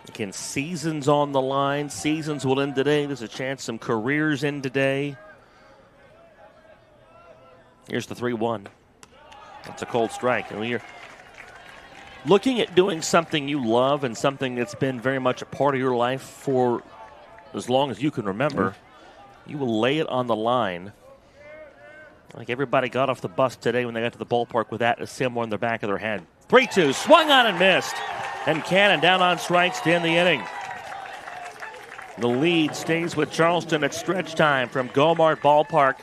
Again, seasons on the line. Seasons will end today. There's a chance some careers end today. Here's the 3-1. That's a cold strike. And when you're looking at doing something you love and something that's been very much a part of your life for as long as you can remember, you will lay it on the line. Like everybody got off the bus today when they got to the ballpark with that symbol on the back of their head. 3-2, swung on and missed. And Cannon down on strikes to end the inning. The lead stays with Charleston at stretch time from Gomart Ballpark.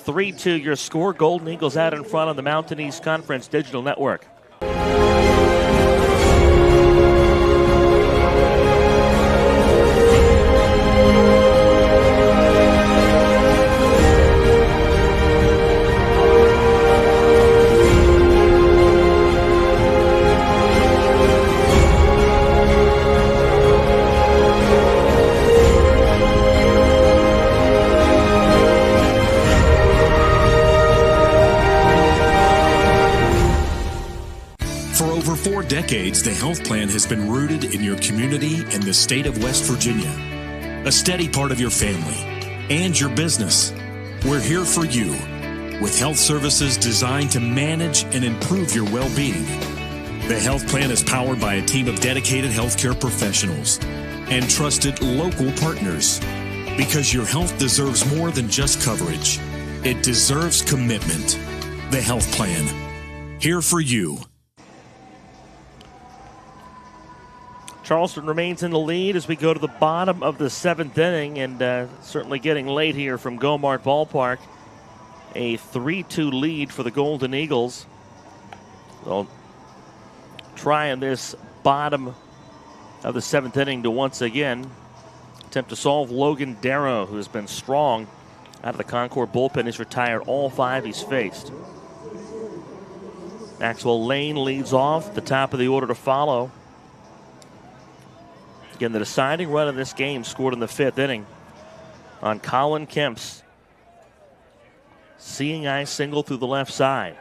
3-2 your score. Golden Eagles out in front on the Mountain East Conference Digital Network. Decades, the health plan has been rooted in your community and the state of West Virginia. A steady part of your family and your business. We're here for you with health services designed to manage and improve your well-being. The health plan is powered by a team of dedicated healthcare professionals and trusted local partners, because your health deserves more than just coverage. It deserves commitment. The health plan. Here for you. Charleston remains in the lead as we go to the bottom of the 7th inning, and certainly getting late here from Gomart Ballpark. A 3-2 lead for the Golden Eagles. They'll try in this bottom of the 7th inning to once again attempt to solve Logan Darrow, who has been strong out of the Concord bullpen. He's retired all 5 he's faced. Maxwell Lane leads off, the top of the order to follow. Again, the deciding run in this game scored in the 5th inning on Colin Kemp's Seeing eye single through the left side.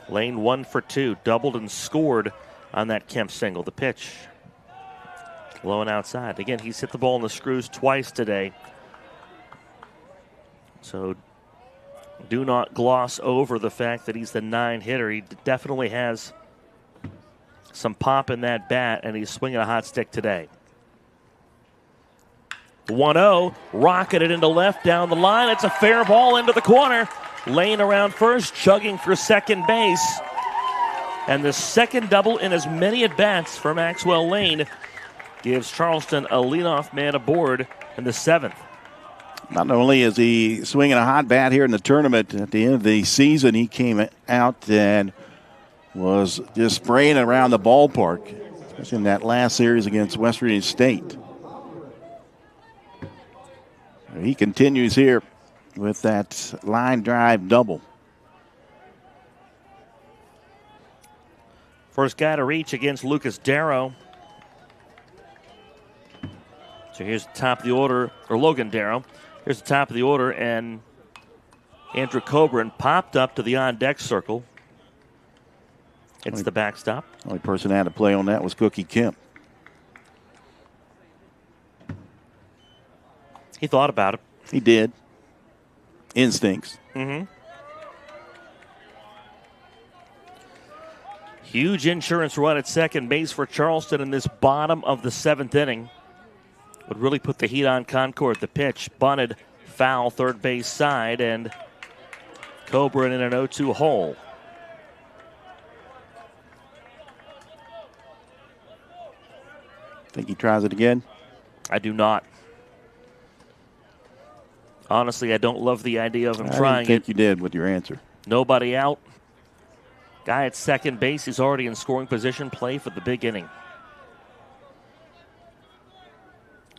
Lane 1 for 2, doubled and scored on that Kemp single. The pitch, low and outside. Again, he's hit the ball in the screws twice today. So do not gloss over the fact that he's the 9 hitter. He definitely has some pop in that bat, and he's swinging a hot stick today. 1-0, rocketed into left down the line. It's a fair ball into the corner. Lane around first, chugging for second base. And the second double in as many at-bats for Maxwell Lane gives Charleston a leadoff man aboard in the 7th. Not only is he swinging a hot bat here in the tournament, at the end of the season, he came out and was just spraying around the ballpark, especially in that last series against West Virginia State. He continues here with that line drive double. First guy to reach against Lucas Darrow. So here's the top of the order, or Logan Darrow. Here's the top of the order, and Andrew Coburn popped up to the on-deck circle. It's the backstop. Only person that had to play on that was Cookie Kemp. He thought about it. He did. Instincts. Mm-hmm. Huge insurance run at second base for Charleston in this bottom of the 7th inning. Would really put the heat on Concord. The pitch bunted foul third base side, and Coburn in an 0-2 hole. Think he tries it again? I do not. Honestly, I don't love the idea of him trying it. I didn't think you did with your answer. Nobody out. Guy at second base. He's already in scoring position. Play for the big inning.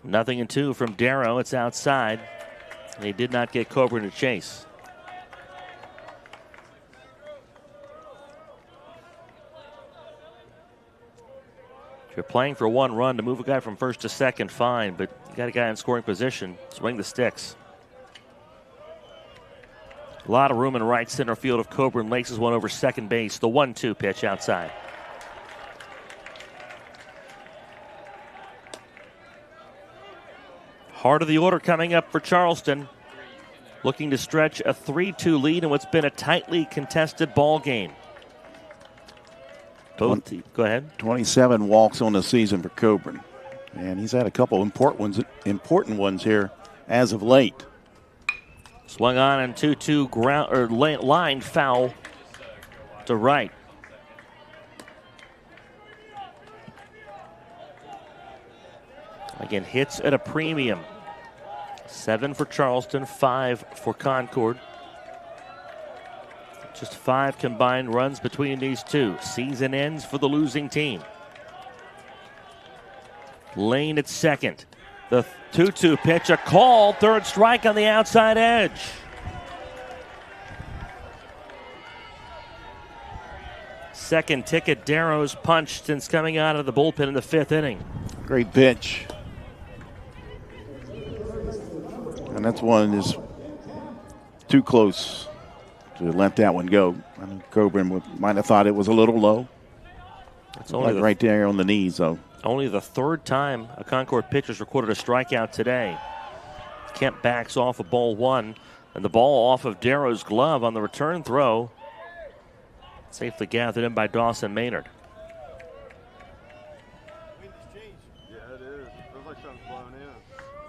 0-2 from Darrow. It's outside. And he did not get Coburn to chase. If you're playing for 1 run, to move a guy from first to second, fine. But you got a guy in scoring position. Swing the sticks. A lot of room in right center field if Coburn laces one over second base. The 1-2 pitch outside. Heart of the order coming up for Charleston. Looking to stretch a 3-2 lead in what's been a tightly contested ball game. Go ahead. 27 walks on the season for Coburn. And he's had a couple important ones here as of late. Swung on and 2-2 ground or line foul to right. Again, hits at a premium. 7 for Charleston, 5 for Concord. Just 5 combined runs between these two. Season ends for the losing team. Lane at second. The 2-2 pitch, a call, third strike on the outside edge. Second ticket, Darrow's punch since coming out of the bullpen in the 5th inning. Great pitch. And that's one is too close to let that one go. I mean, Coburn might have thought it was a little low. It's only right there on the knees, though. Only the 3rd time a Concord pitcher's recorded a strikeout today. Kemp backs off of ball 1, and the ball off of Darrow's glove on the return throw. Safely gathered in by Dawson Maynard.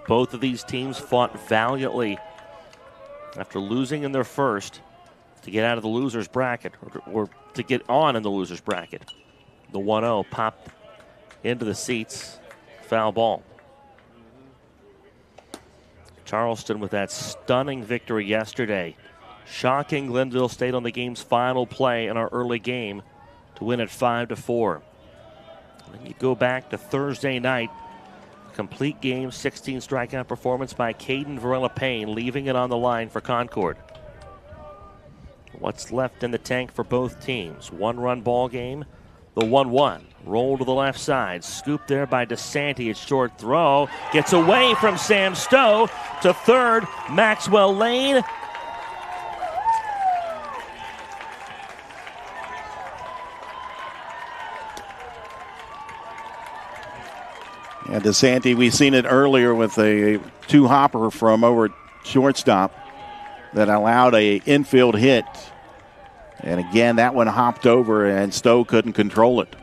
Both of these teams fought valiantly after losing in their first to get out of the loser's bracket, or to get on in the loser's bracket. The 1-0 popped into the seats. Foul ball. Charleston with that stunning victory yesterday. Shocking Glenville State on the game's final play in our early game to win at 5-4. Then you go back to Thursday night. Complete game, 16 strikeout performance by Caden Varela-Payne, leaving it on the line for Concord. What's left in the tank for both teams? 1-run ball game, The 1-1. Roll to the left side. Scoop there by DeSanti. It's short throw. Gets away from Sam Stowe to third. Maxwell Lane. Yeah, DeSanti, we've seen it earlier with a two-hopper from over at shortstop that allowed a infield hit. And again, that one hopped over and Stowe couldn't control it.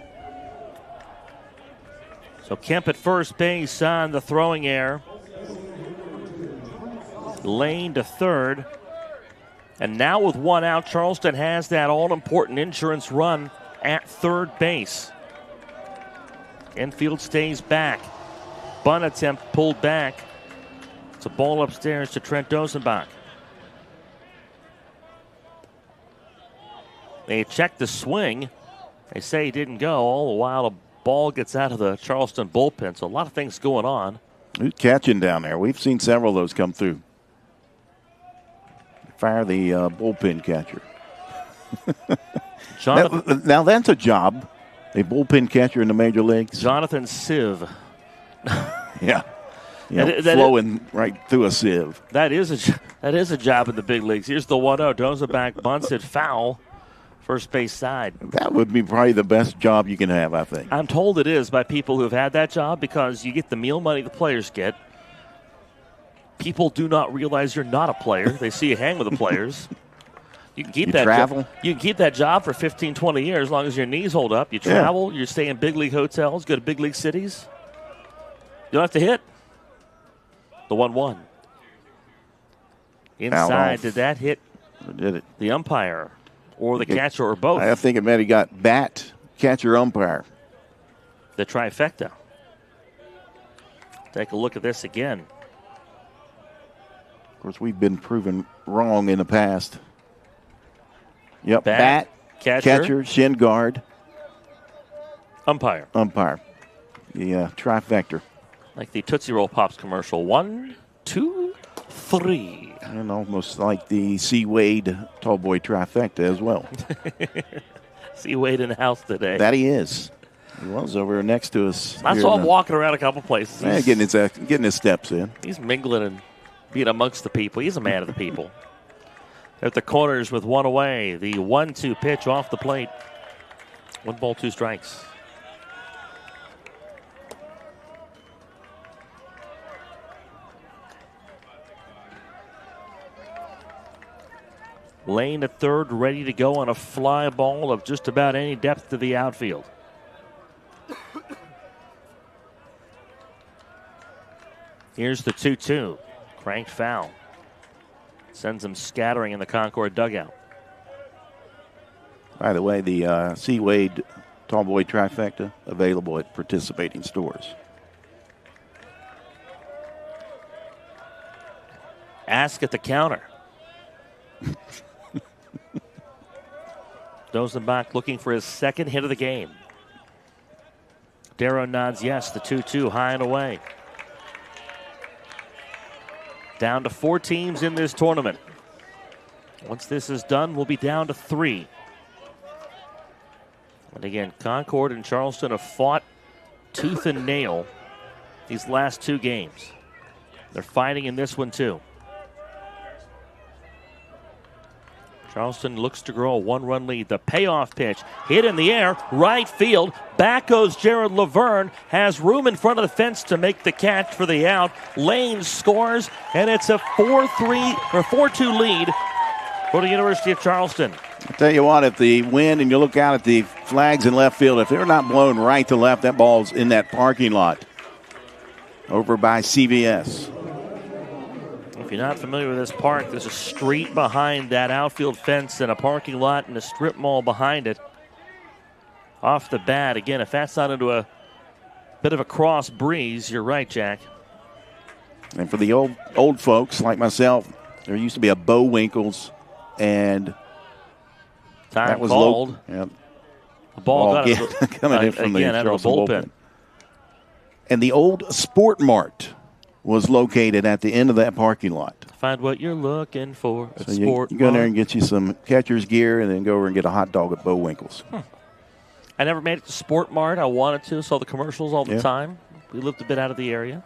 So Kemp at first base on the throwing error. Lane to third. And now with one out, Charleston has that all-important insurance run at third base. Infield stays back. Bunt attempt pulled back. It's a ball upstairs to Trent Dosenbach. They check the swing. They say he didn't go. All the while, a ball gets out of the Charleston bullpen. So a lot of things going on. Who's catching down there? We've seen several of those come through. Fire the bullpen catcher. Now that's a job. A bullpen catcher in the major leagues. Jonathan Sieve. Yeah. Flowing right through a sieve. That is a job in the big leagues. Here's the 1-0. Dosenbach bunts it foul. First base side. That would be probably the best job you can have, I think. I'm told it is by people who have had that job because you get the meal money the players get. People do not realize you're not a player. They see you hang with the players. You can keep you can keep that job for 15, 20 years as long as your knees hold up. You travel, you stay in big league hotels, go to big league cities. You don't have to hit. The 1-1. Inside, did that hit the umpire or the catcher or both? I think it meant he got bat, catcher, umpire. The trifecta. Take a look at this again. Of course, we've been proven wrong in the past. Yep, bat catcher, shin guard, umpire. The trifecta. Like the Tootsie Roll Pops commercial. 1, 2, 3. And almost like the C. Wade tall boy trifecta as well. C. Wade in the house today. That he is. He was over next to us. I saw him walking around a couple places. Getting his steps in. He's mingling and being amongst the people. He's a man of the people. At the corners with one away. The 1-2 pitch off the plate. 1 ball, 2 strikes. Lane at third, ready to go on a fly ball of just about any depth to the outfield. Here's the 2-2. Cranked foul. Sends them scattering in the Concord dugout. By the way, the C. Wade tall boy trifecta available at participating stores. Ask at the counter. Dosenbach looking for his second hit of the game. Darrow nods yes. The 2-2 high and away. Down to 4 teams in this tournament. Once this is done, we'll be down to 3. And again, Concord and Charleston have fought tooth and nail these last 2 games. They're fighting in this one too. Charleston looks to grow a 1-run lead. The payoff pitch, hit in the air, right field. Back goes Jared Laverne. Has room in front of the fence to make the catch for the out. Lane scores, and it's a 4-2 lead for the University of Charleston. I'll tell you what, if the wind and you look out at the flags in left field, if they're not blown right to left, that ball's in that parking lot over by CVS. If you're not familiar with this park, there's a street behind that outfield fence and a parking lot and a strip mall behind it. Off the bat, again, if that's not into a bit of a cross breeze, you're right, Jack. And for the old folks like myself, there used to be a Bowinkles, and that was called. Yep. The ball got coming in from the Charleston bullpen. And the old Sport Mart was located at the end of that parking lot. Find what you're looking for at so Sport you go in there and get you some catcher's gear and then go over and get a hot dog at Bowinkles. I never made it to Sport Mart. I wanted to. Saw the commercials all the time. We lived a bit out of the area.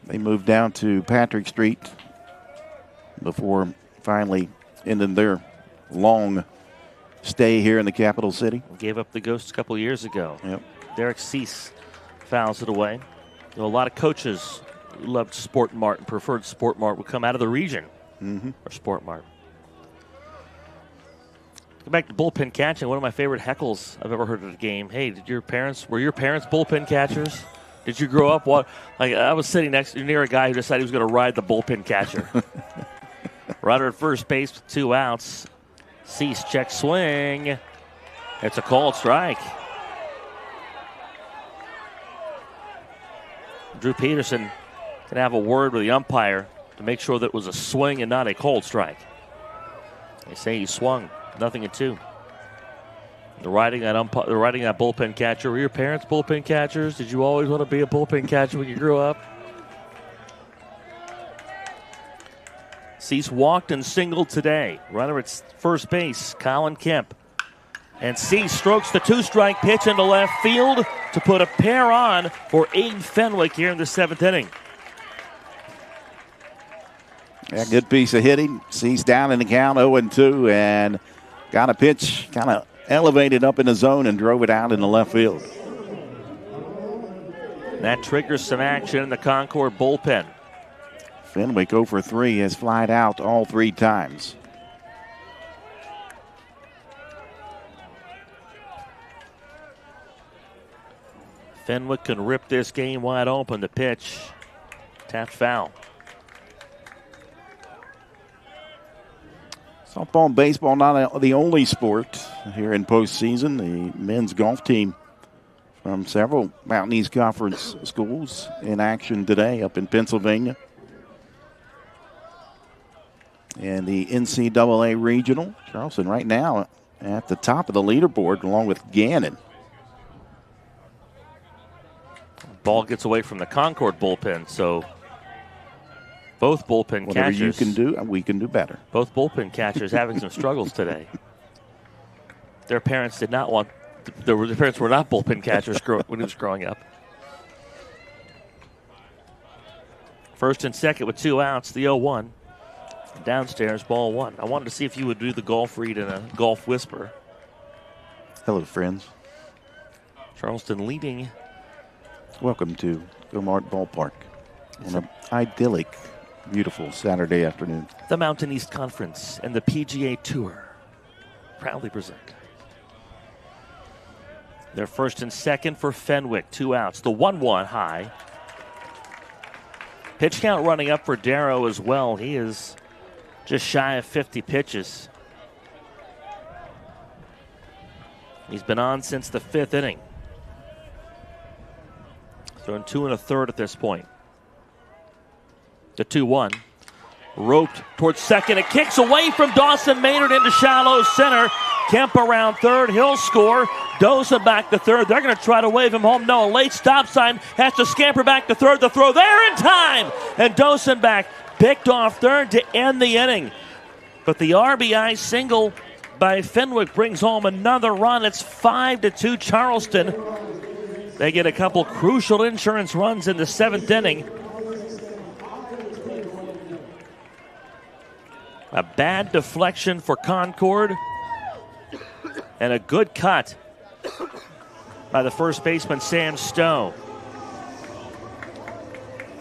They moved down to Patrick Street before finally ending their long stay here in the capital city. Gave up the ghost a couple years ago. Yep. Derek Cease fouls it away. You know, a lot of coaches who loved Sport Mart and preferred Sport Mart would come out of the region for Sport Mart. Go back to bullpen catching. One of my favorite heckles I've ever heard at a game. Hey, were your parents bullpen catchers? Did you grow up? I was sitting near a guy who decided he was going to ride the bullpen catcher. Runner at first base with 2 outs. Cease check swing. It's a called strike. Drew Peterson can have a word with the umpire to make sure that it was a swing and not a cold strike. They say he swung. 0-2. They're riding that bullpen catcher. Were your parents bullpen catchers? Did you always want to be a bullpen catcher when you grew up? Cease walked and singled today. Runner at first base, Colin Kemp. And Cease strokes the 2-strike pitch into left field to put a pair on for Aiden Fenwick here in the 7th inning. Yeah, good piece of hitting. Cease down in the count, 0-2, and got a pitch kind of elevated up in the zone and drove it out in the left field. That triggers some action in the Concord bullpen. Fenwick 0 for 3 has flied out all 3 times. Fenwick can rip this game wide open. The pitch tapped foul. Softball and baseball not the only sport here in postseason. The men's golf team from several Mountain East Conference schools in action today up in Pennsylvania. And the NCAA Regional. Charleston right now at the top of the leaderboard along with Gannon. Ball gets away from the Concord bullpen, so both bullpen Whatever catchers. you can do, we can do better. Both bullpen catchers having some struggles today. Their parents did not want. Their parents were not bullpen catchers when he was growing up. First and second with 2 outs. The 0-1. Downstairs, ball 1. I wanted to see if you would do the golf read in a golf whisper. Hello, friends. Charleston leading. Welcome to Gilmart Ballpark on an idyllic, beautiful Saturday afternoon. The Mountain East Conference and the PGA Tour proudly present. They're first and second for Fenwick. 2 outs. The 1-1 high. Pitch count running up for Darrow as well. He is just shy of 50 pitches. He's been on since the 5th inning. Throwing 2 1/3 at this point. The 2-1. Roped towards second. It kicks away from Dawson Maynard into shallow center. Kemp around third. He'll score. Dosa back to third. They're going to try to wave him home. No, a late stop sign. Has to scamper back to third. The throw there in time. And Dosen back. Picked off third to end the inning. But the RBI single by Fenwick brings home another run. It's 5-2 Charleston. They get a couple crucial insurance runs in the 7th inning. A bad deflection for Concord. And a good cut by the first baseman, Sam Stowe.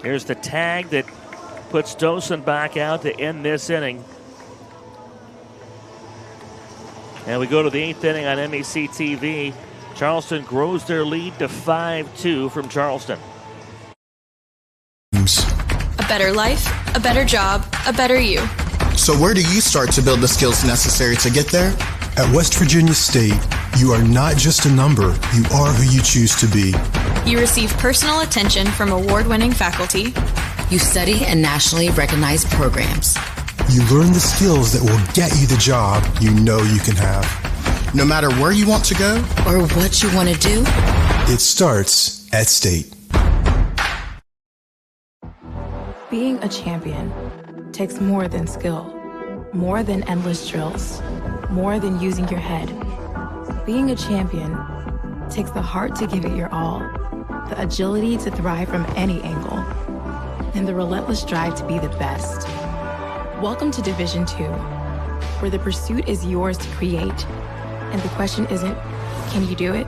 Here's the tag that puts Dosen back out to end this inning. And we go to the 8th inning on MEC TV. Charleston grows their lead to 5-2 from Charleston. A better life, a better job, a better you. So where do you start to build the skills necessary to get there? At West Virginia State, you are not just a number, you are who you choose to be. You receive personal attention from award-winning faculty. You study in nationally recognized programs. You learn the skills that will get you the job you know you can have. No matter where you want to go or what you want to do, it starts at State. Being a champion takes more than skill, more than endless drills, more than using your head. Being a champion takes the heart to give it your all, the agility to thrive from any angle, and the relentless drive to be the best. Welcome to Division 2, where the pursuit is yours to create, and the question isn't, can you do it?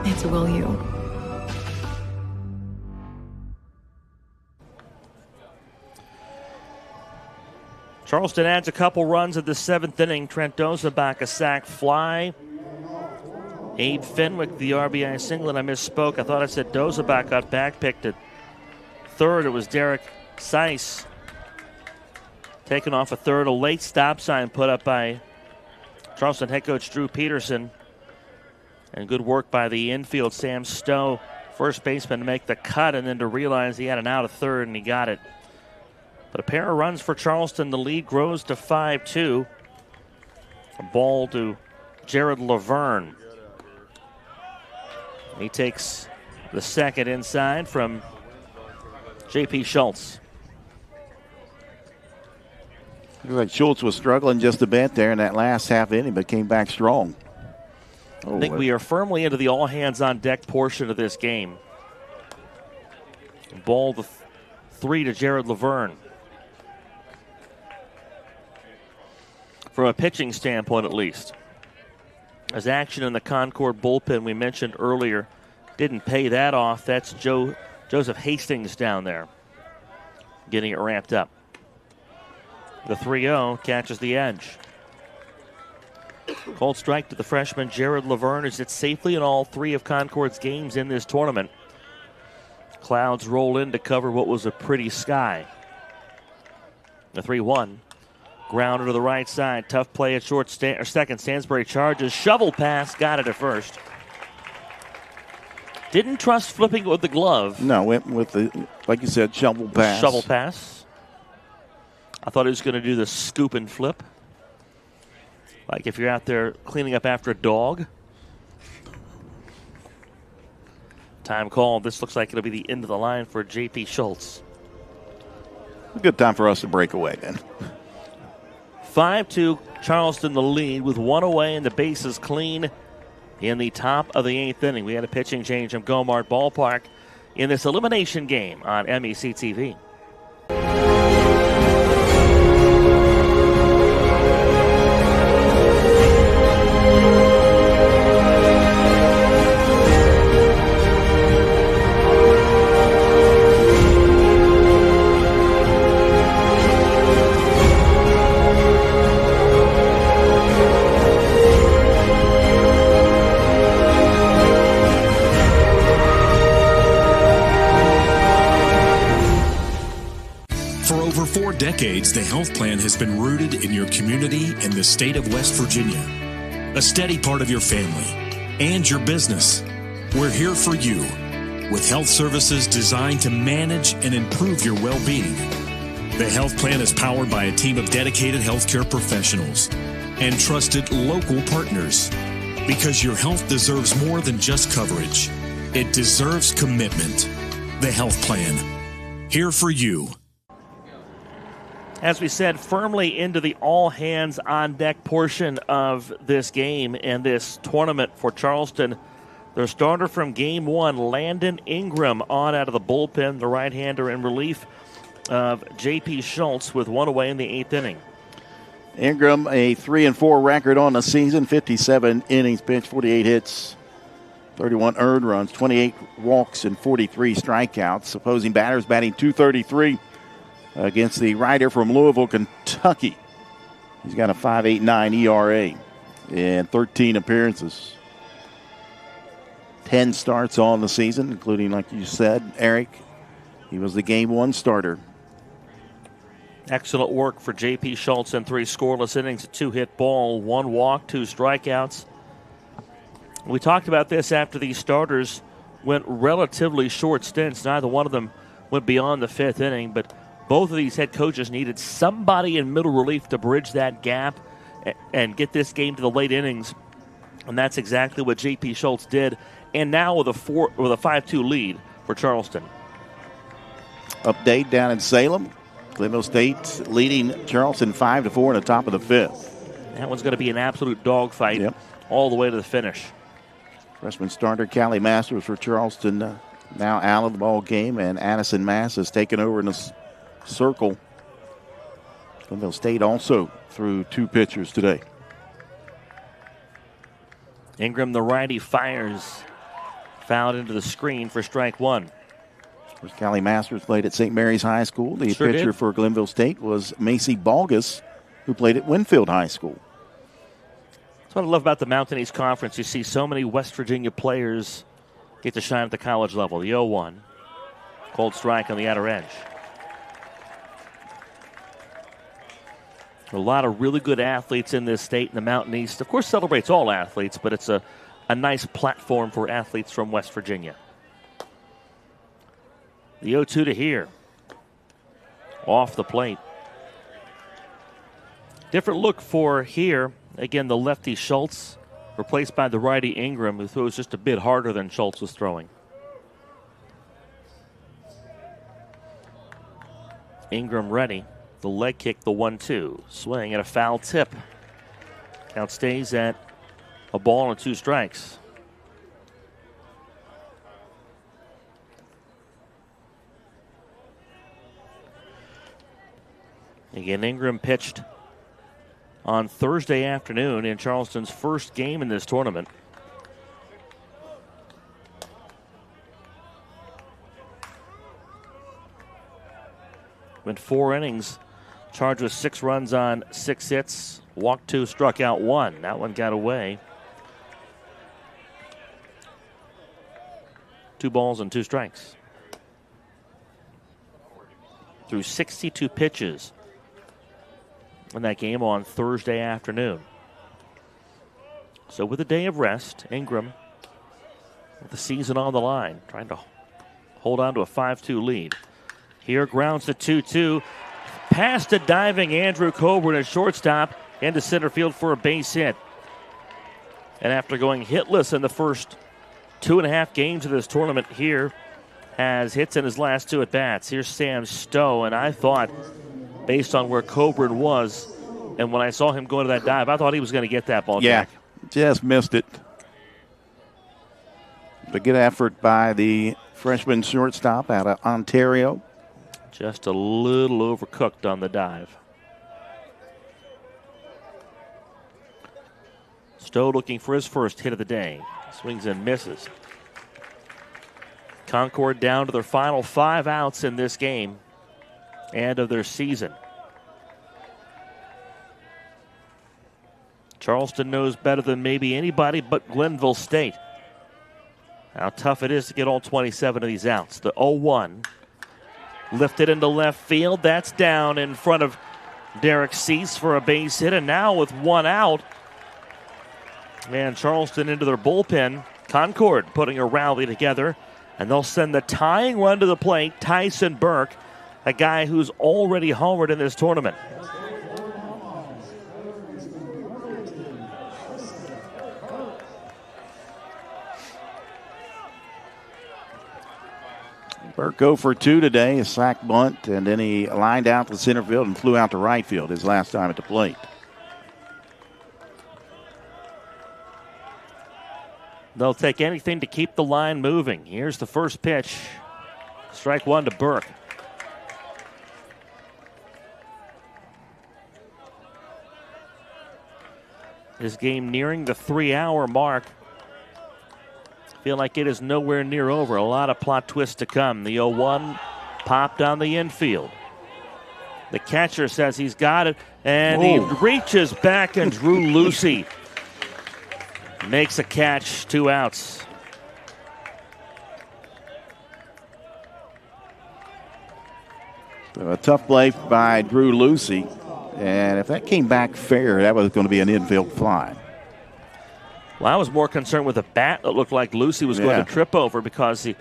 It's will you? Charleston adds a couple runs at the 7th inning. Trent Dozabak, a sac fly. Abe Fenwick, the RBI single, and I misspoke. I thought I said Dozabak got backpicked at third. It was Derek Seiss taken off a third. A late stop sign put up by Charleston head coach Drew Peterson. And good work by the infield, Sam Stowe, first baseman, to make the cut and then to realize he had an out of third, and he got it. But a pair of runs for Charleston. The lead grows to 5-2. A ball to Jared Laverne. He takes the second inside from J.P. Schultz. Looks like Schultz was struggling just a bit there in that last half inning, but came back strong. I think we are firmly into the all-hands-on-deck portion of this game. Ball to 3 to Jared Laverne. From a pitching standpoint, at least. As action in the Concord bullpen we mentioned earlier didn't pay that off. That's Joseph Hastings down there getting it ramped up. The 3-0 catches the edge. Cold strike to the freshman Jared Laverne, who sits safely in all 3 of Concord's games in this tournament. Clouds roll in to cover what was a pretty sky. The 3-1. Grounder to the right side. Tough play at second. Stansbury charges. Shovel pass. Got it at first. Didn't trust flipping it with the glove. No, went with the, like you said, shovel pass. Shovel pass. I thought he was going to do the scoop and flip. Like if you're out there cleaning up after a dog. Time called. This looks like it'll be the end of the line for J.P. Schultz. A good time for us to break away then. 5-2, Charleston the lead with 1 away and the bases clean in the top of the 8th inning. We had a pitching change from Gomart Ballpark in this elimination game on MEC TV. Decades, the health plan has been rooted in your community and the state of West Virginia. A steady part of your family and your business. We're here for you with health services designed to manage and improve your well-being. The health plan is powered by a team of dedicated healthcare professionals and trusted local partners. Because your health deserves more than just coverage. It deserves commitment. The health plan. Here for you. As we said, firmly into the all-hands-on-deck portion of this game and this tournament for Charleston. Their starter from Game 1, Landon Ingram, on out of the bullpen, the right-hander in relief of J.P. Schultz with 1 away in the 8th inning. Ingram, a 3-4 record on the season, 57 innings pitched, 48 hits, 31 earned runs, 28 walks, and 43 strikeouts. Opposing batters batting .233. Against the rider from Louisville, Kentucky. He's got a 5.89 ERA in 13 appearances. 10 starts on the season, including, like you said, Eric, he was the Game 1 starter. Excellent work for J.P. Schultz in 3 scoreless innings, a 2-hit ball, 1 walk, 2 strikeouts. We talked about this after these starters went relatively short stints. Neither one of them went beyond the 5th inning, but both of these head coaches needed somebody in middle relief to bridge that gap and get this game to the late innings. And that's exactly what J.P. Schultz did. And now with a 5-2 lead for Charleston. Update down in Salem. Glenville State leading Charleston 5-4 in the top of the 5th. That one's going to be an absolute dogfight. Yep. all the way to the finish. Freshman starter Callie Masters for Charleston now out of the ball game, and Addison Mass has taken over in the circle. Glenville State also threw 2 pitchers today. Ingram, the righty, fires. Fouled into the screen for strike 1. Of course, Callie Masters played at St. Mary's High School. The Sure pitcher did. for Glenville State was Macy Balgus, who played at Winfield High School. That's what I love about the Mountain East Conference. You see so many West Virginia players get to shine at the college level. The 0-1. Cold strike on the outer edge. A lot of really good athletes in this state in the Mountain East. Of course, celebrates all athletes, but it's a nice platform for athletes from West Virginia. The 0-2 to here. Off the plate. Different look for here. Again, the lefty Schultz, replaced by the righty Ingram, who throws just a bit harder than Schultz was throwing. Ingram ready. The leg kick, the 1-2. Swing and a foul tip. Count stays at a ball and 2 strikes. Again, Ingram pitched on Thursday afternoon in Charleston's first game in this tournament. Went 4 innings, charged with 6 runs on 6 hits, walked 2, struck out 1. That one got away. 2 balls and 2 strikes. Threw 62 pitches in that game on Thursday afternoon. So with a day of rest, Ingram with the season on the line, trying to hold on to a 5-2 lead. Here grounds the 2-2. Past a diving Andrew Coburn at shortstop into center field for a base hit. And after going hitless in the first 2.5 games of this tournament, here has hits in his last 2 at-bats. Here's Sam Stowe, and I thought, based on where Coburn was, and when I saw him go to that dive, I thought he was going to get that ball, Yeah, Jack. just missed it. A good effort by the freshman shortstop out of Ontario. Just a little overcooked on the dive. Stowe looking for his first hit of the day. Swings and misses. Concord down to their final 5 outs in this game and of their season. Charleston knows better than maybe anybody but Glenville State how tough it is to get all 27 of these outs. The 0-1 lifted into left field. That's down in front of Derek Cease for a base hit. And now with 1 out, and Charleston into their bullpen. Concord putting a rally together. And they'll send the tying run to the plate, Tyson Burke, a guy who's already homered in this tournament. Burke 0 for 2 today, a sack bunt, and then he lined out to center field and flew out to right field his last time at the plate. They'll take anything to keep the line moving. Here's the first pitch. Strike 1 to Burke. This game nearing the 3-hour mark. Feel like it is nowhere near over. A lot of plot twists to come. The 0-1 popped on the infield. The catcher says he's got it, and he reaches back, and Drew Lucy makes a catch, 2 outs. So a tough play by Drew Lucy, and if that came back fair, that was going to be an infield fly. Well, I was more concerned with a bat that looked like Lucy was going to trip over because he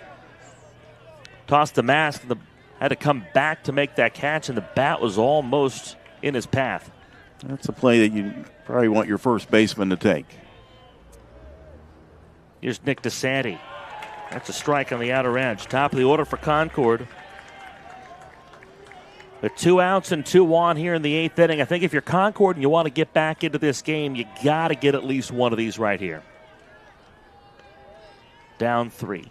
tossed the mask and had to come back to make that catch, and the bat was almost in his path. That's a play that you probably want your first baseman to take. Here's Nick DeSanti. That's a strike on the outer edge. Top of the order for Concord. With 2 outs and 2 on here in the 8th inning, I think if you're Concord and you want to get back into this game, you got to get at least one of these right here. Down 3.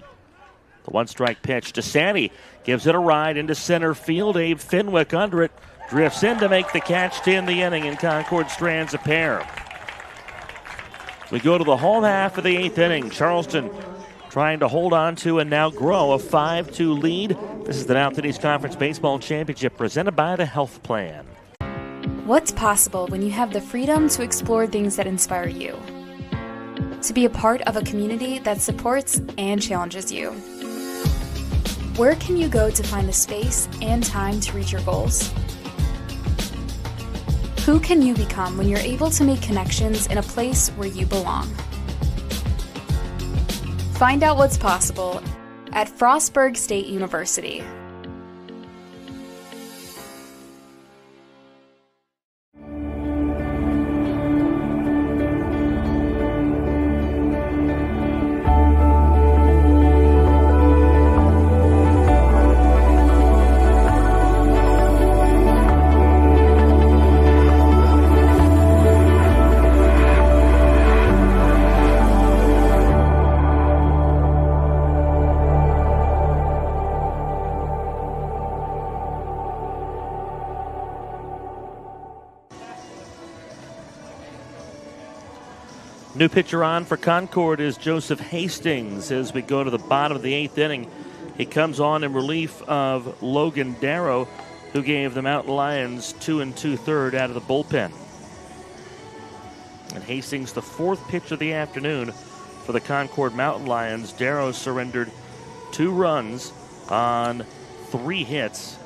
The 1-strike pitch. DeSanti gives it a ride into center field. Abe Fenwick under it. Drifts in to make the catch to end the inning, and Concord strands a pair. We go to the home half of the 8th inning. Charleston trying to hold on to and now grow a 5-2 lead. This is the South East Conference Baseball Championship presented by the Health Plan. What's possible when you have the freedom to explore things that inspire you? To be a part of a community that supports and challenges you. Where can you go to find the space and time to reach your goals? Who can you become when you're able to make connections in a place where you belong? Find out what's possible at Frostburg State University. New pitcher on for Concord is Joseph Hastings as we go to the bottom of the 8th inning. He comes on in relief of Logan Darrow, who gave the Mountain Lions 2 2/3 out of the bullpen. And Hastings, the 4th pitch of the afternoon for the Concord Mountain Lions. Darrow surrendered 2 runs on 3 hits.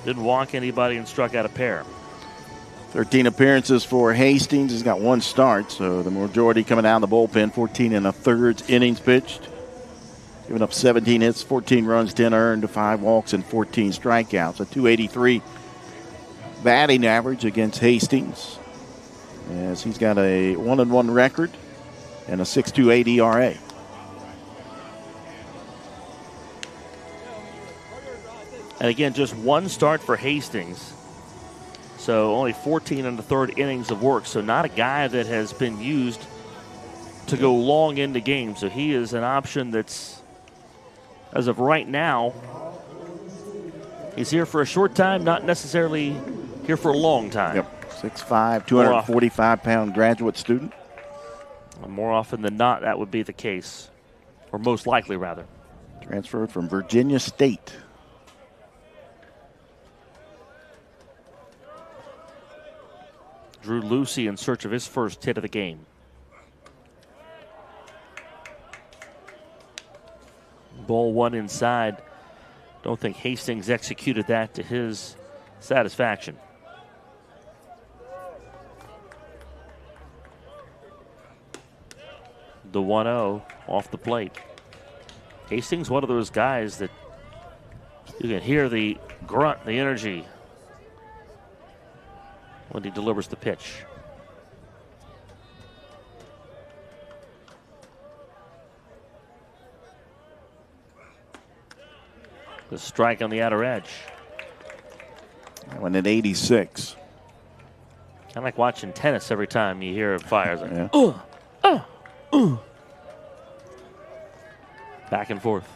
Didn't walk anybody and struck out a pair. 13 appearances for Hastings. He's got 1 start, so the majority coming down the bullpen. 14 1/3 innings pitched. Giving up 17 hits, 14 runs, 10 earned, 5 walks, and 14 strikeouts. A .283 batting average against Hastings, as he's got a 1-1 record and a 6.28 ERA. And again, just 1 start for Hastings. So only 14 1/3 innings of work. So not a guy that has been used to go long into games. So he is an option that's, as of right now, he's here for a short time, not necessarily here for a long time. Yep, 6'5", 245-pound graduate student. More often than not, that would be the case, or most likely, rather. Transferred from Virginia State. Drew Lucy in search of his first hit of the game. Ball 1 inside. Don't think Hastings executed that to his satisfaction. The 1-0 off the plate. Hastings, one of those guys that you can hear the grunt, the energy when he delivers the pitch. The strike on the outer edge. That one at 86. Kind of like watching tennis every time you hear it fires. Like, yeah. Back and forth.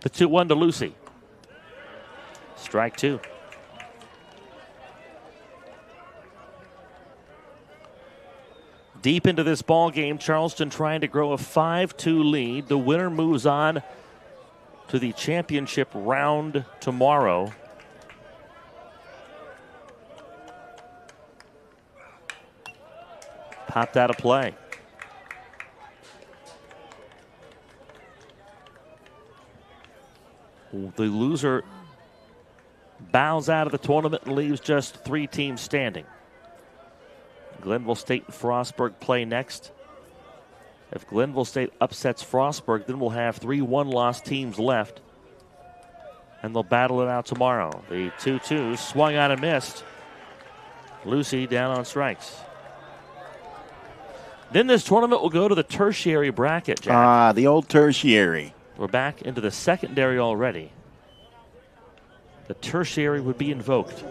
The 2-1 to Lucy. Strike 2. Deep into this ball game, Charleston trying to grow a 5-2 lead. The winner moves on to the championship round tomorrow. Popped out of play. The loser bows out of the tournament and leaves just 3 teams standing. Glenville State and Frostburg play next. If Glenville State upsets Frostburg, then we'll have 3 one-loss teams left, and they'll battle it out tomorrow. The 2-2 swung out and missed. Lucy down on strikes. Then this tournament will go to the tertiary bracket, Jack. The old tertiary. We're back into the secondary already. The tertiary would be invoked.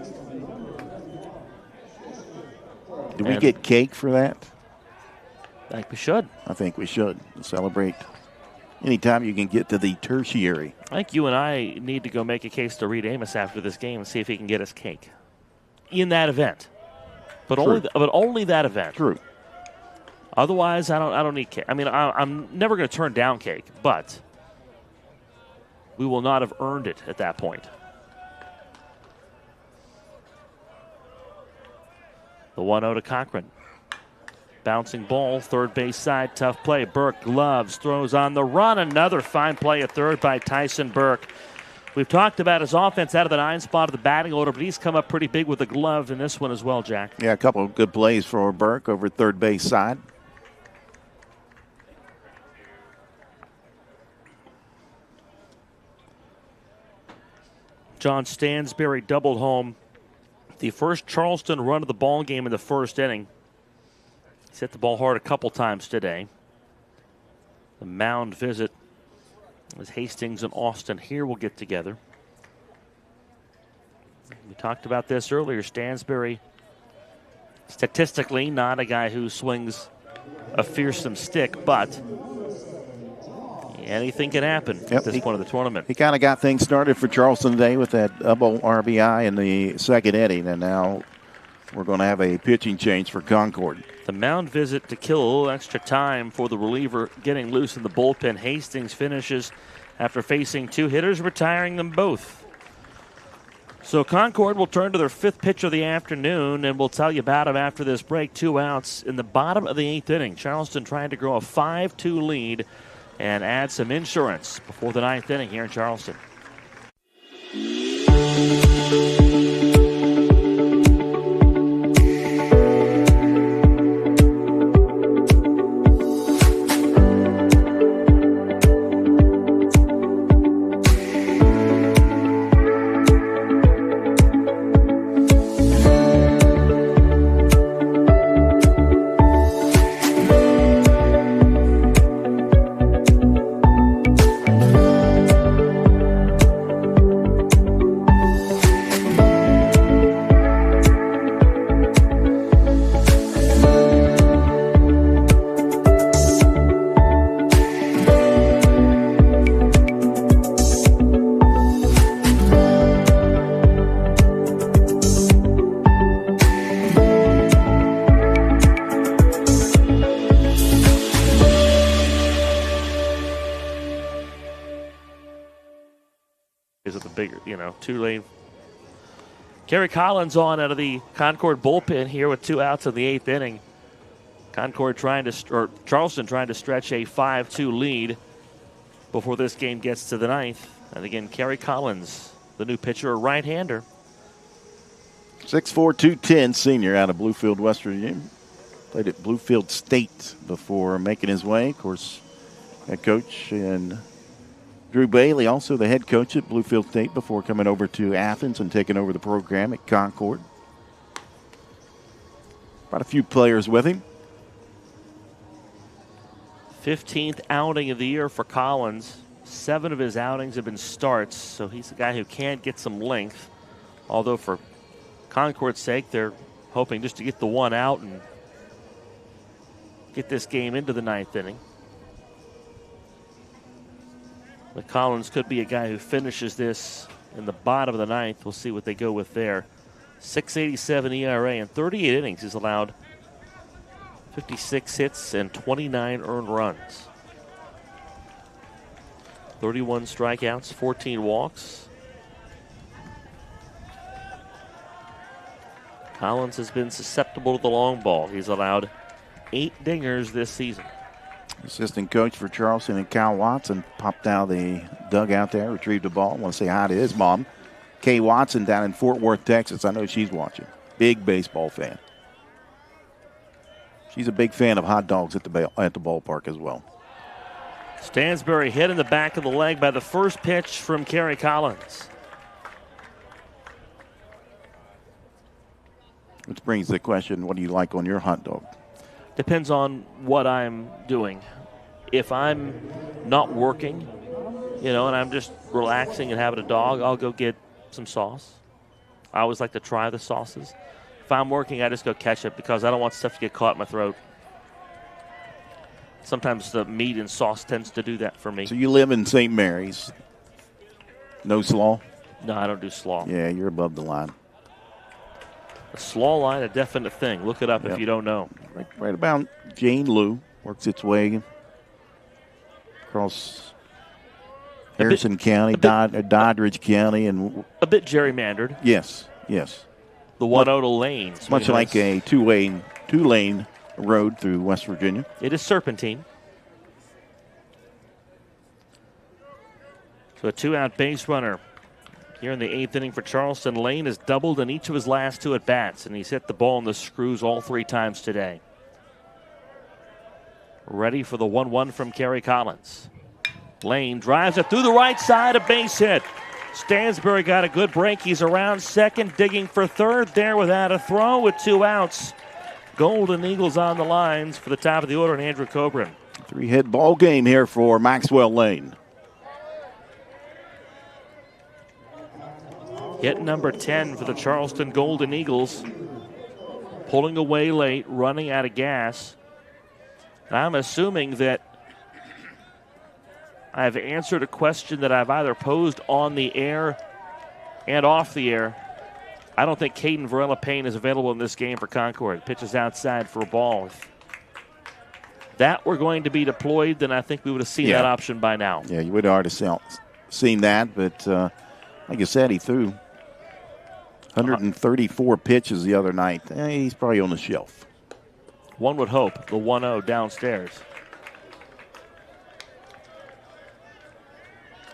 Do we get cake for that? I think we should. I think we should celebrate anytime you can get to the tertiary. I think you and I need to go make a case to Reed Amos after this game and see if he can get us cake in that event. But only that event. True. Otherwise, I don't need cake. I mean, I'm never going to turn down cake, but we will not have earned it at that point. The 1-0 to Cochran. Bouncing ball, third base side, tough play. Burke gloves, throws on the run. Another fine play at third by Tyson Burke. We've talked about his offense out of the 9 spot of the batting order, but he's come up pretty big with the glove in this one as well, Jack. Yeah, a couple of good plays for Burke over third base side. John Stansberry doubled home the first Charleston run of the ball game in the first inning. He's hit the ball hard a couple times today. The mound visit as Hastings and Austin here will get together. We talked about this earlier. Stansberry, statistically, not a guy who swings a fearsome stick, but anything can happen at this point of the tournament. He kind of got things started for Charleston today with that double RBI in the second inning, and now we're going to have a pitching change for Concord. The mound visit to kill a little extra time for the reliever getting loose in the bullpen. Hastings finishes after facing 2 hitters, retiring them both. So Concord will turn to their 5th pitch of the afternoon, and we'll tell you about him after this break. 2 outs in the bottom of the 8th inning. Charleston trying to grow a 5-2 lead and add some insurance before the 9th inning here in Charleston. Two-lane. Kerry Collins on out of the Concord bullpen here with 2 outs in the 8th inning. Charleston trying to stretch a 5-2 lead before this game gets to the 9th. And again, Kerry Collins, the new pitcher, a right-hander. 6'4", 210 senior out of Bluefield, West Virginia. Played at Bluefield State before making his way. Of course, head coach and Drew Bailey, also the head coach at Bluefield State before coming over to Athens and taking over the program at Concord. Quite a few players with him. 15th outing of the year for Collins. 7 of his outings have been starts, so he's a guy who can get some length. Although for Concord's sake, they're hoping just to get the 1 out and get this game into the 9th inning. But Collins could be a guy who finishes this in the bottom of the 9th. We'll see what they go with there. 6.87 ERA and 38 innings. He's allowed 56 hits and 29 earned runs. 31 strikeouts, 14 walks. Collins has been susceptible to the long ball. He's allowed 8 dingers this season. Assistant coach for Charleston and Cal Watson popped out of the dugout there, retrieved the ball. I want to say hi to his mom, Kay Watson, down in Fort Worth, Texas. I know she's watching. Big baseball fan. She's a big fan of hot dogs at the ballpark as well. Stansberry hit in the back of the leg by the first pitch from Kerry Collins. Which brings the question, what do you like on your hot dog? Depends on what I'm doing. If I'm not working and I'm just relaxing and having a dog, I'll go get some sauce. I always like to try the sauces. If I'm working, I just go ketchup because I don't want stuff to get caught in my throat. Sometimes the meat and sauce tends to do that for me. So you live in St. Mary's. No slaw? No, I don't do slaw. Yeah, you're above the line. A slaw line, a definite thing. Look it up if you don't know. Right about Jane Lou works its way across Harrison County, Doddridge County, and a bit gerrymandered. Yes. The 1-0 to lanes. Much like a two-lane road through West Virginia. It is serpentine. So a 2-out base runner here in the 8th inning for Charleston. Lane has doubled in each of his last 2 at-bats, and he's hit the ball in the screws all 3 times today. Ready for the 1-1 from Kerry Collins. Lane drives it through the right side, a base hit. Stansbury got a good break. He's around second, digging for third there without a throw with 2 outs. Golden Eagles on the lines for the top of the order, and Andrew Coburn. 3-hit ball game here for Maxwell Lane. Hit number 10 for the Charleston Golden Eagles. Pulling away late, running out of gas. I'm assuming that I've answered a question that I've either posed on the air and off the air. I don't think Caden Varela-Payne is available in this game for Concord. Pitches outside for a ball. If that were going to be deployed, then I think we would have seen that option by now. Yeah, you would have already seen that, but like I said, he threw 134 pitches the other night. He's probably on the shelf. One would hope. The 1-0 downstairs.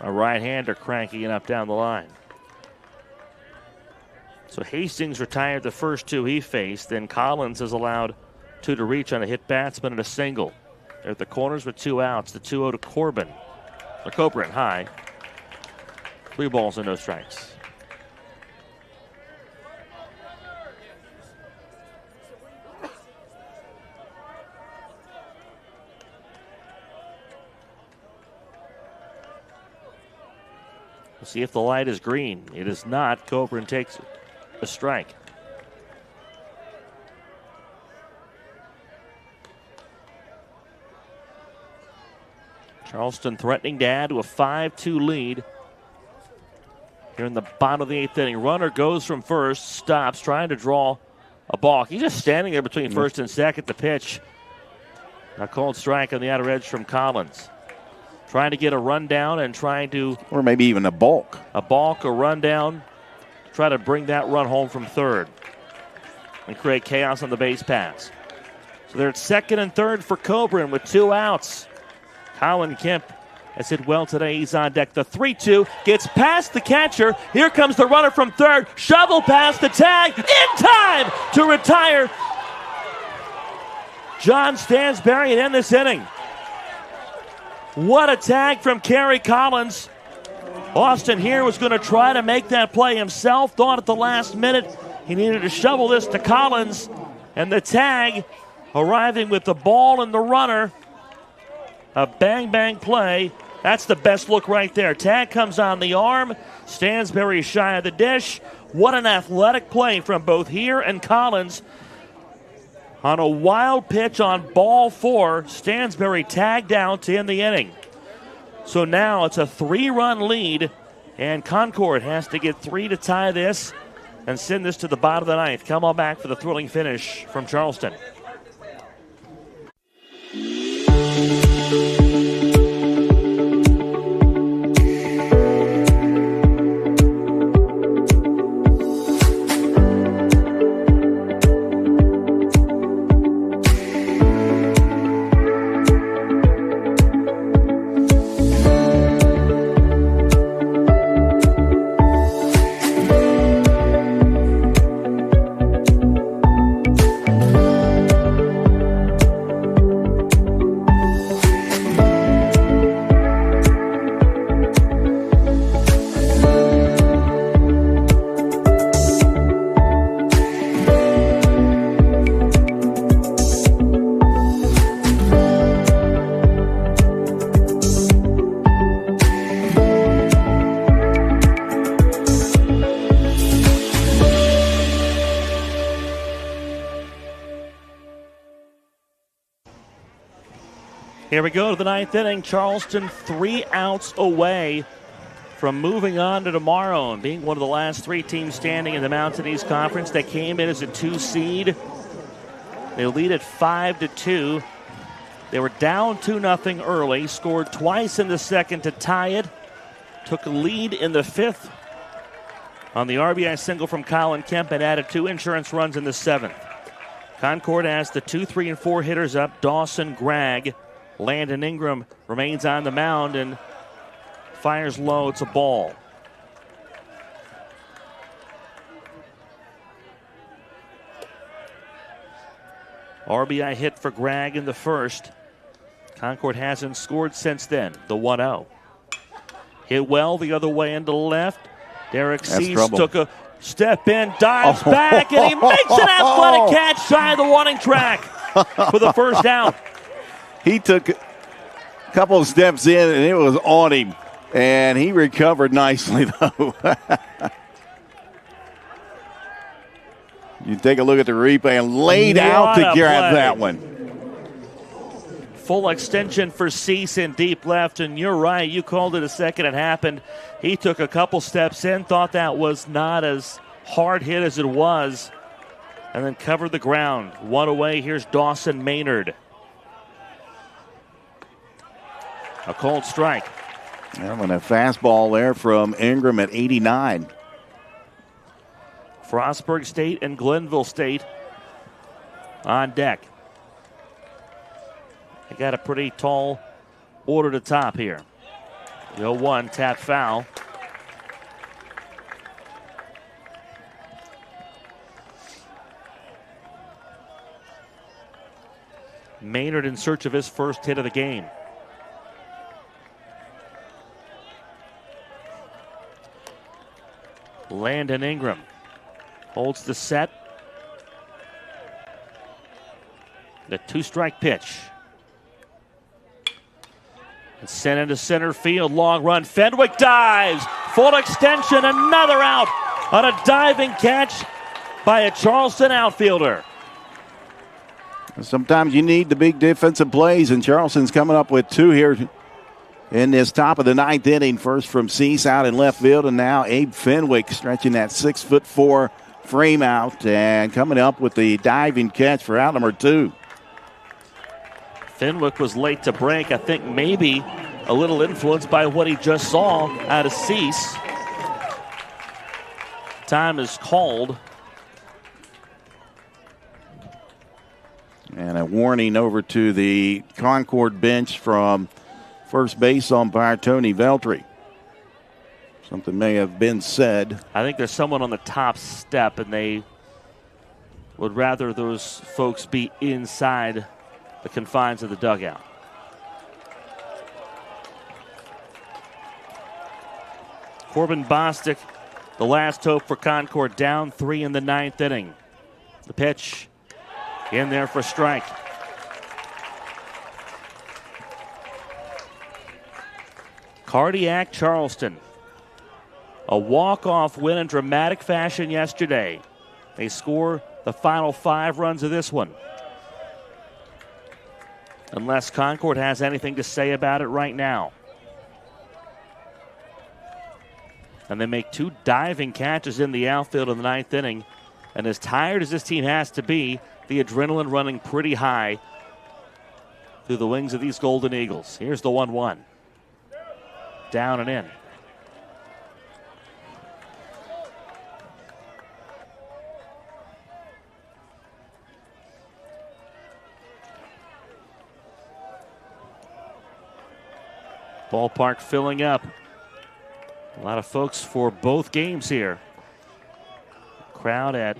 A right-hander cranking it up down the line. So Hastings retired the first 2 he faced. Then Collins has allowed 2 to reach on a hit batsman and a single. They're at the corners with 2 outs. The 2-0 to Coburn high. 3 balls and no strikes. We'll see if the light is green. It is not. Coburn takes a strike. Charleston threatening to add to a 5-2 lead here in the bottom of the 8th inning. Runner goes from first, stops, trying to draw a balk. He's just standing there between first and second. The pitch. A called strike on the outer edge from Collins. Trying to get a rundown and trying to... Or maybe even a balk. A balk, a rundown. Try to bring that run home from third. And create chaos on the base pass. So they're at second and third for Coburn with 2 outs. Colin Kemp has hit well today. He's on deck. The 3-2 gets past the catcher. Here comes the runner from third. Shovel past the tag. In time to retire John Stansbury and end this inning. What a tag from Kerry Collins. Austin here was going to try to make that play himself. Thought at the last minute he needed to shovel this to Collins. And the tag arriving with the ball and the runner. A bang-bang play. That's the best look right there. Tag comes on the arm. Stansbury shy of the dish. What an athletic play from both here and Collins. On a wild pitch on ball 4, Stansbury tagged out to end the inning. So now it's a 3-run lead, and Concord has to get 3 to tie this and send this to the bottom of the 9th. Come on back for the thrilling finish from Charleston. Here we go to the ninth inning. Charleston 3 outs away from moving on to tomorrow and being one of the last 3 teams standing in the Mountain East Conference. They came in as a 2 seed. They lead at 5-2. They were down 2-0 early, scored twice in the second to tie it, took a lead in the 5th on the RBI single from Colin Kemp and added 2 insurance runs in the 7th. Concord has the 2, 3, and 4 hitters up. Dawson, Gregg, Landon Ingram remains on the mound and fires low. It's a ball. RBI hit for Gregg in the 1st. Concord hasn't scored since then. The 1-0. Hit well the other way into the left. Derek Cease took a step in, dives back, and he makes an athletic catch shy of the warning track for the first out. He took a couple of steps in, and it was on him. And he recovered nicely, though. You take a look at the replay and laid out to grab that one. Full extension for Cease in deep left, and you're right. You called it a second it happened. He took a couple steps in, thought that was not as hard hit as it was, and then covered the ground. 1 away. Here's Dawson Maynard. A cold strike. And a fastball there from Ingram at 89. Frostburg State and Glenville State on deck. They got a pretty tall order to top here. The 0-1 tap foul. Maynard in search of his first hit of the game. Landon Ingram holds the set. The 2-strike pitch. It's sent into center field. Long run. Fenwick dives. Full extension. Another out on a diving catch by a Charleston outfielder. Sometimes you need the big defensive plays, and Charleston's coming up with 2 here in this top of the 9th inning. First from Cease out in left field, and now Abe Fenwick stretching that 6'4" frame out and coming up with the diving catch for out number 2. Fenwick was late to break. I think maybe a little influenced by what he just saw out of Cease. Time is called. And a warning over to the Concord bench from first base umpire Tony Veltri. Something may have been said. I think there's someone on the top step, and they would rather those folks be inside the confines of the dugout. Corbin Bostic, the last hope for Concord, down 3 in the 9th inning. The pitch in there for strike. Cardiac Charleston. A walk-off win in dramatic fashion yesterday. They score the final 5 runs of this one. Unless Concord has anything to say about it right now. And they make 2 diving catches in the outfield in the 9th inning. And as tired as this team has to be, the adrenaline running pretty high through the wings of these Golden Eagles. Here's the 1-1. Down and in. Ballpark filling up. A lot of folks for both games here. Crowd at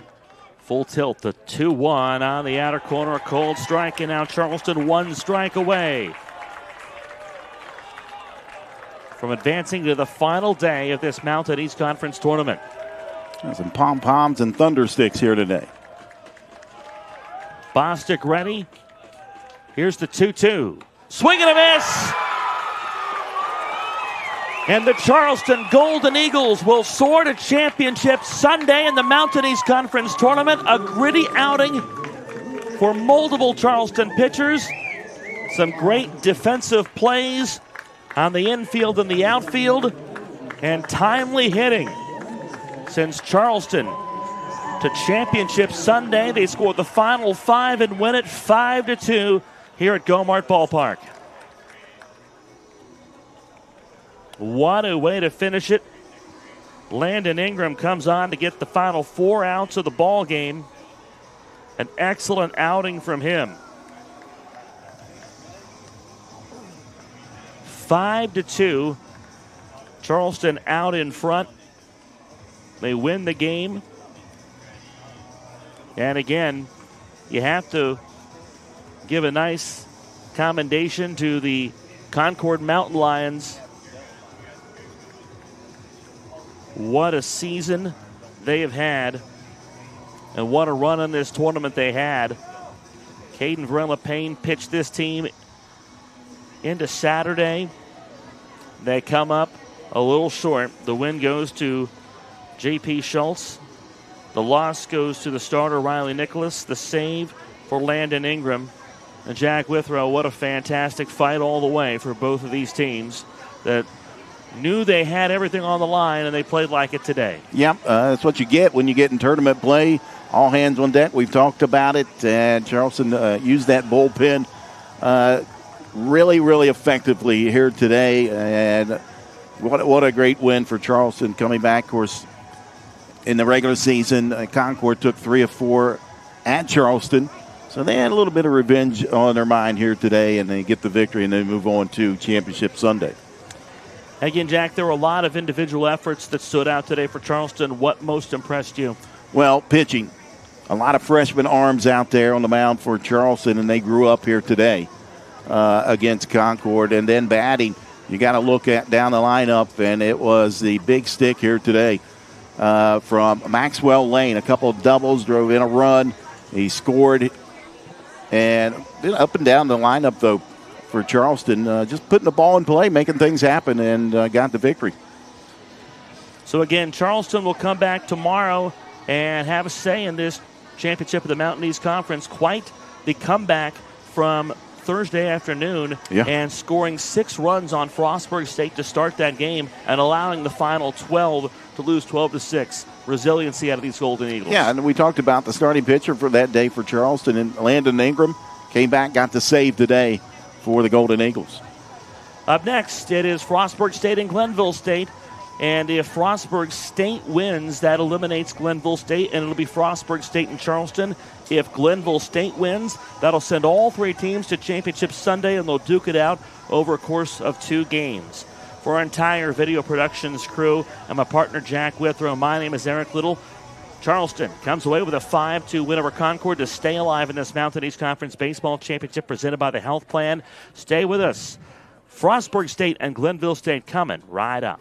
full tilt. The 2-1 on the outer corner. A cold strike, and now Charleston 1 strike away from advancing to the final day of this Mountain East Conference tournament. There's some pom-poms and thunder sticks here today. Bostic ready. Here's the 2-2. Swing and a miss! And the Charleston Golden Eagles will soar to championship Sunday in the Mountain East Conference tournament. A gritty outing for multiple Charleston pitchers. Some great defensive plays on the infield and the outfield, and timely hitting. Since Charleston to Championship Sunday, they scored the final 5 and win it 5-2 here at Gomart Ballpark. What a way to finish it. Landon Ingram comes on to get the final 4 outs of the ball game. An excellent outing from him. 5-2. Charleston out in front. They win the game. And again, you have to give a nice commendation to the Concord Mountain Lions. What a season they have had, and what a run in this tournament they had. Caden Varela-Payne pitched this team into Saturday. They come up a little short. The win goes to J.P. Schultz. The loss goes to the starter, Riley Nicholas. The save for Landon Ingram. And Jack Withrow, what a fantastic fight all the way for both of these teams that knew they had everything on the line, and they played like it today. Yep, that's what you get when you get in tournament play. All hands on deck. We've talked about it, and Charleston used that bullpen really, really effectively here today. And what a great win for Charleston coming back. Of course, in the regular season, Concord took 3 of 4 at Charleston. So they had a little bit of revenge on their mind here today, and they get the victory and then move on to Championship Sunday. Again, Jack, there were a lot of individual efforts that stood out today for Charleston. What most impressed you? Well, pitching. A lot of freshman arms out there on the mound for Charleston, and they grew up here today against Concord. And then batting, you got to look at down the lineup, and it was the big stick here today from Maxwell Lane. A couple of doubles, drove in a run. He scored. And up and down the lineup, though, for Charleston, just putting the ball in play, making things happen, and got the victory. So, again, Charleston will come back tomorrow and have a say in this championship of the Mountain East Conference. Quite the comeback from Thursday afternoon, and scoring 6 runs on Frostburg State to start that game and allowing the final 12 to lose 12-6. Resiliency out of these Golden Eagles. Yeah, and we talked about the starting pitcher for that day for Charleston, and Landon Ingram came back, got the save today for the Golden Eagles. Up next, it is Frostburg State and Glenville State. And if Frostburg State wins, that eliminates Glenville State, and it'll be Frostburg State and Charleston. If Glenville State wins, that'll send all 3 teams to Championship Sunday, and they'll duke it out over a course of 2 games. For our entire video productions crew and my partner Jack Withrow, my name is Eric Little. Charleston comes away with a 5-2 win over Concord to stay alive in this Mountain East Conference Baseball Championship presented by the Health Plan. Stay with us. Frostburg State and Glenville State coming right up.